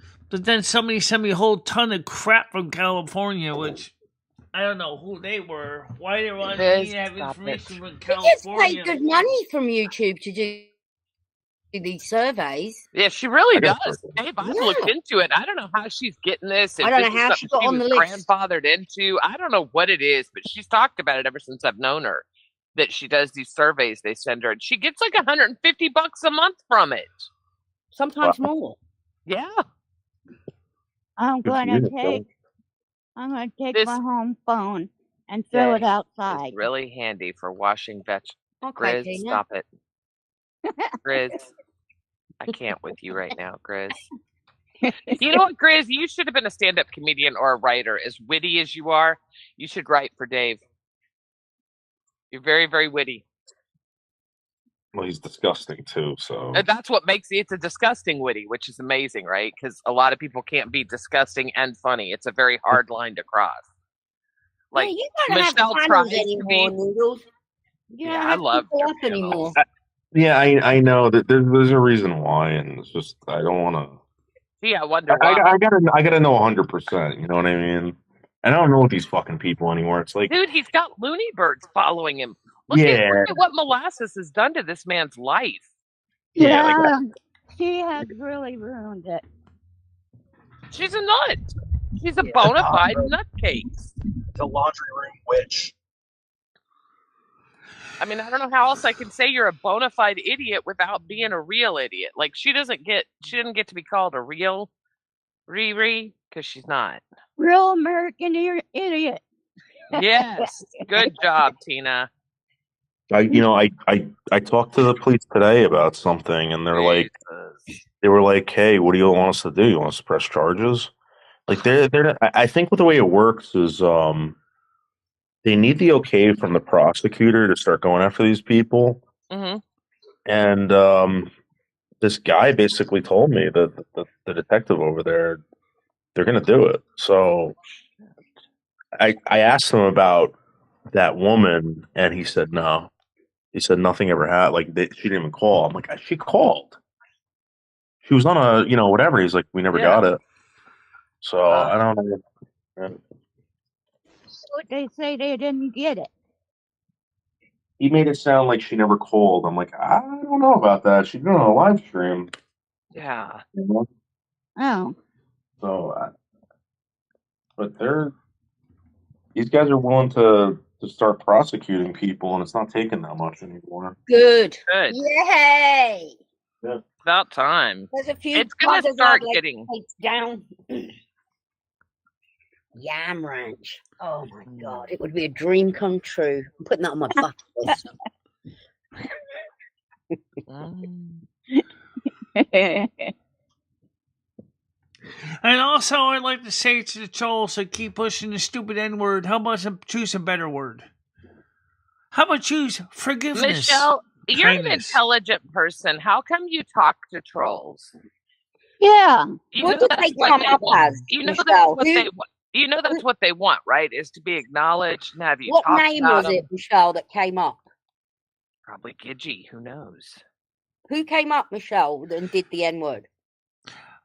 S1: somebody sent me a whole ton of crap from California, which I don't know who they were, why they wanted me to have
S8: Stop it.
S1: information from
S3: He gets paid
S1: California.
S3: good money from YouTube to do these surveys.
S8: Yeah, she really
S4: I got
S8: does.
S4: something.
S8: Dave, I've looked into it. I don't know how she's getting this. If
S3: I don't
S8: this
S3: know
S8: is
S3: how
S8: something
S3: she got
S8: she
S3: on
S8: was
S3: the list.
S8: grandfathered into. I don't know what it is, but she's talked about it ever since I've known her. That she does these surveys they send her, and she gets like $150 a month from it.
S3: Sometimes more.
S8: Yeah.
S6: I'm
S4: Good for
S6: gonna
S4: you,
S6: take
S4: Michelle.
S8: This
S6: my home phone and throw it
S8: day
S6: outside.
S8: is really handy for washing vegetables.
S3: Okay,
S8: Grizz,
S3: Tina.
S8: stop it. Grizz, I can't with you right now, Grizz. You know what, Grizz? You should have been a stand-up comedian or a writer. As witty as you are, you should write for Dave. You're very, very witty.
S4: Well, he's disgusting too. So
S8: And that's what makes it's a disgusting witty, which is amazing, right? Because a lot of people can't be disgusting and funny. It's a very hard line to cross. Like,
S3: yeah, you don't
S8: Michelle
S3: have
S8: tries
S3: fans
S8: to
S3: anymore,
S8: be.
S3: Noodles. You don't
S8: Yeah, I
S3: have
S8: love
S3: people
S8: your
S3: up anymore.
S8: panels.
S4: yeah, I know that there's a reason why, and it's just I don't want to.
S8: Gee, I wonder
S4: I,
S8: why.
S4: I gotta know 100%. You know what I mean? I don't know with these fucking people anymore. It's like,
S8: Dude, he's got loony birds following him. Look
S4: yeah,
S8: at what molasses has done to this man's life.
S4: yeah, like
S6: She has really ruined it.
S8: She's a nut. She's a
S5: Yeah,
S8: bona fide nutcase.
S5: The laundry room witch.
S8: I mean, I don't know how else I can say you're a bona fide idiot without being a real idiot. Like, she didn't get to be called a real Riri because she's not.
S6: Real American idiot.
S8: Yes. Good job, Tina.
S4: I talked to the police today about something, and
S8: Jesus.
S4: they were like, "Hey, what do you want us to do? You want us to press charges?" Like they're I think what the way it works is they need the okay from the prosecutor to start going after these people,
S8: Mm-hmm.
S4: and this guy basically told me that the detective over there they're going to do it. So I asked him about that woman, and he said no. He said nothing ever had she didn't even call. I'm like, she called. She was on a whatever. He's like, we never got it. So I don't know.
S6: What they say they didn't get it.
S4: He made it sound like she never called. I'm like, I don't know about that. She's doing a live stream.
S8: Yeah.
S4: You know?
S6: Oh.
S4: So, but these guys are willing to start prosecuting people, and it's not taking that much anymore.
S3: Good.
S8: Good.
S3: Yay!
S4: Yeah.
S8: About time.
S3: There's a few.
S8: It's going to start getting
S3: down. Yam Ranch. Oh my god, it would be a dream come true. I'm putting that on my bucket list.
S1: And also, I'd like to say to the trolls that keep pushing the stupid N word, how about choose a better word? How about choose forgiveness?
S8: Michelle, you're an
S1: kindness.
S8: intelligent person. How come you talk to trolls?
S6: Yeah.
S3: What did they come up as?
S8: You know
S3: Michelle?
S8: that's what they want. You know that's what they want, right? Is to be acknowledged and have you
S3: What
S8: talk
S3: name
S8: about
S3: was
S8: them.
S3: it, Michelle, that came up?
S8: Probably Gidgee. Who knows?
S3: Who came up, Michelle, and did the N word?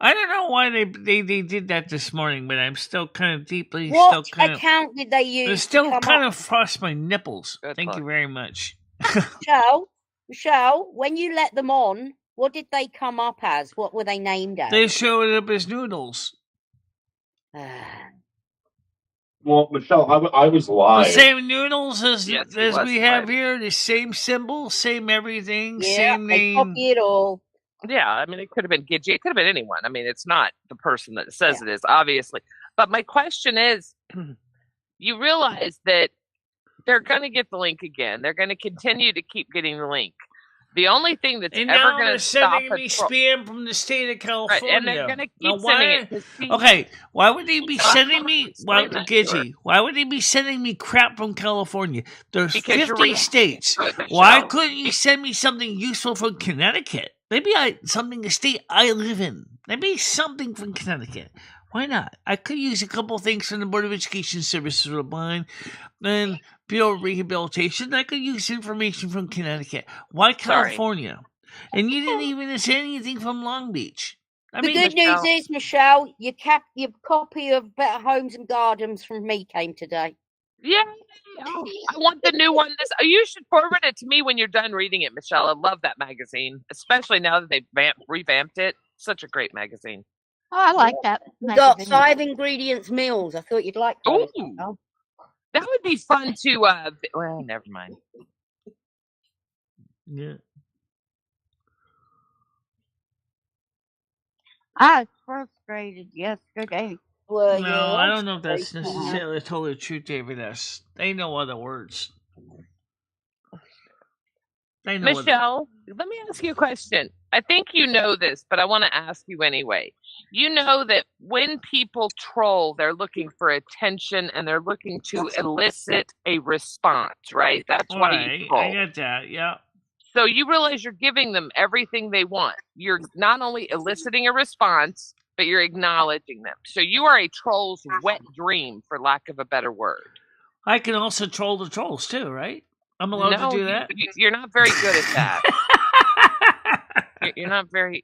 S1: I don't know why they did that this morning, but I'm still kind of deeply
S3: What
S1: still kind
S3: account did they use?
S1: It still
S3: to
S1: kind of frost my nipples.
S8: Good
S1: Thank
S8: luck.
S1: you very much.
S3: Michelle, when you let them on, what did they come up as? What were they named as?
S1: They showed up as noodles.
S4: Well, Michelle, I was live.
S1: The same noodles as
S8: Yes, he
S1: as
S8: was
S1: we have
S8: live.
S1: here. The same symbol, same everything,
S3: Yeah,
S1: same
S3: they
S1: name.
S3: copy it all.
S8: Yeah, I mean, it could have been Gidgee. It could have been anyone. I mean, it's not the person that says it is, obviously. But my question is, you realize that they're going to get the link again. They're going to continue to keep getting the link. The only thing that's
S1: And
S8: ever
S1: now
S8: going
S1: they're
S8: to stop
S1: sending
S8: a
S1: me
S8: troll,
S1: spam from the state of
S8: right? And they're
S1: California.
S8: going to
S1: Now,
S8: keep sending it.
S1: why?
S8: 'cause see,
S1: Okay, why would they be
S8: Michelle, I
S1: sending
S8: don't
S1: me?
S8: explain
S1: Well,
S8: that to her.
S1: Gidgey, why would they be sending me crap from California? There's
S8: Because you're
S1: 50
S8: reacting
S1: states.
S8: to it,
S1: Why
S8: Michelle.
S1: couldn't you send me something useful from Connecticut? Maybe something the state I live in. Maybe something from Connecticut. Why not? I could use a couple things from the Board of Education Services of mine and Bureau of Rehabilitation. I could use information from Connecticut. Why
S8: Sorry.
S1: California? And you didn't even say anything from Long Beach. I
S3: The
S1: mean,
S3: good news
S8: Michelle.
S3: is, Michelle, your copy of Better Homes and Gardens from me came today.
S8: Yeah. Oh, I want the new one. You should forward it to me when you're done reading it, Michelle. I love that magazine, especially now that they've revamped it. Such a great magazine.
S6: Oh, I like that.
S3: We got
S6: magazine.
S3: 5 ingredients meals. I thought you'd like those.
S8: Ooh.
S3: Michelle.
S8: That would be fun to. Well, never mind.
S1: yeah.
S6: I was frustrated yesterday.
S3: Well,
S1: No, I don't know if
S3: that's
S1: that's necessarily totally true, David S. They know other words. They know
S8: Michelle, let me ask you a question. I think you know this, but I want to ask you anyway. You know that when people troll, they're looking for attention and they're looking to elicit a response, right? That's why you troll.
S1: I get that, yeah.
S8: So you realize you're giving them everything they want. You're not only eliciting a response, but you're acknowledging them. So you are a troll's wet dream, for lack of a better word.
S1: I can also troll the trolls too, right? I'm allowed to do that?
S8: You're not very good at that. You're not a very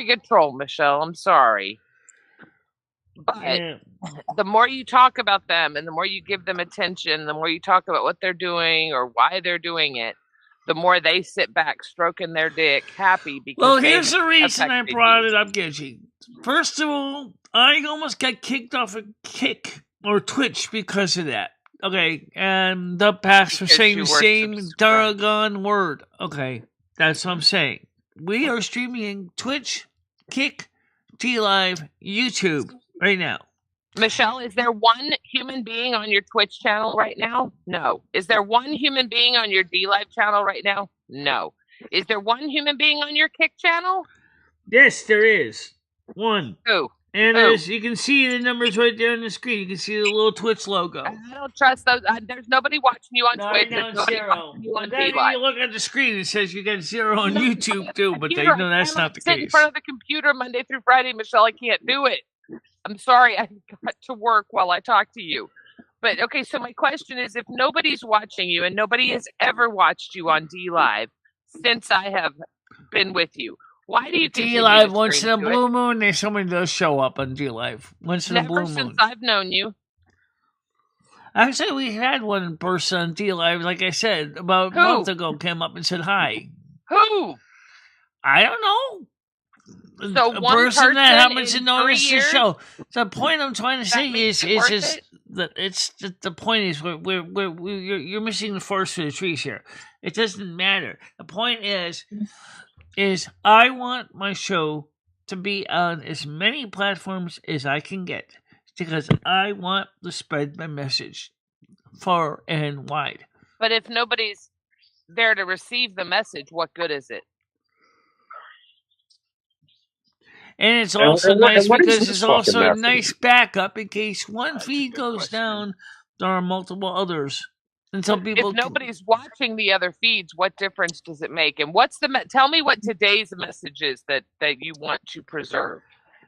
S8: good troll, Michelle. I'm sorry. But the more you talk about them and the more you give them attention, the more you talk about what they're doing or why they're doing it, the more they sit back stroking their dick happy because
S1: well, here's the reason I brought it up, Gidgey. First of all, I almost got kicked off of Kick or Twitch because of that. Okay, and the past for saying the same doggone word. Okay, that's what I'm saying. We are streaming Twitch, Kick, T-Live, YouTube right now.
S8: Michelle, is there one human being on your Twitch channel right now? No. Is there one human being on your D-Live channel right now? No. Is there one human being on your Kick channel?
S1: Yes, there is. One.
S8: Who?
S1: And you can see the numbers right there on the screen. You can see the little Twitch logo.
S8: I don't trust those. There's nobody watching you on Twitch.
S1: There's
S8: nobody
S1: zero.
S8: watching you on
S1: Then
S8: D-Live.
S1: you look at the screen, it says you got 0 on YouTube too, but they know that's not the
S8: sit in
S1: case.
S8: front of the computer Monday through Friday, Michelle. I can't do it. I'm sorry. I got to work while I talk to you. But okay, so my question is, if nobody's watching you and nobody has ever watched you on D-Live since I have been with you, why do you
S1: D-Live once in a blue moon? Somebody does show up on D-Live once in a blue moon.
S8: Never since I've known you.
S1: Actually, we had one person on D-Live, like I said, about a month ago, came up and said hi.
S8: Who?
S1: I don't know.
S8: So
S1: a
S8: one
S1: person that happens to
S8: in
S1: notice
S8: 3
S1: the
S8: years?
S1: show. The point I'm trying to say is
S8: it?
S1: that the point is you're missing the forest for the trees here. It doesn't matter. The point is I want my show to be on as many platforms as I can get because I want to spread my message far and wide.
S8: But if nobody's there to receive the message, what good is it?
S1: And it's also nice because it's also a nice backup in case one feed goes down, there are multiple others. Until people
S8: if nobody's watching the other feeds, what difference does it make? And what's tell me what today's message is that you want to preserve.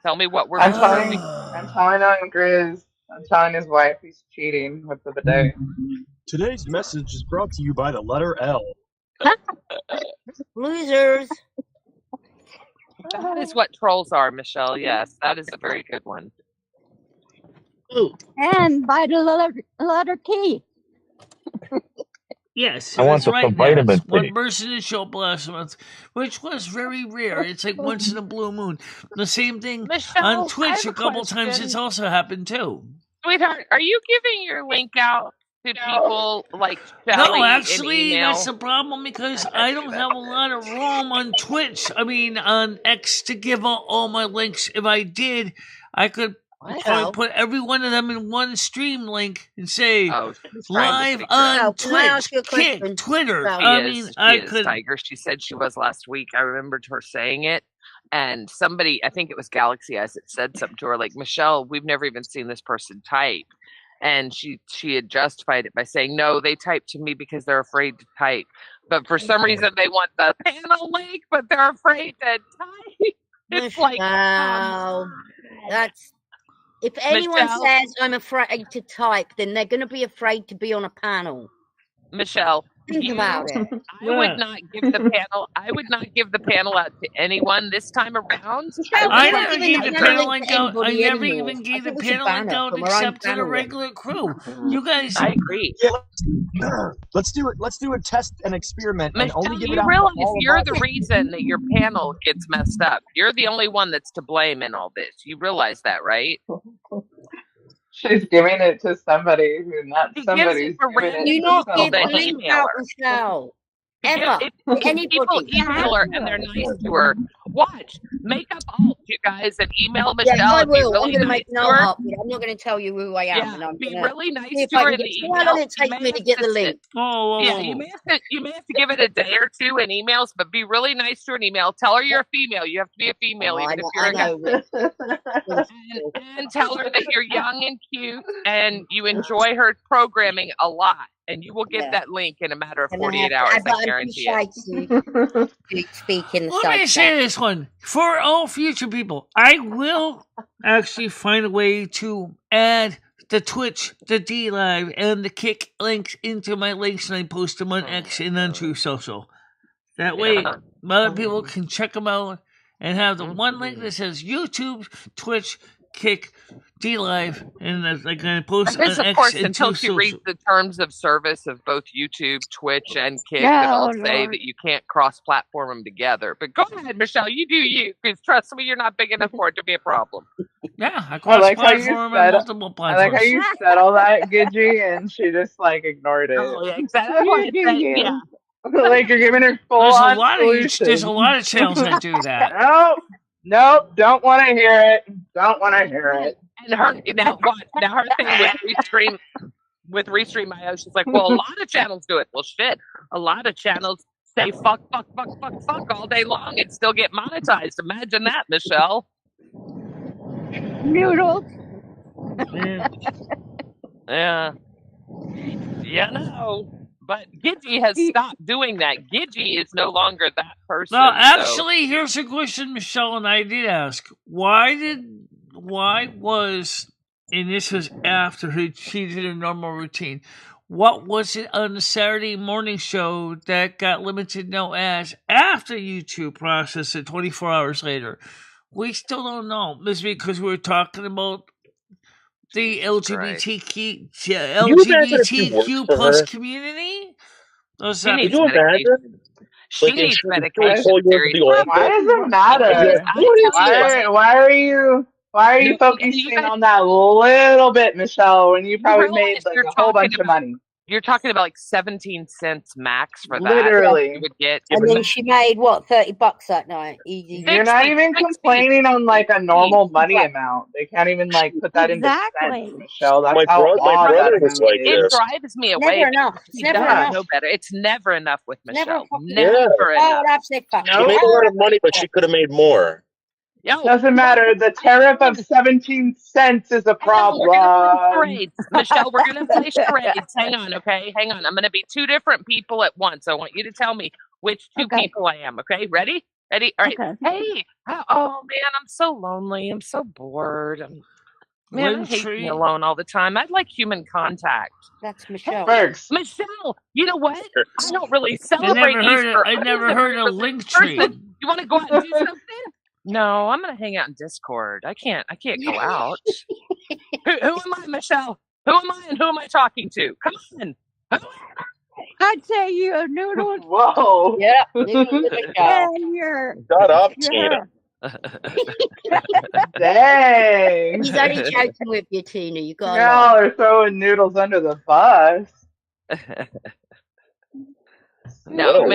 S8: Tell me what we're preserving.
S7: I'm telling on Grizz. I'm telling his wife he's cheating with the bidet.
S11: Today's message is brought to you by the letter L.
S3: Losers.
S8: That is what trolls are, Michelle. Yes, that is a very good one.
S1: Ooh.
S6: And by the letter T.
S1: Yes,
S4: I want
S1: that's right.
S4: vitamin
S1: One person in show up last month, which was very rare. It's like once in a blue moon. The same thing
S8: Michelle,
S1: on Twitch a couple times. It's also happened too.
S8: Sweetheart, are you giving your link out to people like Shelly?
S1: No, actually, that's the problem because I don't have a lot of room on Twitch. I mean, on X to give out all my links. If I did, I could That's why we put every one of them in one stream link and say live on Twitch, Kick, Twitter.
S8: I could. Tiger. She said she was last week. I remembered her saying it. And somebody, I think it was Galaxy Eyes, that said something to her like, Michelle, we've never even seen this person type. And she had justified it by saying, no, they type to me because they're afraid to type. But for some reason, they want the panel link, but they're afraid to type. It's like,
S3: that's... If anyone says I'm afraid to type, then they're going to be afraid to be on a panel.
S8: Michelle,
S3: think about it.
S8: I would not give the panel. I would not give the panel out to anyone this time around.
S1: I never gave the panel link out. I never even gave the panel link out except to the regular crew. You guys,
S8: I agree.
S11: Let's do it. Let's do a test and experiment, and
S8: Michelle,
S11: only give it
S8: you
S11: out.
S8: realize you're the reason that your panel gets messed up. You're the only one that's to blame in all this. You realize that, right?
S7: She's giving it to somebody who not somebody's giving it
S3: you
S7: to
S3: not give
S7: someone.
S3: the link out, Michelle. Ever.
S8: People email her and they're nice to her. Watch. Make up alt, you guys, and email Michelle.
S3: Yeah, I will.
S8: Really
S3: I'm going to
S8: nice
S3: make no up. I'm not going to tell you who I am.
S8: Yeah,
S3: and I'm
S8: be
S3: gonna
S8: really nice
S3: see if
S8: to
S3: I
S8: her
S3: can
S8: in
S3: get-
S8: the
S3: How long
S8: email.
S3: did it take me to get the link?
S8: Yeah, you may have to give it a day or two in emails, but be really nice to her in email. Tell her you're a female. You have to be a female, even if you're a guy. And tell her that you're young and cute and you enjoy her programming a lot. And you will get that link in a matter of 48 hours. I guarantee it.
S3: Speaking
S1: Let me say this one for all future people. I will actually find a way to add the Twitch, the D Live, and the Kick links into my links, and I post them on X and on True Social. That way, other people can check them out and have the one link that says YouTube, Twitch, Kick, D Live, and like I post
S8: Because,
S1: on
S8: of course,
S1: X and
S8: until
S1: True
S8: she
S1: Social.
S8: reads the terms of service of both YouTube, Twitch, and Kick,
S6: Yeah,
S8: that'll
S6: oh,
S8: say
S6: Lord.
S8: that you can't cross-platform them together. But go ahead, Michelle, you do you, because trust me, you're not big enough for it to be a problem.
S1: Yeah, I
S7: I like how you
S1: cross-platform
S7: said.
S1: on multiple
S7: I like how
S1: platforms.
S7: you said all that, Gidgy, and she just like ignored it.
S8: Oh, yeah, exactly. Yeah.
S7: Like you're giving her full
S1: There's a
S7: on
S1: lot
S7: solution.
S1: there's a lot of channels that do that.
S7: Nope, don't want to hear it. Don't want to hear it.
S8: And her now her thing with Restream.io, she's like, well, a lot of channels do it. Well, shit, a lot of channels say fuck all day long and still get monetized. Imagine that, Michelle.
S6: Noodles.
S8: Yeah. Yeah, no. But Gidgy has stopped doing that. Gidgy is no longer that person.
S1: No, actually, here's a question Michelle and I did ask. Why was, and this was after she did a normal routine, what was it on the Saturday morning show that got limited no ads after YouTube processed it 24 hours later? We still don't know. Maybe because we were talking about the LGBTQ plus community?
S8: She needs medication. She needs medication.
S7: Why does it matter? Why are you focusing on that little bit, Michelle, when you probably made like a whole bunch of money?
S8: You're talking about like 17 cents max for that.
S7: Literally.
S8: You would get.
S3: And then she made what, $30 that night? Easy.
S7: You're not even complaining on like a normal money amount. They can't even like put that into cents, Michelle. That's how odd that is.
S8: It drives me away.
S3: Never enough. It's never enough.
S8: No better. It's never enough with Michelle.
S3: Never
S8: enough.
S4: She made a lot of money, but she could have made more.
S7: Doesn't matter. The tariff of 17 cents is a problem.
S8: Michelle, we're going to play charades. Hang on, okay? Hang on. I'm going to be two different people at once. I want you to tell me which two people I am, okay? Ready? All right. Okay. Hey. Oh, man, I'm so lonely. I'm so bored. I hate being alone all the time. I'd like human contact.
S3: That's Michelle.
S8: Michelle, you know what? I don't really celebrate Easter.
S1: I never heard of Linktree.
S8: You want to go out and do something? No, I'm gonna hang out in Discord. I can't go out. Who am I, Michelle? Who am I and who am I talking to? Come on.
S6: I'd say you're Noodles.
S7: Whoa.
S3: Yeah.
S6: And you're.
S4: Shut up, Tina.
S7: Dang.
S3: He's only joking with you, Tina. You got
S7: Y'all are throwing Noodles under the bus.
S8: No,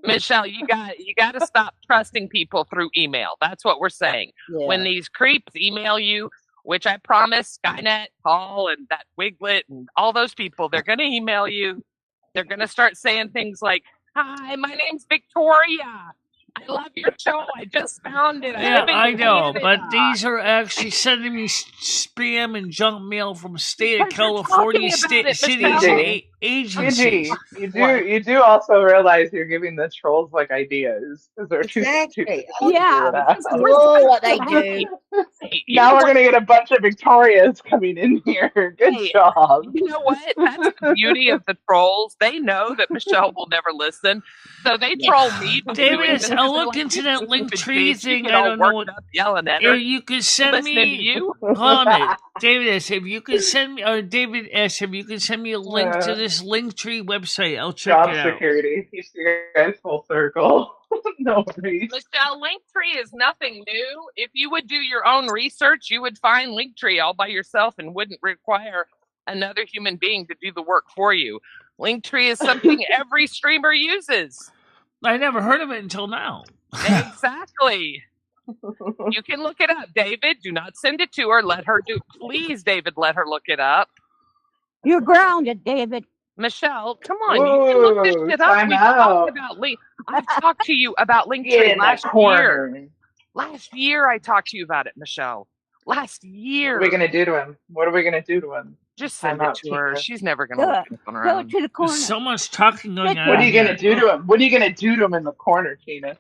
S8: Michelle, you got to stop trusting people through email. That's what we're saying.
S3: Yeah.
S8: When these creeps email you which I promise Skynet, Paul, and that Wiglet, and all those people, they're going to email you. They're going to start saying things like, "Hi, my name's Victoria. I love your show. I just found it.
S1: Yeah,
S8: live in
S1: I know,
S8: Canada."
S1: but these are actually sending me spam and junk mail from state of
S8: Because you're
S1: California,
S8: talking about it,
S1: cities,
S8: Michelle.
S1: and agencies.
S7: You do also realize you're giving the trolls like ideas because they're too
S3: Exactly.
S7: stupid.
S6: Yeah,
S3: That's all what they do.
S8: Hey, you
S7: Now
S8: know
S7: we're
S8: what?
S7: gonna get a bunch of Victorias coming in here. Good
S8: Hey,
S7: job.
S8: you know what? That's the beauty of the trolls. They know that Michelle will never listen, so they troll me to doing
S1: Davis,
S8: this.
S1: I'll
S8: They're
S1: look
S8: like,
S1: into
S8: "You
S1: that link
S8: stupid
S1: tree
S8: bitch, you
S1: thing.
S8: get
S1: I
S8: all
S1: don't know
S8: worked
S1: what.
S8: up yelling at her."
S1: If you could send
S8: Listening to
S1: me,
S8: you?
S1: hold on a minute, David. If you could send me, or David S, if you could send me a link to this link tree website, I'll check
S7: Job
S1: it out.
S7: security keeps you guys full circle. No worries.
S8: Michelle, Linktree is nothing new. If you would do your own research, you would find Linktree all by yourself and wouldn't require another human being to do the work for you. Linktree is something every streamer uses.
S1: I never heard of it until now.
S8: Exactly. You can look it up. David, do not send it to her. Let her do. Please, David, let her look it up.
S6: you're grounded, David.
S8: Michelle, come on. You can look this
S7: Ooh,
S8: shit up.
S7: time
S8: We've
S7: out.
S8: talked about Link. I've talked to you about
S7: Get
S8: Linktree
S7: in that
S8: last year.
S7: corner.
S8: Last year I talked to you about it, Michelle. Last
S7: What
S8: year.
S7: are we gonna do to him? What are we gonna do to him?
S8: Just
S7: Time
S8: send it
S7: out,
S8: to her.
S7: Tina.
S8: She's never going to look it up on her
S6: Go
S8: own.
S6: to the corner.
S1: There's so much talking going on.
S7: What are you
S1: here.
S7: gonna do to him? What are you gonna do to him in the corner, Tina?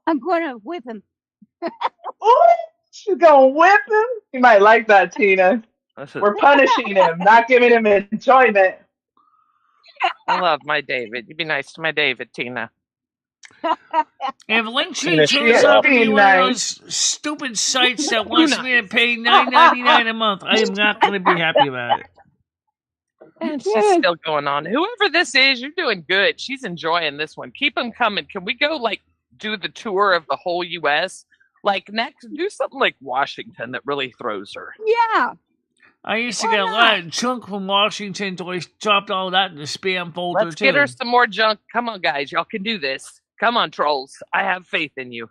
S6: I'm gonna whip him.
S7: Oh, she's gonna whip him. You might like that, Tina. We're punishing him, not giving him enjoyment.
S8: I love my David. You be nice to my David, Tina.
S1: If Linktree
S4: Tina, she
S1: turns
S4: is
S1: out to be
S7: being
S1: one of
S7: nice.
S1: those stupid sites that wants me to pay $9.99 a month, I am not going to be happy about it.
S8: And she's still going on. Whoever this is, you're doing good. She's enjoying this one. Keep them coming. Can we go do the tour of the whole U.S.? Next, do something like Washington that really throws her.
S6: Yeah.
S1: I used to get a lot of junk from Washington, so I dropped all that in the spam folder,
S8: Let's
S1: too.
S8: get her some more junk. Come on, guys. Y'all can do this. Come on, trolls. I have faith in you.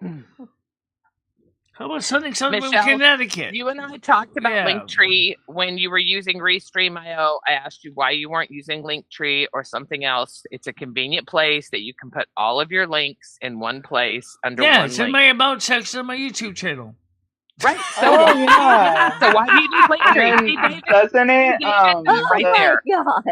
S1: How about something from
S8: Michelle,
S1: Connecticut?
S8: You and I talked about
S1: Yeah.
S8: Linktree when you were using Restream.io. I asked you why you weren't using Linktree or something else. It's a convenient place that you can put all of your links in one place under one
S1: it's
S8: link.
S1: in my About section on my YouTube channel.
S8: Right.
S7: Oh yeah.
S8: So why do you need Linktree? See,
S7: And
S8: David?
S7: doesn't it
S8: right there.
S6: God.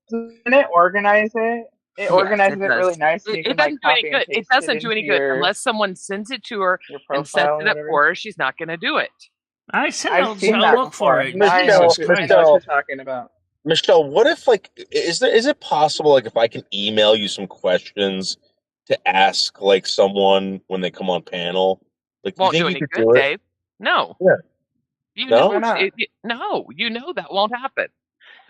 S7: doesn't it organize it? It organizes
S8: Yes,
S7: it really nice. So you
S8: It
S7: can
S8: doesn't do any
S7: copy and
S8: good. It
S7: paste
S8: doesn't
S7: it
S8: do any
S7: into
S8: good
S7: your
S8: unless someone sends it to her and
S7: profile
S8: sets
S7: or
S8: it up
S7: whatever.
S8: for her. She's not going to do it.
S1: I said
S7: I've seen
S1: I'll
S7: that
S1: look for
S7: before.
S1: it.
S7: Now I know
S1: Jesus
S7: I
S1: Christ.
S7: know what you're talking about.
S4: Michelle, what if is it possible if I can email you some questions to ask someone when they come on panel? You
S8: Won't
S4: think
S8: do
S4: you
S8: any
S4: could
S8: good,
S4: do it?
S8: Dave. No.
S4: Yeah.
S8: You
S4: No?
S8: know,
S7: Why not?
S8: no, you know that won't happen.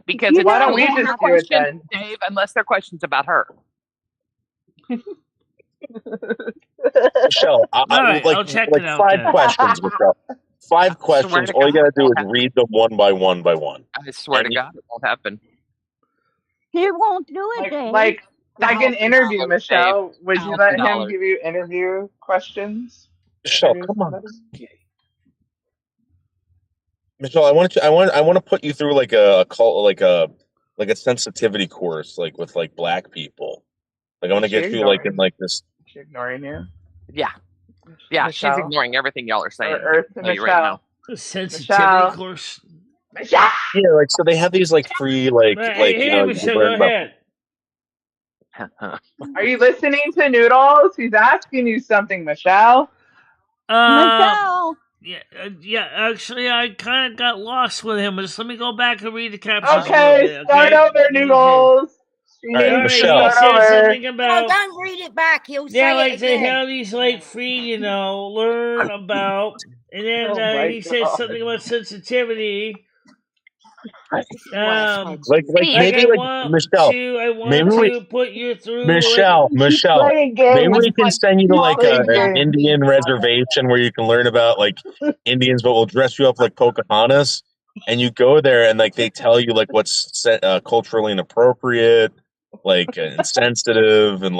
S8: Because
S6: You
S8: it's
S7: Why don't
S8: only
S7: we
S8: their
S7: just do it
S8: questions,
S7: then?
S8: Dave, unless they're questions about her.
S4: Michelle,
S1: All right, I'll check it out
S4: 5
S1: then.
S4: questions, Michelle. 5 questions.
S8: to
S4: All you
S8: God,
S4: gotta
S8: it
S4: do
S8: won't
S4: is read them one by one by one.
S8: I swear to
S4: And
S8: God, it won't happen.
S6: He won't do it, Dave.
S7: Like an interview,
S8: $1,000,
S7: Michelle. Would you let him
S8: $1,000.
S7: give you interview questions?
S4: Michelle,
S7: Interview
S4: come on.
S7: somebody?
S4: Michelle, I want to put you through a call a sensitivity course with black people. I want to get you in this.
S7: She ignoring you?
S8: Yeah. Yeah, she's
S7: Michelle?
S8: ignoring everything y'all are saying.
S7: Or
S8: I'll tell you right now.
S1: The sensitivity
S7: Michelle.
S1: course.
S7: Michelle!
S4: Yeah, so they have these free
S1: Hey, Michelle, go ahead.
S7: Are you listening to Noodles? He's asking you something, Michelle.
S6: Michelle.
S1: Yeah. Actually, I kind of got lost with him. Just let me go back and read the captions.
S7: Okay, start over, Noodles.
S4: All right, Michelle.
S1: He said something about.
S3: No, don't read it back. He'll
S1: Yeah,
S3: say it
S1: they
S3: again.
S1: have these free, learn about, and then
S7: Oh my
S1: he said
S7: God.
S1: something about sensitivity.
S4: Maybe
S1: I want to put you through.
S4: Michelle, maybe we can send you to an Indian reservation where you can learn about Indians, but we'll dress you up like Pocahontas, and you go there and they tell you what's culturally inappropriate, insensitive, and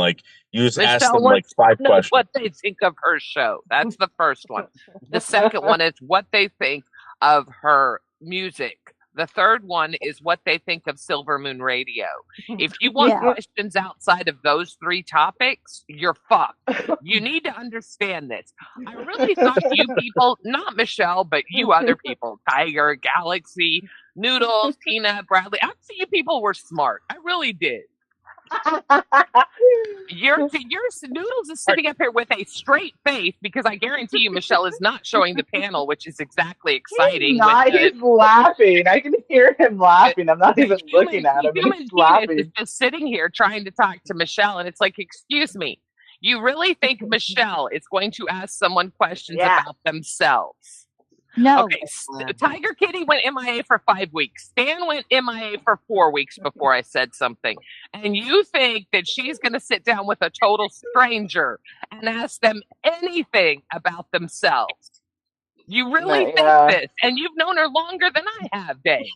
S4: You just ask
S8: Michelle
S4: them like
S8: wants to
S4: 5
S8: know
S4: questions.
S8: what they think of her show. That's the first one. The second one is what they think of her music. The third one is what they think of Silver Moon Radio. If you want questions outside of those 3 topics, you're fucked. You need to understand this. I really thought you people, not Michelle, but you other people, Tiger, Galaxy, Noodles, Tina, Bradley, I thought you people were smart. I really did. Your Noodles is sitting up here with a straight face because I guarantee you Michelle is not showing the panel, which is exactly exciting.
S7: He's laughing. I can hear him laughing. I'm not even looking at him. He's laughing.
S8: Is just sitting here trying to talk to Michelle, and it's like, excuse me, you really think Michelle is going to ask someone questions about themselves?
S6: No.
S8: Okay, Tiger Kitty went MIA for 5 weeks. Stan went MIA for 4 weeks before I said something. And you think that she's going to sit down with a total stranger and ask them anything about themselves? You really think this? And you've known her longer than I have, Dave.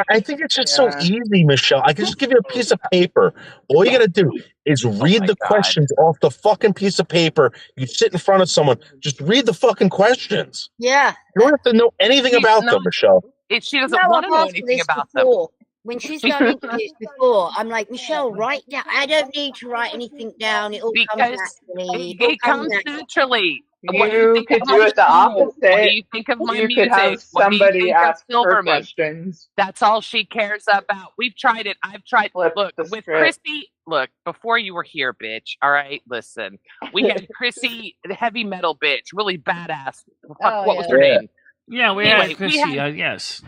S4: I think it's just so easy, Michelle. I can just give you a piece of paper. All you got to do is read the questions off the fucking piece of paper. You sit in front of someone, just read the fucking questions.
S3: Yeah.
S4: You don't have to know anything about them, Michelle.
S8: She doesn't want to know anything about them.
S3: When she's done interviews before, I'm like, Michelle, write down. I don't need to write anything down. It all comes naturally.
S8: It comes naturally.
S7: You could do it the opposite.
S8: What do you think of my music?
S7: You could have somebody ask her questions.
S8: That's all she cares about. We've tried it. I've tried. Look, with Chrissy, look, before you were here, bitch, all right? Listen, we had Chrissy, the heavy metal bitch, really badass. What was her name?
S1: Yeah, we had Chrissy, yes.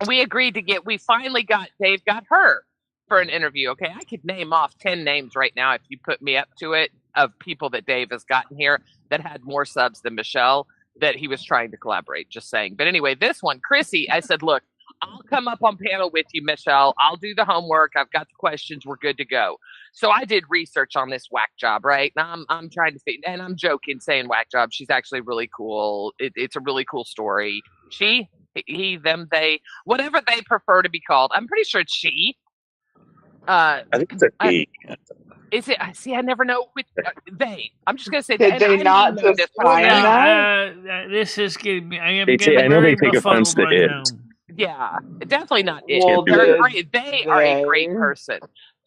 S8: We agreed to Dave got her for an interview, okay? I could name off 10 names right now if you put me up to it of people that Dave has gotten here that had more subs than Michelle that he was trying to collaborate, just saying. But anyway, this one, Chrissy, I said, look, I'll come up on panel with you, Michelle. I'll do the homework. I've got the questions. We're good to go. So I did research on this whack job, right? Now I'm trying to think, and I'm joking saying whack job. She's actually really cool. It's a really cool story. She, he, them, they, whatever they prefer to be called. I'm pretty sure it's she.
S4: I think it's a he.
S8: Is it? See, I never know which they. I'm just gonna say.
S7: Did they not define that?
S1: This is getting me. I
S4: know they take offense to it.
S8: Yeah, definitely not it.
S7: Well,
S8: They're great. They are a great person.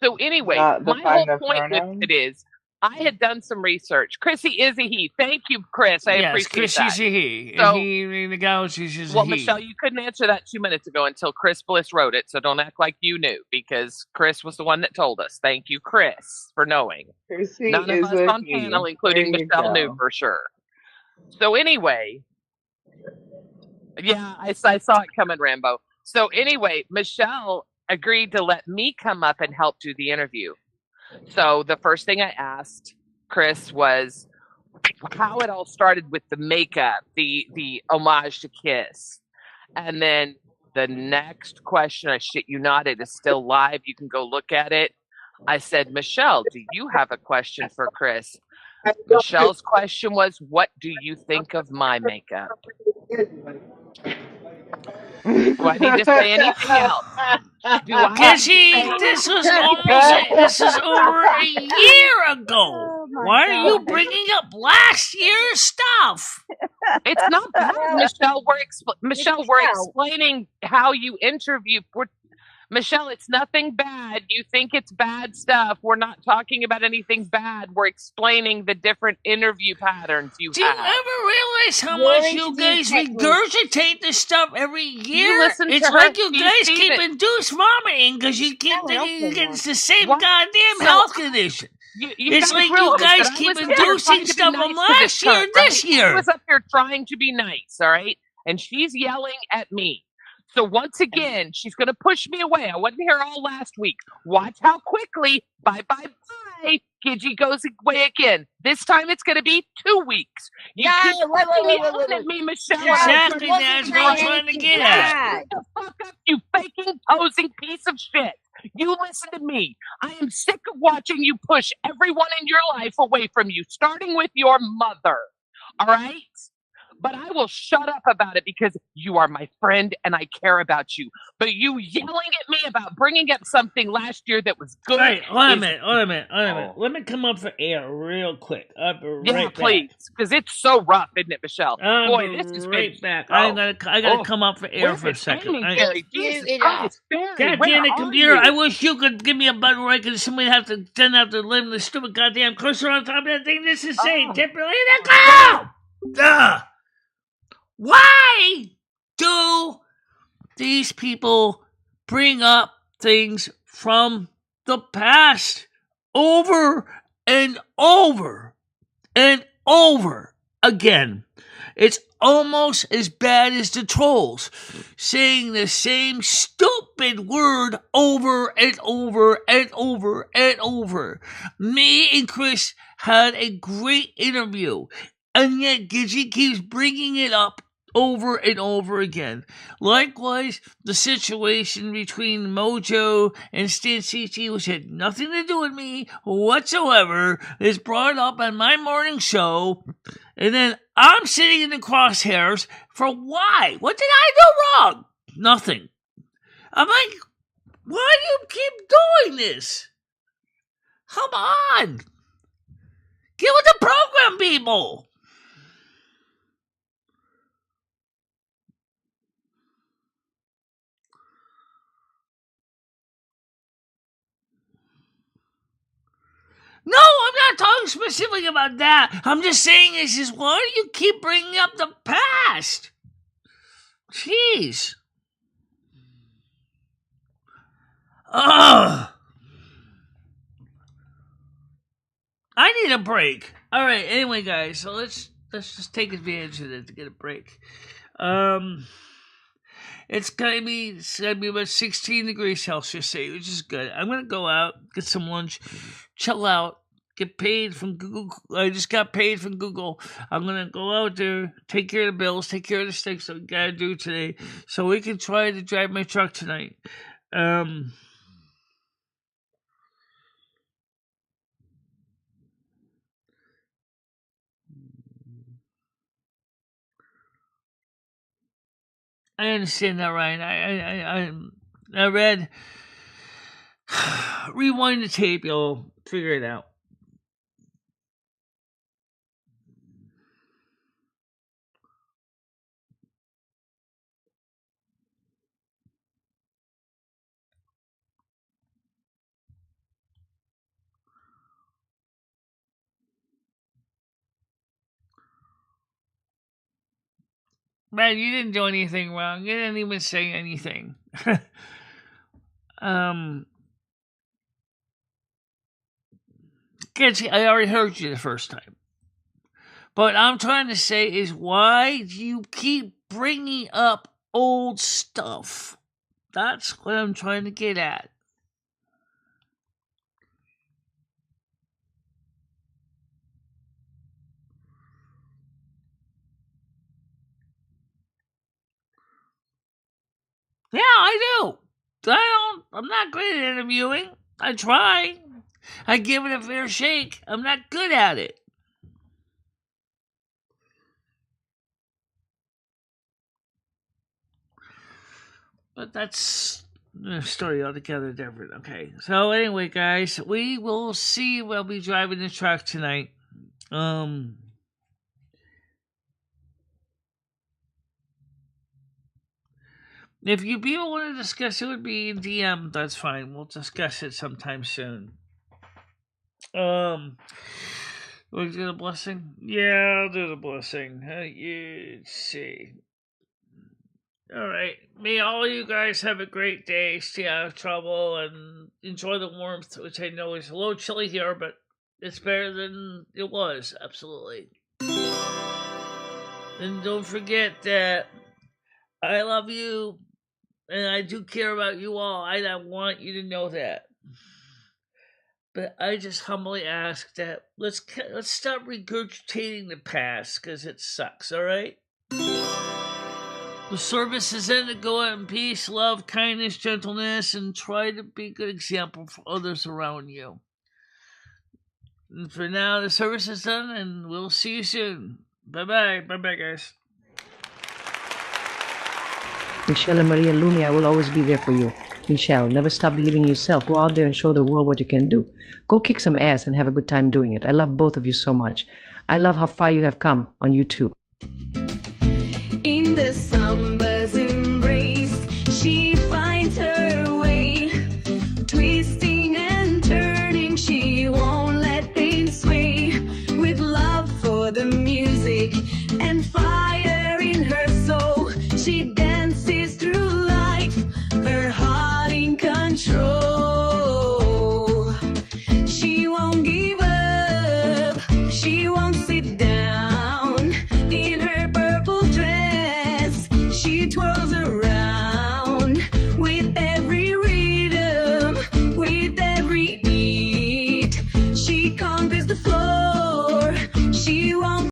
S8: So anyway, my whole point with it is, I had done some research. Chrissy is a he. Thank you, Chris. I appreciate
S1: Chrissy's
S8: that.
S1: a he.
S8: So,
S1: the galaxy's is a he.
S8: Well, Michelle, you couldn't answer that 2 minutes ago until Chris Bliss wrote it, so don't act like you knew, because Chris was the one that told us. Thank you, Chris, for knowing.
S7: Chrissy
S8: None of us on panel, including Michelle, knew for sure. So anyway, yeah, I saw it coming, Rambo. So anyway, Michelle agreed to let me come up and help do the interview. So the first thing I asked Chris was how it all started with the makeup, the homage to Kiss. And then the next question, I shit you not, it is still live. You can go look at it. I said, Michelle, do you have a question for Chris? Michelle's question was, what do you think of my makeup? Do I need to say anything else?
S1: This is over a year ago. Why are you bringing up last year's stuff?
S8: It's not bad, Michelle. We're explaining how you interview. Michelle, it's nothing bad. You think it's bad stuff. We're not talking about anything bad. We're explaining the different interview patterns you have.
S1: Do you ever realize how much you guys regurgitate this stuff every year? It's like you guys keep induced vomiting because you keep thinking it's the same goddamn health condition. It's like you guys keep inducing stuff from last year this year.
S8: I was up here trying to be nice, all right? And she's yelling at me. So once again, she's going to push me away. I wasn't here all last week. Watch how quickly, bye, Gidgy goes away again. This time it's going to be 2 weeks. You keep yelling at me, Michelle.
S1: Exactly, that's what I'm trying to get at.
S8: Shut the fuck up, you faking, posing piece of shit. You listen to me. I am sick of watching you push everyone in your life away from you, starting with your mother. All right? but I will shut up about it because you are my friend and I care about you. But you yelling at me about bringing up something last year that was good.
S1: All right, hold on a
S8: is-
S1: minute. Hold on a minute.
S8: Oh.
S1: Let me come up for air real quick. I'll be
S8: Yeah,
S1: right
S8: please, because it's so rough, isn't it, Michelle?
S1: back.
S8: Boy, this has been.
S1: Right back.
S8: Oh,
S1: I gotta come up for air
S8: where's
S1: for a
S8: it
S1: second.
S8: aiming, Barry? Jesus
S3: Muted
S8: Christ,
S3: us.
S8: Barry,
S1: God
S8: where
S1: damn it,
S8: are
S1: computer!
S8: you?
S1: I wish you could give me a button right because somebody have to then have to live the stupid goddamn cursor on top of that thing. This is saying
S8: Oh.
S1: temporarily go. Ugh. Why do these people bring up things from the past over and over and over again? It's almost as bad as the trolls saying the same stupid word over and over and over and over. Me and Chris had a great interview, and yet Gidget keeps bringing it up over and over again. Likewise, the situation between Mojo and Stan Cece, which had nothing to do with me whatsoever, is brought up on my morning show, and then I'm sitting in the crosshairs for why? What did I do wrong? Nothing. I'm like, why do you keep doing this? Come on. Get with the program, people. No, I'm not talking specifically about that. I'm just saying this is why do you keep bringing up the past? Jeez. Ugh. I need a break. All right. Anyway, guys, so let's just take advantage of it to get a break. It's gonna be about 16 degrees Celsius, which is good. I'm gonna go out, get some lunch, chill out, get paid from Google. I just got paid from Google. I'm gonna go out there, take care of the bills, take care of the things that we gotta do today, so we can try to drive my truck tonight. I understand that, Ryan. I read. Rewind the tape, you'll figure it out. Man, you didn't do anything wrong. You didn't even say anything. Kids, I already heard you the first time. But I'm trying to say is why do you keep bringing up old stuff? That's what I'm trying to get at. Yeah, I do. I'm not great at interviewing. I try. I give it a fair shake. I'm not good at it. But that's a story altogether different. Okay. So anyway, guys, we will see. We'll be driving the truck tonight. If you people want to discuss it, would be in DM. That's fine. We'll discuss it sometime soon. We do the blessing? Yeah, I'll do the blessing. Let's see. Alright. May all you guys have a great day. Stay out of trouble and enjoy the warmth, which I know is a little chilly here, but it's better than it was. Absolutely. And don't forget that I love you and I do care about you all. I want you to know that. But I just humbly ask that let's stop regurgitating the past because it sucks. All right. The service is ended. Go out in peace, love, kindness, gentleness, and try to be a good example for others around you. And for now, the service is done, and we'll see you soon. Bye bye. Bye bye, guys.
S12: Michelle and Maria Lumi, I will always be there for you. Michelle, never stop believing in yourself. Go out there and show the world what you can do. Go kick some ass and have a good time doing it. I love both of you so much. I love how far you have come on YouTube.
S13: In the